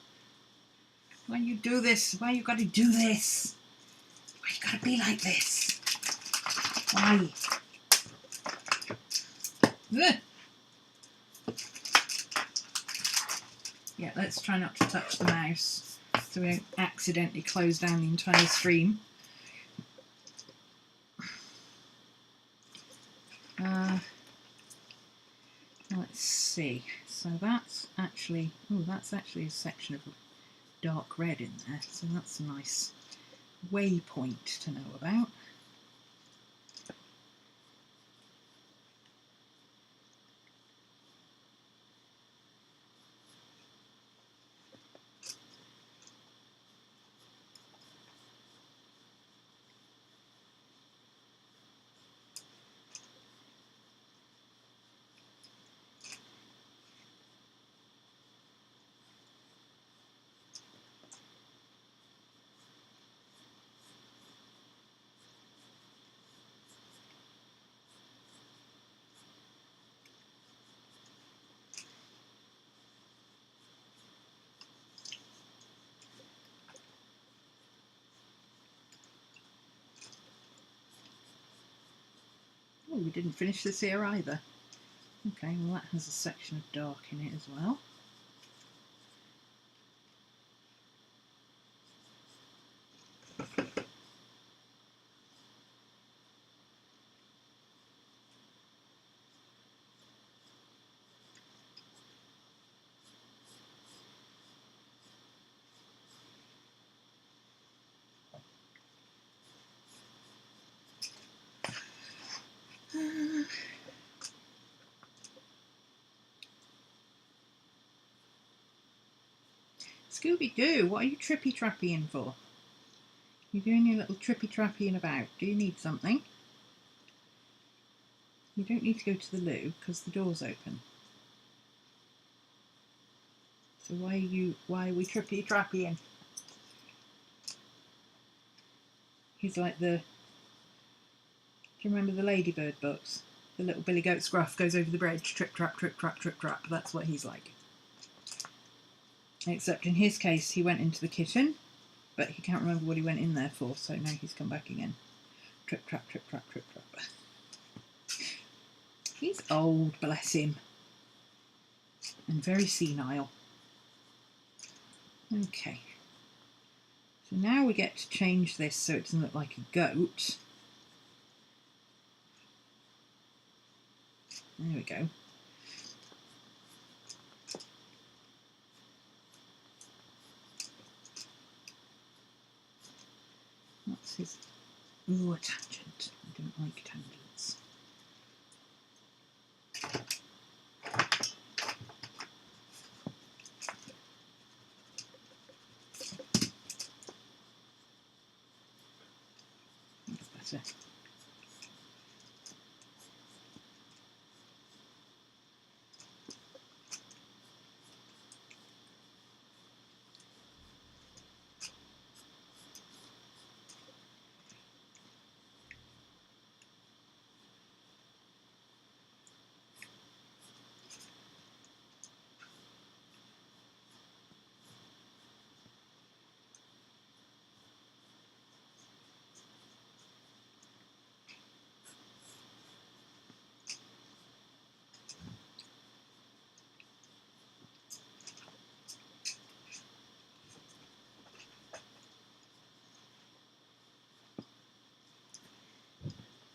Why you do this? Why you gotta do this? Why you gotta be like this? Why? Ugh. Yeah, let's try not to touch the mouse so we don't accidentally close down the entire stream. Let's see. So that's actually, a section of dark red in there. So that's a nice waypoint to know about. didn't finish this here either. Okay, well that has a section of dark in it as well. Scooby-Doo, what are you trippy-trappying for? You're doing your little trippy-trappying about. Do you need something? You don't need to go to the loo because the door's open. So why are we trippy-trappying? He's like the... Do you remember the Ladybird books? The little Billy Goat Scruff goes over the bridge, trip-trap, trip-trap, trip-trap. That's what he's like. Except in his case, he went into the kitchen, but he can't remember what he went in there for, so now he's come back again. Trip-trap, trip-trap, trip-trap. He's old, bless him. And very senile. Okay. So now we get to change this so it doesn't look like a goat. There we go. What's his... Ooh, a tangent. I don't like tangents. That's better.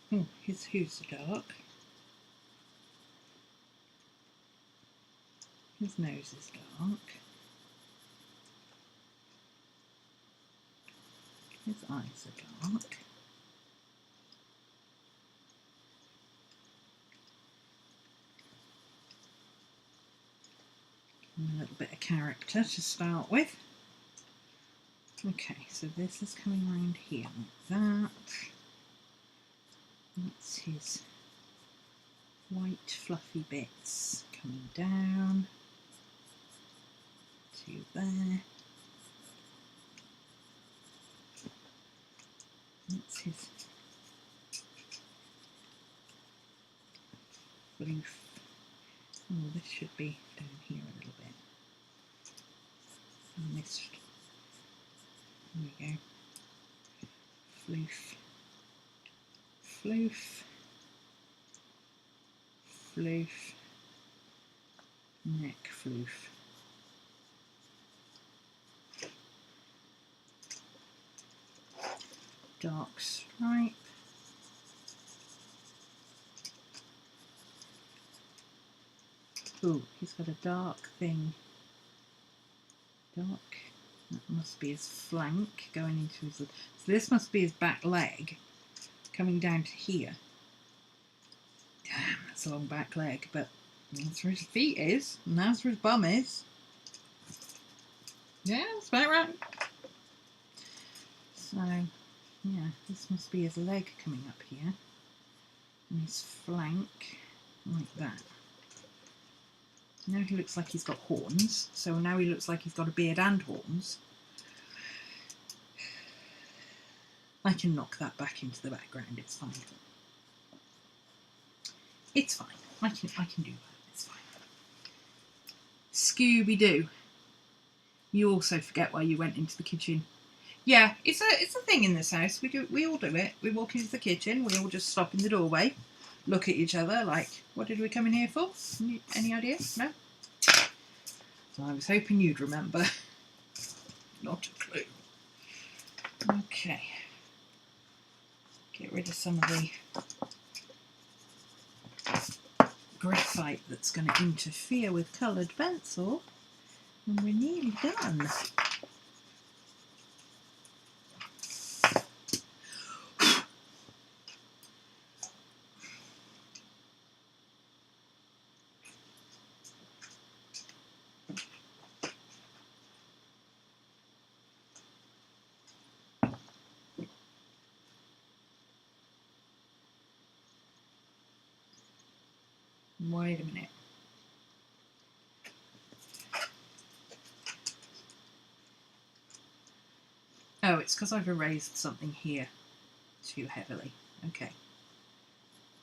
Oh, his hooves are dark. His nose is dark. His eyes are dark. And a little bit of character to start with. Okay, so this is coming around here like that. That's his white fluffy bits coming down to there. That's his floof. Oh, this should be down here a little bit. I missed. There we go. Floof. Floof, floof, neck floof. Dark stripe. Oh, he's got a dark thing. Dark. That must be his flank going into his... So this must be his back leg. Coming down to here. Damn, that's a long back leg, but that's where his feet is, and that's where his bum is. Yeah, that's about right. So, yeah, this must be his leg coming up here, and his flank, like that. Now he looks like he's got horns, so now he looks like he's got a beard and horns. I can knock that back into the background, it's fine. It's fine. I can do that, it's fine. Scooby-Doo. You also forget why you went into the kitchen. Yeah, it's a thing in this house. We all do it. We walk into the kitchen, we all just stop in the doorway, look at each other like, what did we come in here for? Any idea? No? So I was hoping you'd remember. Not a clue. Okay. Get rid of some of the graphite that's going to interfere with coloured pencil. And we're nearly done. Wait a minute. Oh, it's because I've erased something here too heavily. Okay.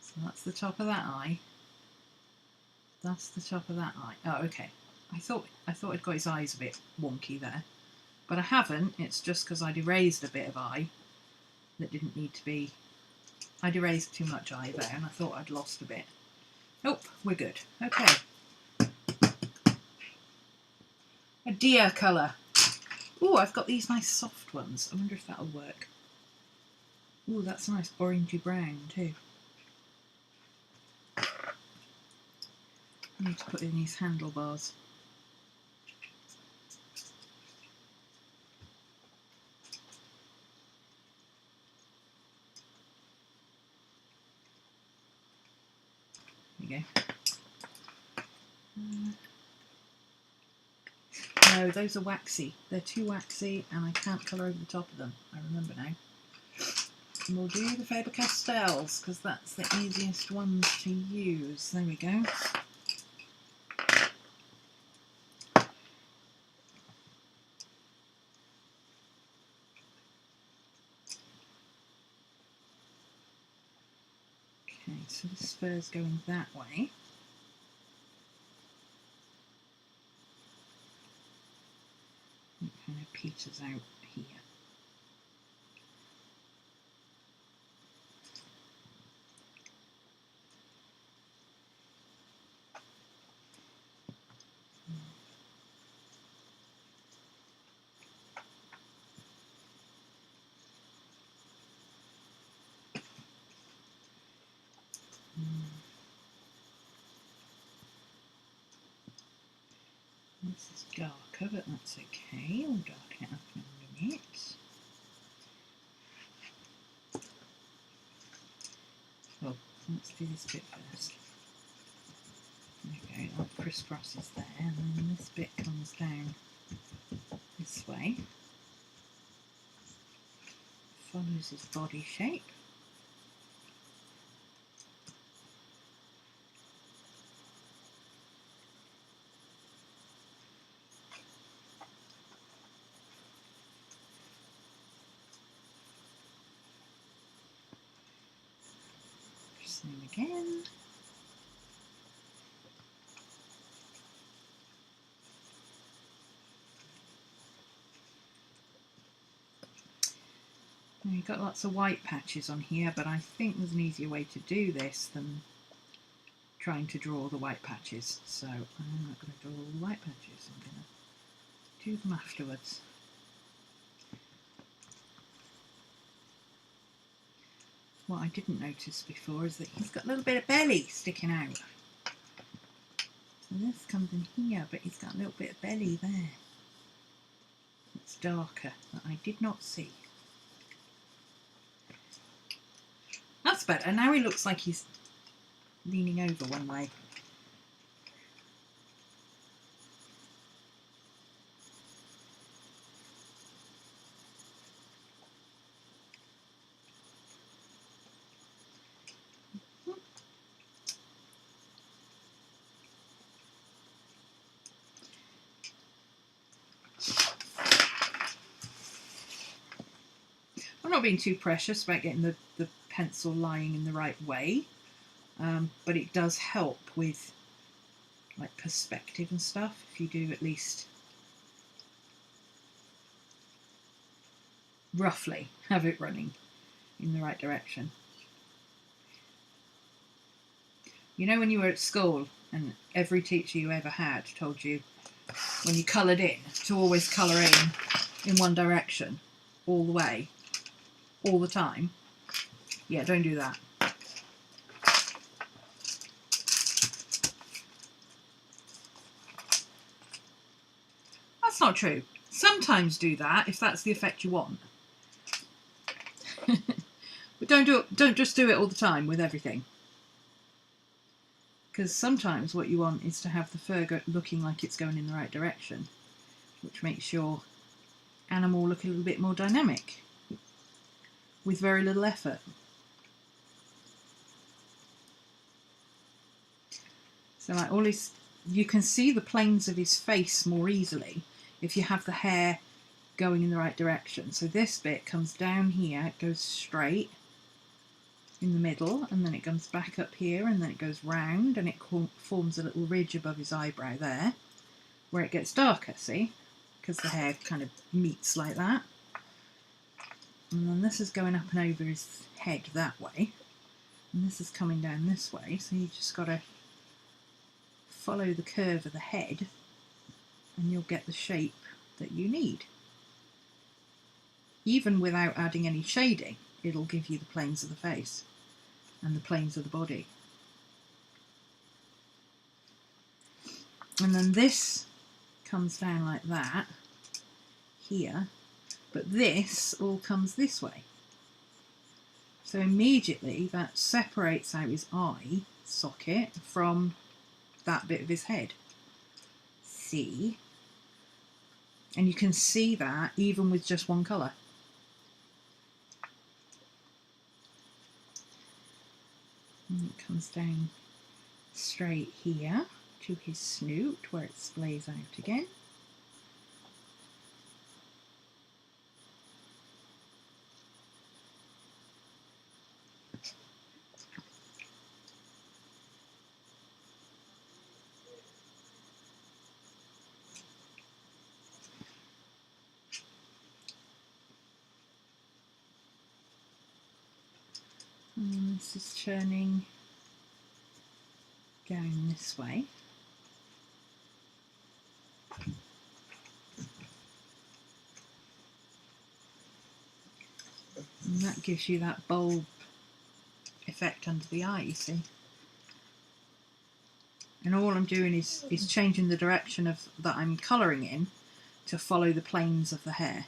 So that's the top of that eye. That's the top of that eye. Oh, okay. I thought I'd got his eyes a bit wonky there. But I haven't. It's just because I'd erased a bit of eye that didn't need to be. I'd erased too much eye there and I thought I'd lost a bit. Nope, we're good. Okay. A deer colour. Oh, I've got these nice soft ones. I wonder if that'll work. Oh, that's a nice orangey brown too. I need to put in these handlebars. There you go. No, those are waxy. They're too waxy and I can't colour over the top of them. I remember now. And we'll do the Faber Castells because that's the easiest ones to use. There we go. Okay, so the spur's going that way. It kind of peters out here. This is darker, but that's okay. We'll darken it up in a minute. Well, let's do this bit first. There we go, that crisscrosses there, and then this bit comes down this way. Follows his body shape. Same again. Now you've got lots of white patches on here, but I think there's an easier way to do this than trying to draw the white patches. So I'm not going to draw all the white patches, I'm going to do them afterwards. What I didn't notice before is that he's got a little bit of belly sticking out. So this comes in here, but he's got a little bit of belly there. It's darker, that I did not see. That's better. Now he looks like he's leaning over one way. I'm not being too precious about getting the pencil lying in the right way, but it does help with like perspective and stuff if you do at least roughly have it running in the right direction. You know when you were at school and every teacher you ever had told you when you coloured in to always colour in one direction all the way, all the time? Yeah, don't do that. That's not true. Sometimes do that if that's the effect you want. But don't just do it all the time with everything. Because sometimes what you want is to have the fur looking like it's going in the right direction, which makes your animal look a little bit more dynamic with very little effort. So like all his, you can see the planes of his face more easily if you have the hair going in the right direction. So this bit comes down here, it goes straight in the middle, and then it comes back up here, and then it goes round, and it forms a little ridge above his eyebrow there, where it gets darker, see? Because the hair kind of meets like that. And then this is going up and over his head that way, and this is coming down this way, so you just got to follow the curve of the head, and you'll get the shape that you need. Even without adding any shading, it'll give you the planes of the face and the planes of the body. And then this comes down like that here, but this all comes this way. So immediately that separates out his eye socket from that bit of his head. See? And you can see that even with just one colour. And it comes down straight here to his snoot where it splays out again. And this is turning down this way. And that gives you that bulb effect under the eye, you see. And all I'm doing is changing the direction of that I'm colouring in to follow the planes of the hair.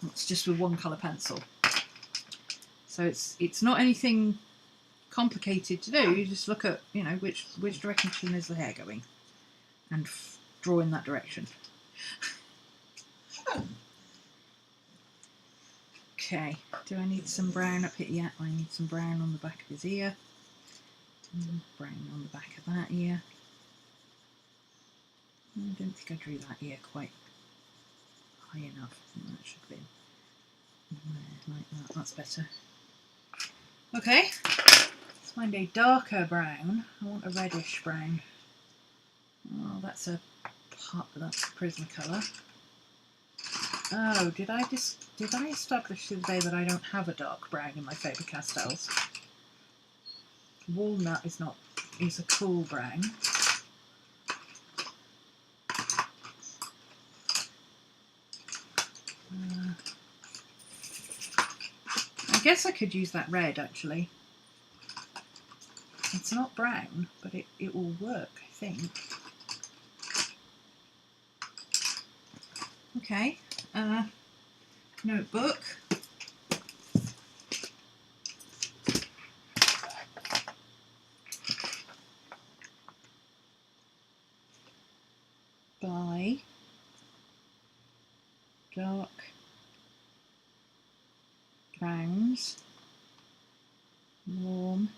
It's just with one colour pencil. So it's not anything complicated to do. You just look at, you know, which direction is the hair going, and draw in that direction. Okay, do I need some brown up here? Yeah, I need some brown on the back of his ear. Brown on the back of that ear. I don't think I drew that ear quite high enough. I think that should have been there, like that. That's better. Okay, let's find a darker brown. I want a reddish brown. Oh, that's a Prismacolor. Oh, did I establish the other day that I don't have a dark brown in my Faber Castells? Walnut is a cool brown. I guess I could use that red actually. It's not brown, but it will work, I think. Okay, notebook. By dark browns, warm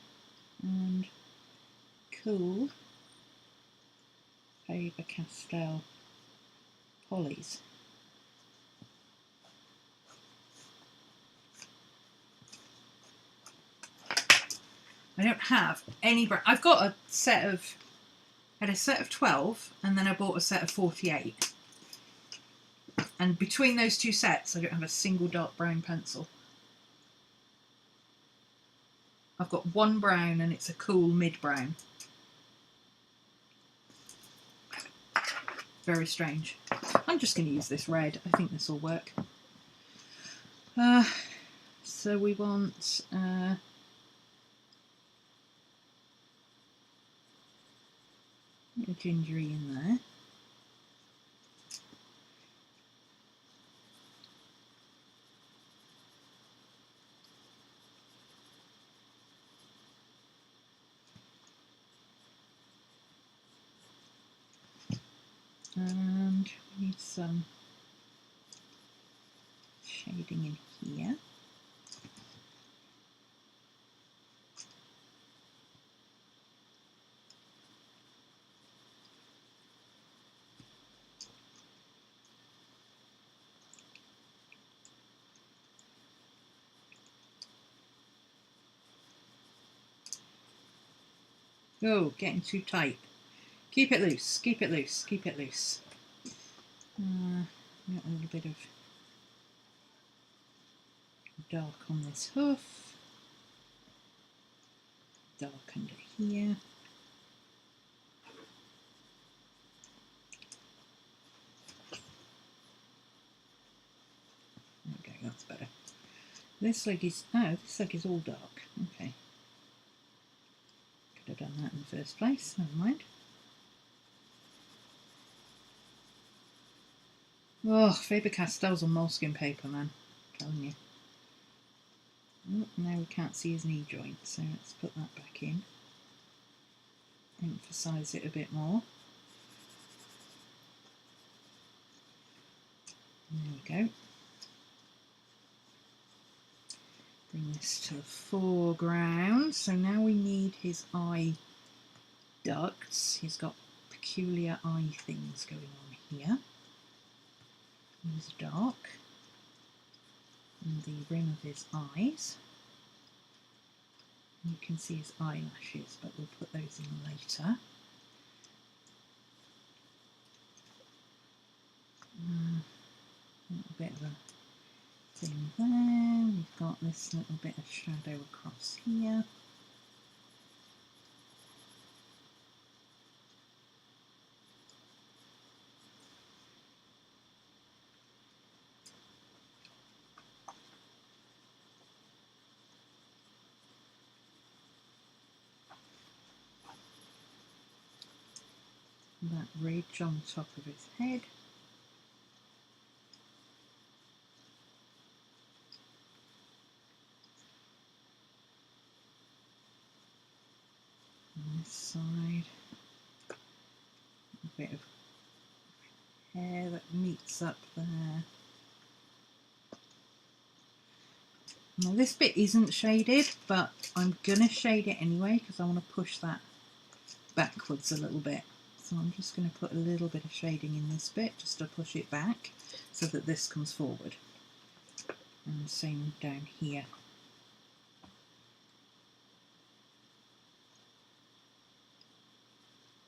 and cool Faber Castell Polys. I don't have any brown. I've got a set of, I had a set of 12 and then I bought a set of 48. And between those two sets I don't have a single dark brown pencil. I've got one brown and it's a cool mid-brown. Very strange. I'm just going to use this red. I think this will work. So we want a bit of gingery in there. And we need some shading in here. Oh, getting too tight. Keep it loose, keep it loose, keep it loose. Got a little bit of dark on this hoof. Dark under here. Okay, that's better. This leg is, oh, this leg is all dark. Okay. Could have done that in the first place, never mind. Oh, Faber Castell's on moleskin paper, man. I'm telling you. Oh, now we can't see his knee joint, so let's put that back in. Emphasise it a bit more. There we go. Bring this to the foreground. So now we need his eye ducts. He's got peculiar eye things going on here. He's dark. And the rim of his eyes. You can see his eyelashes, but we'll put those in later. A little bit of a thing there. We've got this little bit of shadow across here. That ridge on top of his head. On this side, a bit of hair that meets up there. Now this bit isn't shaded, but I'm gonna shade it anyway because I want to push that backwards a little bit. So I'm just going to put a little bit of shading in this bit just to push it back so that this comes forward. And same down here.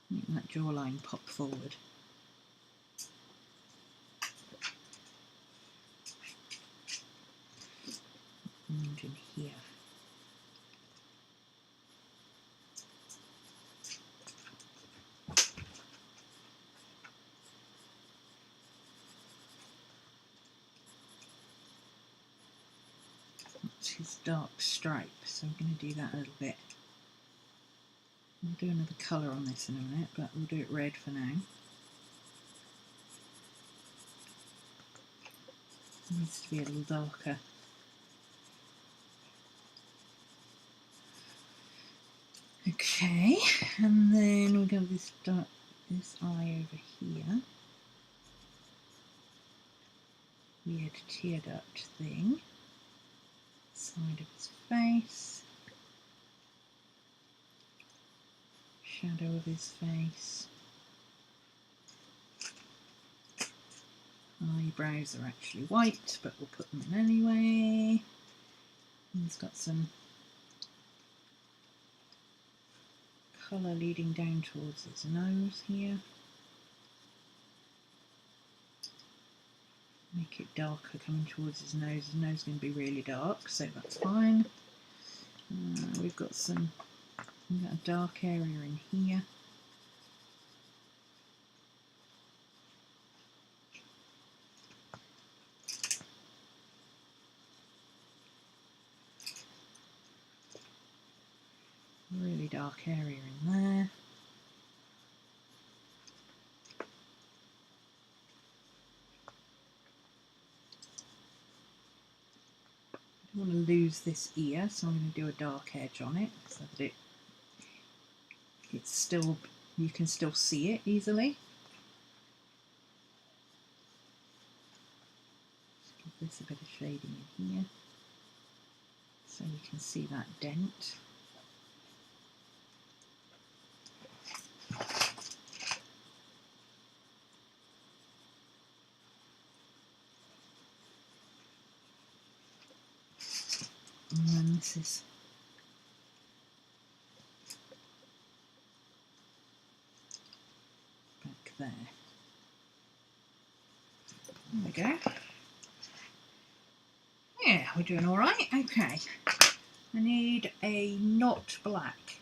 Make that jawline pop forward. And in here. His dark stripe, so I'm going to do that a little bit. We'll do another colour on this in a minute, but we'll do it red for now. It needs to be a little darker. Okay, and then we've got this eye over here. Weird tear duct thing. Side of his face, shadow of his face. Eyebrows are actually white, but we'll put them in anyway. He's got some colour leading down towards his nose here. Make it darker coming towards his nose. His nose is going to be really dark, so that's fine. We've got a dark area in here. Really dark area in there. I don't want to lose this ear, so I'm going to do a dark edge on it so that it's still, you can still see it easily. Just give this a bit of shading in here so you can see that dent. And then this is back there. There we go. Yeah, we're doing all right. Okay. I need a not black.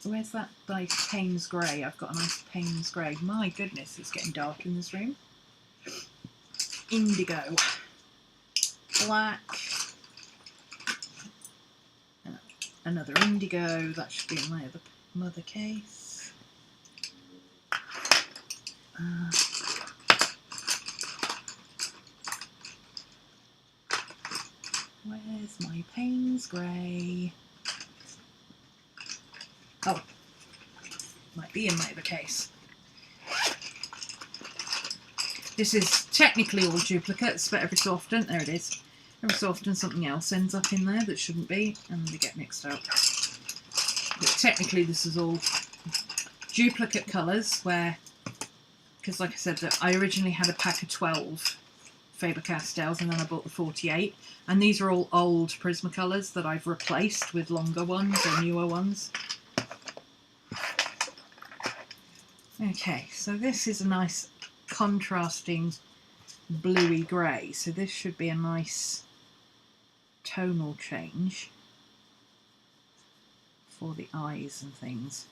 Where's that nice Payne's grey? I've got a nice Payne's grey. My goodness, it's getting dark in this room. Indigo. Black. Another indigo. That should be in my other mother case. Where's my Payne's grey? Oh, might be in my other case. This is technically all duplicates, but every so often, there it is. Every so often something else ends up in there that shouldn't be, and they get mixed up. But technically this is all duplicate colours where, because like I said, that I originally had a pack of 12 Faber Castells and then I bought the 48, and these are all old Prismacolors that I've replaced with longer ones or newer ones. Okay, so this is a nice contrasting bluey grey, so this should be a nice tonal change for the eyes and things.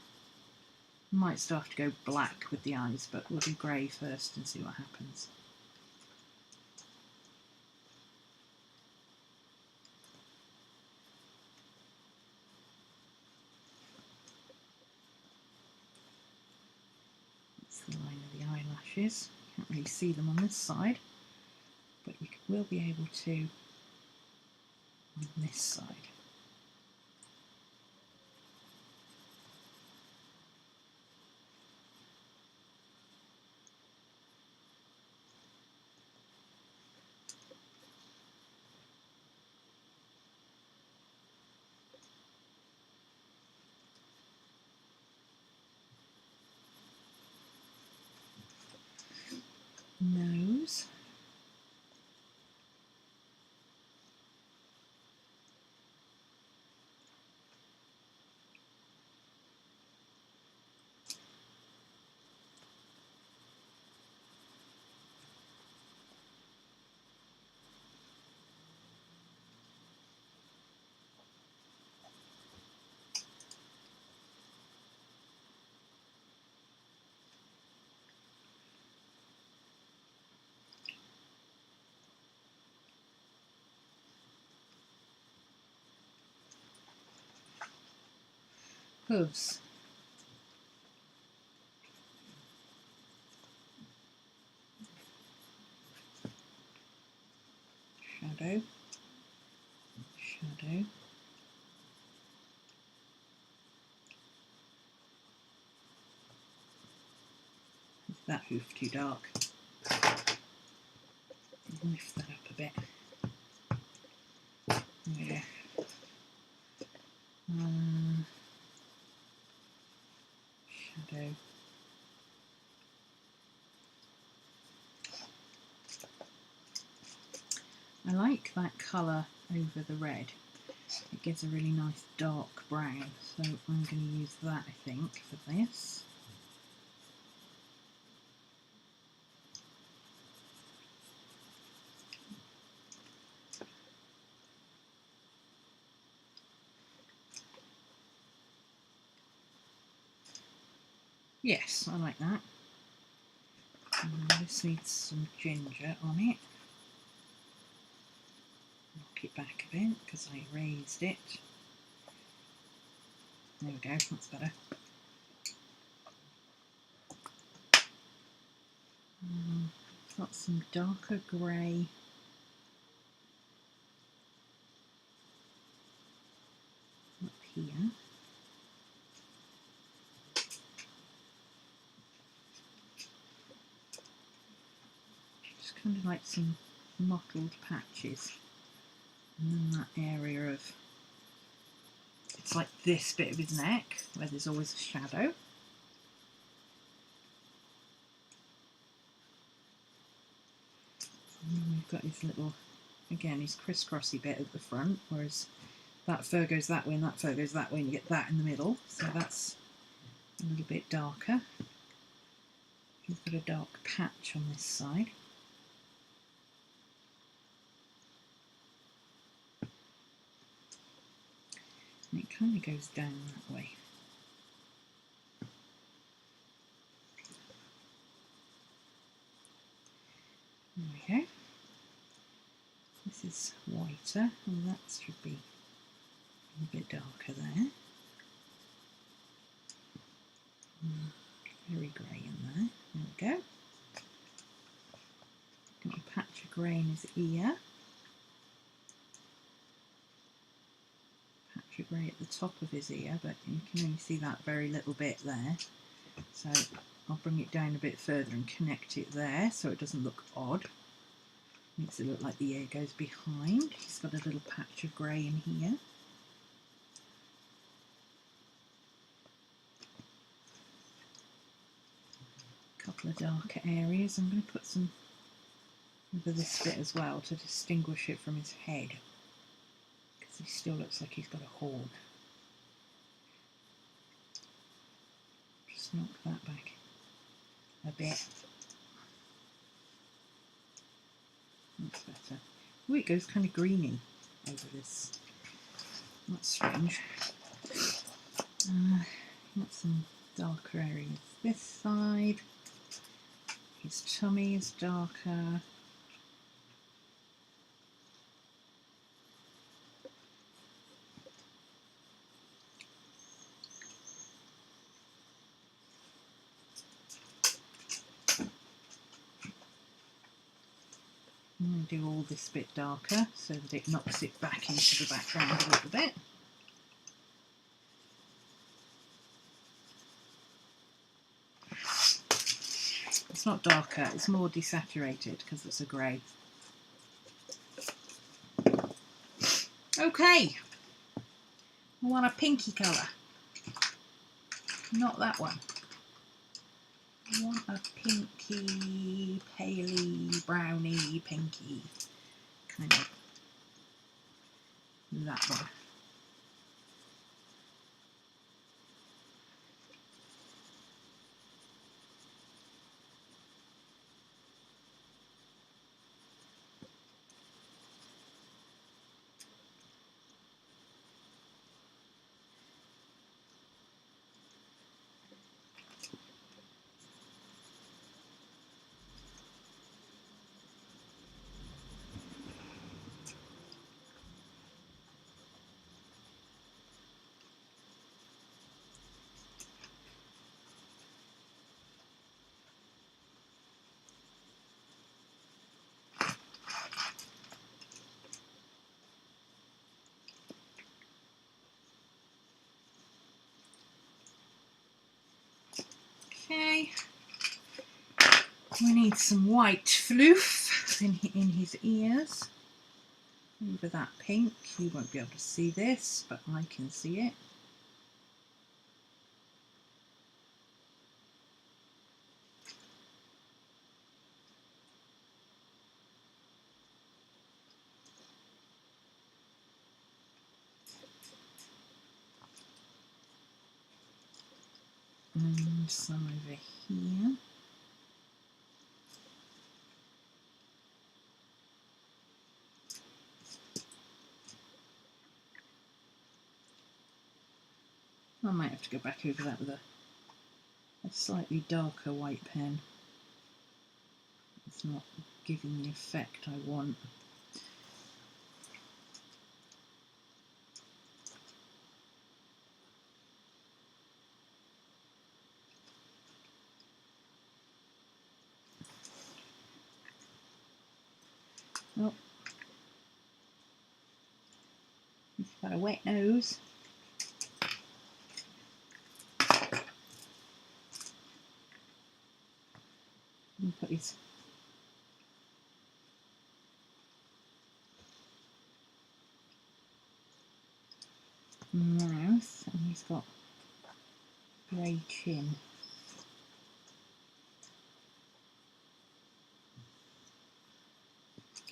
Might still have to go black with the eyes, but we'll do grey first and see what happens. That's the line of the eyelashes. Can't really see them on this side, but you will be able to on this side. Nose. Hooves. Shadow. Shadow. Is that hoof too dark? Lift that up a bit. Yeah. Shadow. I like that colour over the red. It gives a really nice dark brown, so I'm going to use that, I think, for this. Yes, I like that. And this needs some ginger on it. Knock it back a bit because I raised it. There we go, that's better. Got some darker grey. Up here. Just kind of like some mottled patches. And then that area of, it's like this bit of his neck where there's always a shadow. And then we've got his little, again, his crisscrossy bit at the front, whereas that fur goes that way and that fur goes that way and you get that in the middle. So that's a little bit darker. He's got a dark patch on this side. And it kind of goes down that way. There we go. This is whiter, and that should be a bit darker there. Very grey in there. There we go. Got a patch of grey in his ear. Patch of grey at the top of his ear, but you can only see that very little bit there. So I'll bring it down a bit further and connect it there so it doesn't look odd. Makes it look like the ear goes behind. He's got a little patch of grey in here. Couple of darker areas. I'm going to put some over this bit as well to distinguish it from his head, because he still looks like he's got a horn. Just knock that back a bit. That's better. Oh, it goes kind of greeny over this. That's strange. Got some darker areas this side. His tummy is darker. I'm going to do all this bit darker so that it knocks it back into the background a little bit. It's not darker, it's more desaturated because it's a grey. Okay, I want a pinky colour, not that one. I want a pinky, paley, browny, pinky, kind of that one. Okay, we need some white floof in his ears. Over that pink, you won't be able to see this, but I can see it. And some over here. I might have to go back over that with a a slightly darker white pen. It's not giving the effect I want. Oh, he's got a wet nose. And put his mouth, and he's got grey chin.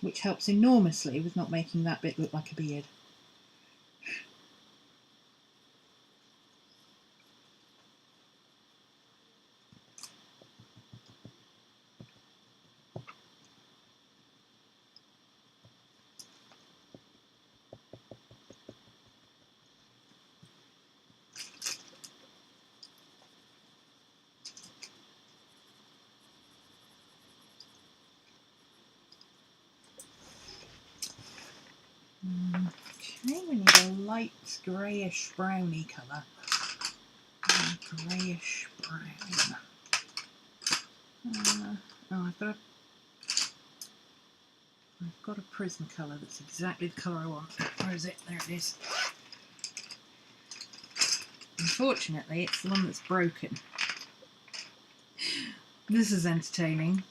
Which helps enormously with not making that bit look like a beard. Okay, we need a light greyish browny colour. Greyish brown. Oh, I've got a Prismacolor that's exactly the colour I want. Where is it? There it is. Unfortunately, it's the one that's broken. This is entertaining.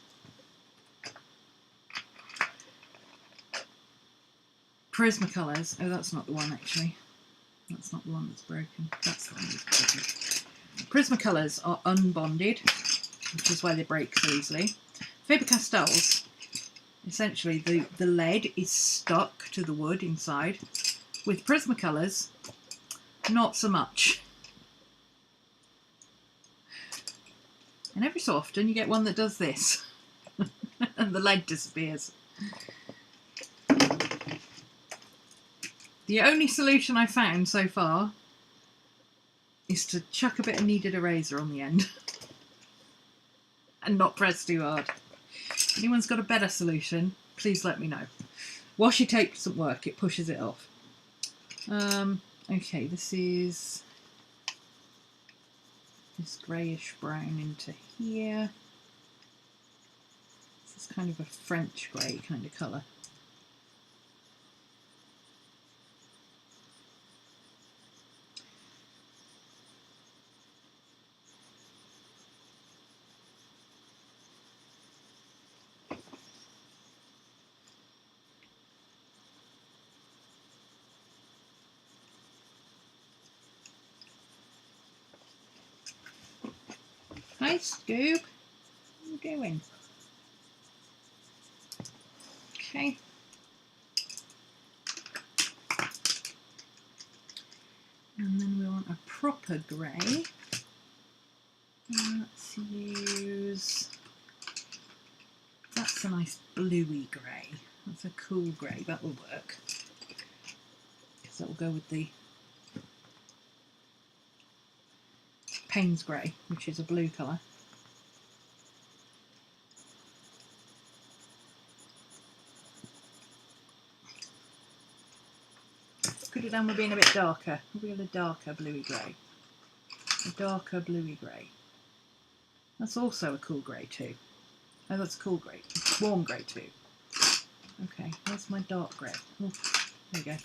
Prismacolors. Oh, that's not the one actually. That's not the one that's broken. That's the one that's broken. Prismacolors are unbonded, which is why they break so easily. Faber Castells, essentially the lead is stuck to the wood inside. With Prismacolors, not so much. And every so often you get one that does this and the lead disappears. The only solution I found so far is to chuck a bit of kneaded eraser on the end and not press too hard. If anyone's got a better solution, please let me know. Washi tape doesn't work, it pushes it off. Okay, this is this greyish brown into here. This is kind of a French grey kind of colour. Hi, Scoob. What are you doing? Okay. And then we want a proper grey. Let's use... That's a nice bluey grey. That's a cool grey. That will work. Because that will go with the Payne's grey, which is a blue colour. Could have done with being a bit darker. We'll get a darker bluey grey. A darker bluey grey. That's also a cool grey too. Oh, that's a cool grey. Warm grey too. Okay, where's my dark grey? Oh, there we go.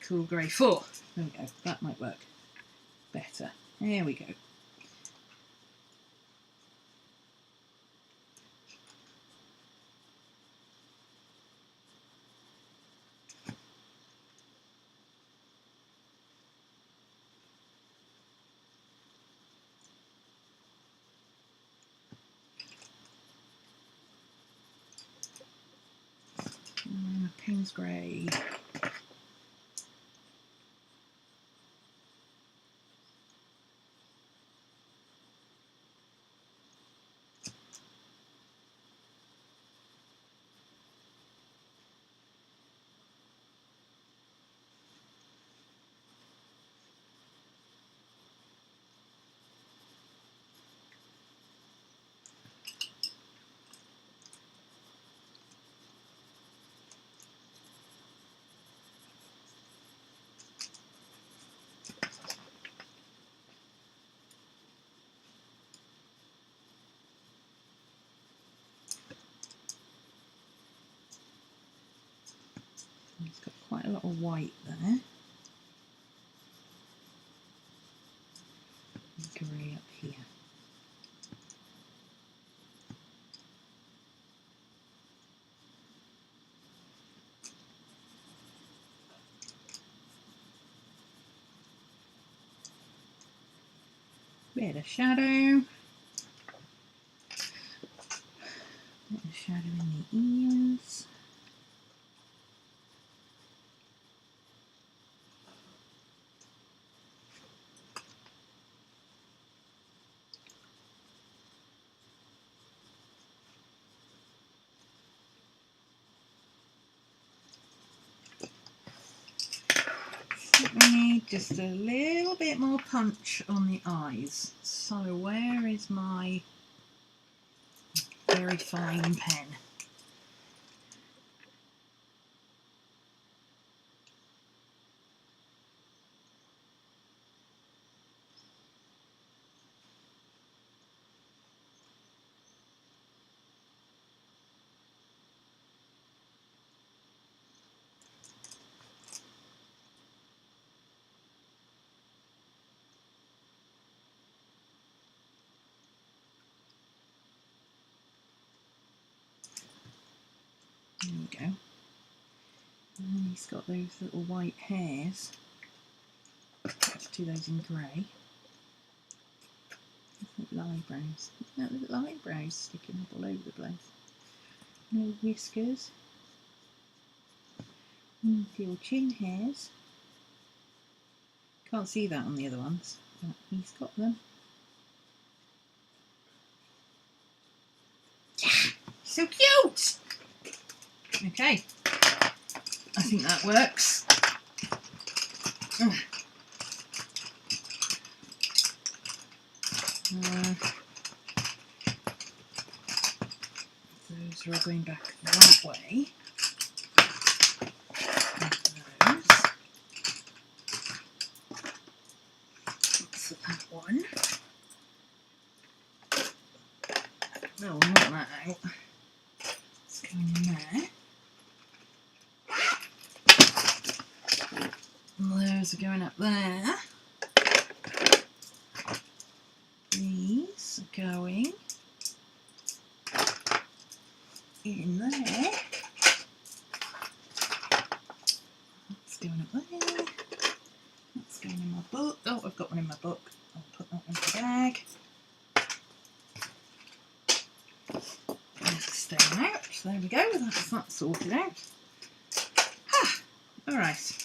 Cool grey 4. There we go. That might work better. There we go. Payne's grey. quite a lot of white there. Grey up here. Bit of shadow. Bit of shadow in the ears. We need just a little bit more punch on the eyes. So where is my very fine pen? There we go. And he's got those little white hairs. Let's do those in grey. Little eyebrows. No, little eyebrows sticking up all over the place. No whiskers. Little chin hairs. Can't see that on the other ones, but he's got them. Yeah, so cute! Okay, I think that works. Those are all going back that way. Those. That's that one. No, I want that out. It's going in there. Those are going up there. These are going in there. That's going up there. That's going in my book. Oh, I've got one in my book. I'll put that in the bag. That's staying out. There we go. That's that sorted out. Ah, all right.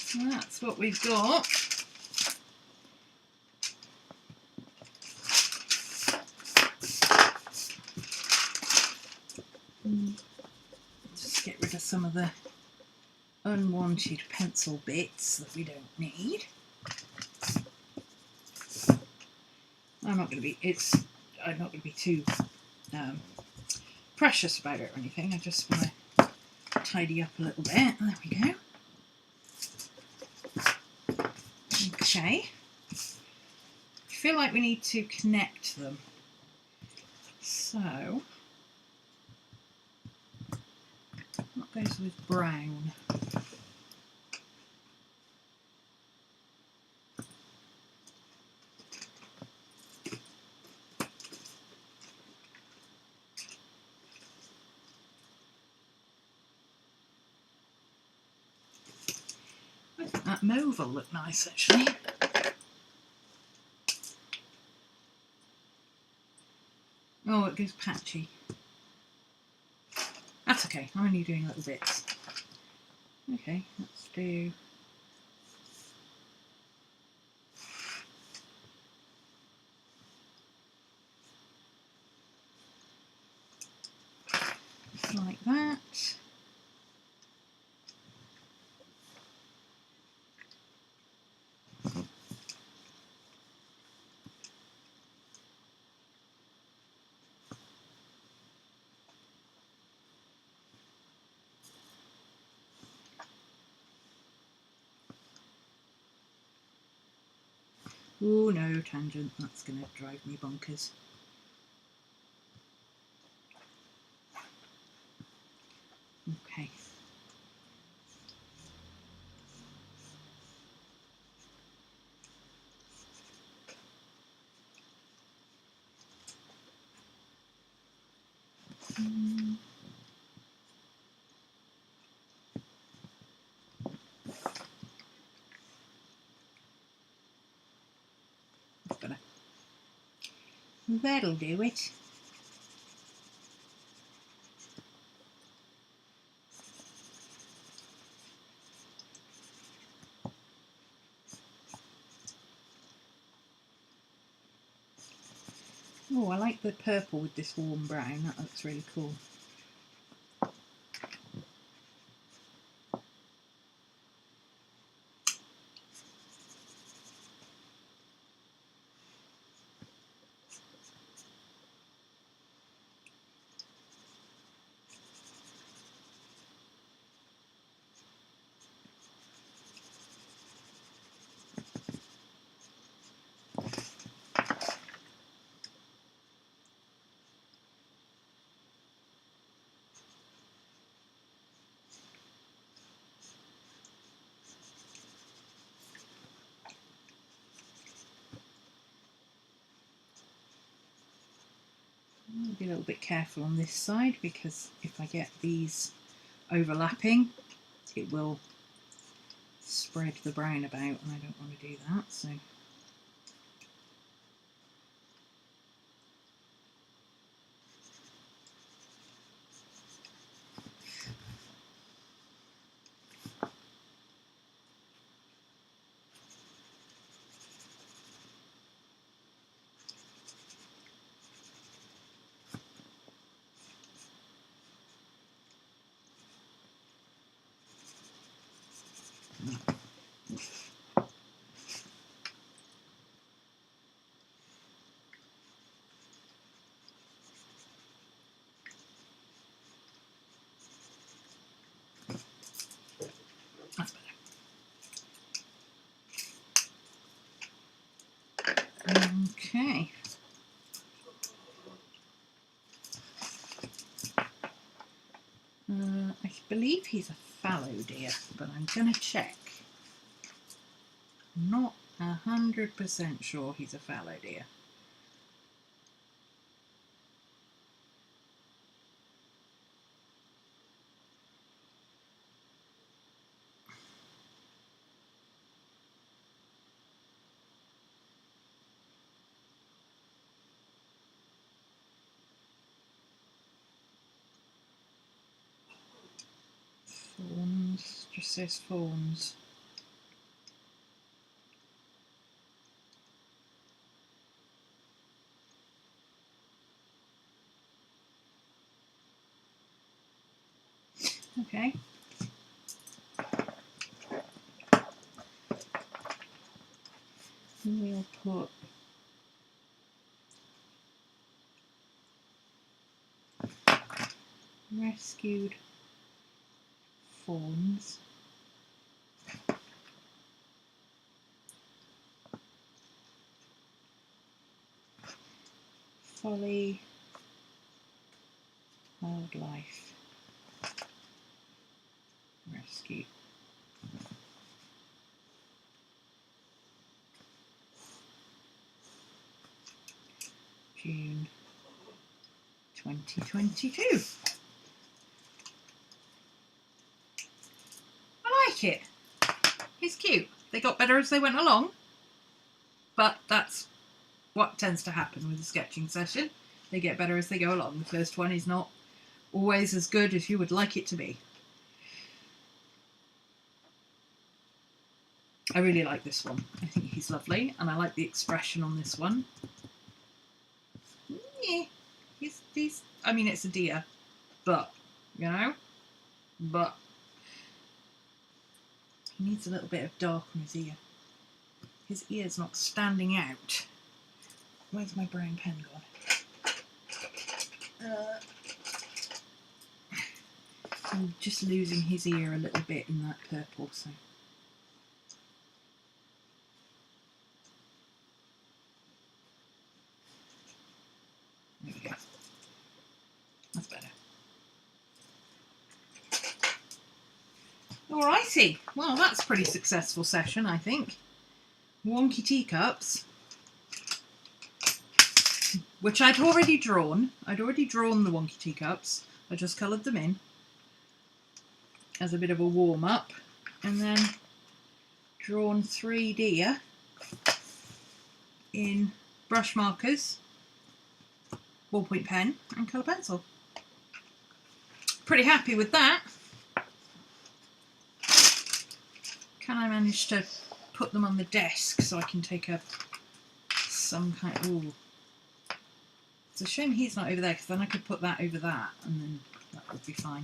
So that's what we've got. Just get rid of some of the unwanted pencil bits that we don't need. I'm not going to be too precious about it or anything. I just want to tidy up a little bit. There we go. Okay. I feel like we need to connect them. So what goes with brown? I think that mauve will look nice actually. Oh, it goes patchy. That's okay, I'm only doing little bits. Okay, let's do... like that. Oh no, tangent, that's going to drive me bonkers. Okay. That's better. That'll do it. Oh, I like the purple with this warm brown. That looks really cool. I'll be a little bit careful on this side because if I get these overlapping, it will spread the brown about, and I don't want to do that. So that's better. Okay. I believe he's a fallow deer, but I'm going to check. Not 100% sure he's a fallow deer. Fawns, just says fawns. Okay. And we'll put rescued fawns. Folly Wildlife Rescue. June 2022. I like it. He's cute. They got better as they went along, but that's what tends to happen with a sketching session. They get better as they go along. The first one is not always as good as you would like it to be. I really like this one. I think he's lovely, and I like the expression on this one. Yeah, he's I mean, it's a deer, but, you know, but he needs a little bit of dark on his ear. His ear's not standing out. Where's my brown pen gone? I'm just losing his ear a little bit in that purple, so. Alrighty, well that's a pretty successful session, I think. Wonky teacups, which I'd already drawn. I'd already drawn the wonky teacups. I just coloured them in as a bit of a warm-up, and then drawn 3D in brush markers, ballpoint pen and colour pencil. Pretty happy with that. Can I manage to put them on the desk so I can take some kind of... Ooh. It's a shame he's not over there, because then I could put that over that and then that would be fine.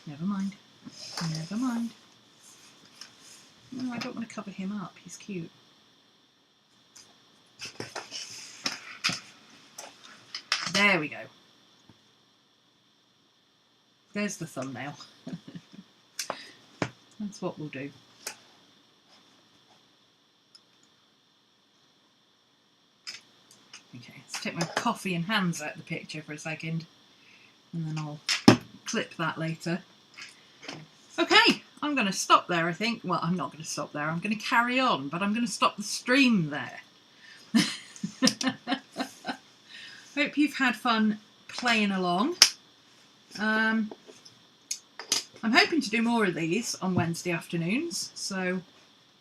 Never mind. Never mind. No, I don't want to cover him up. He's cute. There we go. There's the thumbnail. That's what we'll do. Okay, let's take my coffee and hands out of the picture for a second, and then I'll clip that later. Okay, I'm going to stop there, I think. Well, I'm not going to stop there. I'm going to carry on, but I'm going to stop the stream there. Hope you've had fun playing along. I'm hoping to do more of these on Wednesday afternoons, so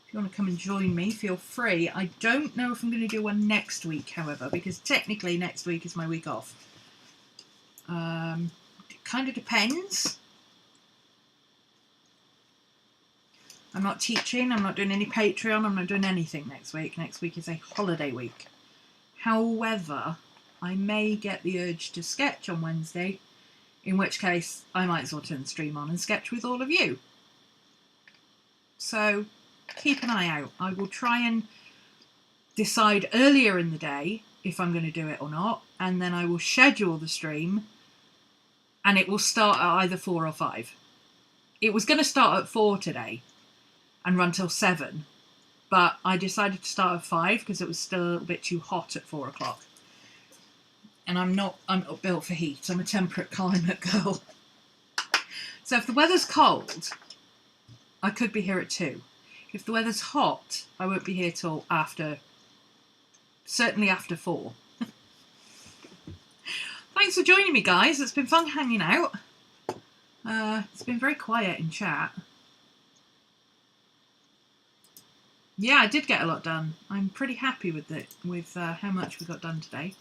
if you want to come and join me, feel free. I don't know if I'm going to do one next week, however, because technically next week is my week off. It kind of depends. I'm not teaching, I'm not doing any Patreon, I'm not doing anything next week. Next week is a holiday week. However, I may get the urge to sketch on Wednesday, in which case I might as well turn the stream on and sketch with all of you. So keep an eye out. I will try and decide earlier in the day if I'm going to do it or not, and then I will schedule the stream, and it will start at either 4 or 5. It was going to start at 4 today and run till 7, but I decided to start at 5 because it was still a little bit too hot at 4 o'clock. And I'm not built for heat. I'm a temperate climate girl. So if the weather's cold, I could be here at 2. If the weather's hot, I won't be here till after, certainly after 4. Thanks for joining me, guys. It's been fun hanging out. It's been very quiet in chat. Yeah, I did get a lot done. I'm pretty happy with it, with how much we got done today.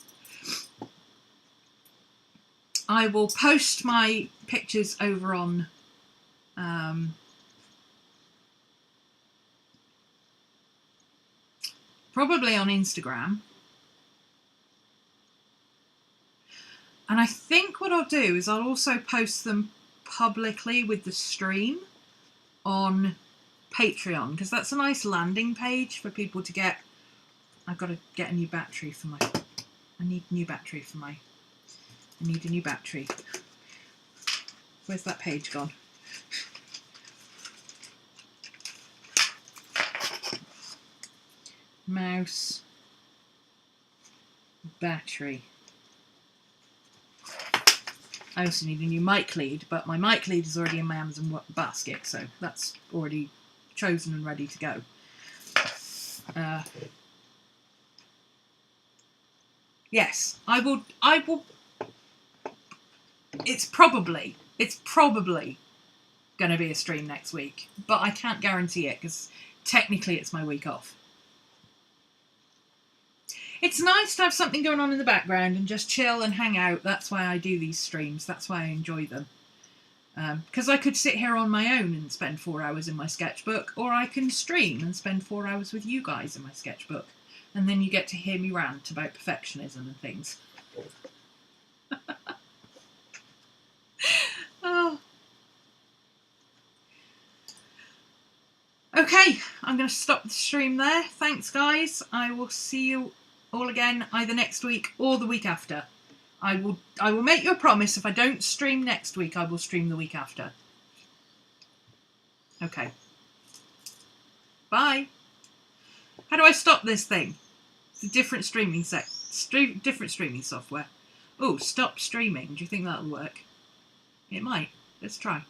I will post my pictures over on probably on Instagram. And I think what I'll do is I'll also post them publicly with the stream on Patreon, because that's a nice landing page for people to get. I've got to get a new battery for my... I need a new battery for my... I need a new battery. Where's that page gone? Mouse. Battery. I also need a new mic lead, but my mic lead is already in my Amazon basket, so that's already chosen and ready to go. Yes, I will. It's probably going to be a stream next week, but I can't guarantee it because technically it's my week off. It's nice to have something going on in the background and just chill and hang out. That's why I do these streams. That's why I enjoy them. Because I could sit here on my own and spend 4 hours in my sketchbook, or I can stream and spend 4 hours with you guys in my sketchbook. And then you get to hear me rant about perfectionism and things. Oh. Okay, I'm going to stop the stream there. Thanks, guys. I will see you all again either next week or the week after. I will make you a promise. If I don't stream next week, I will stream the week after. Okay. Bye. How do I stop this thing? It's a different streaming different streaming software. Oh, stop streaming. Do you think that'll work? It might. Let's try.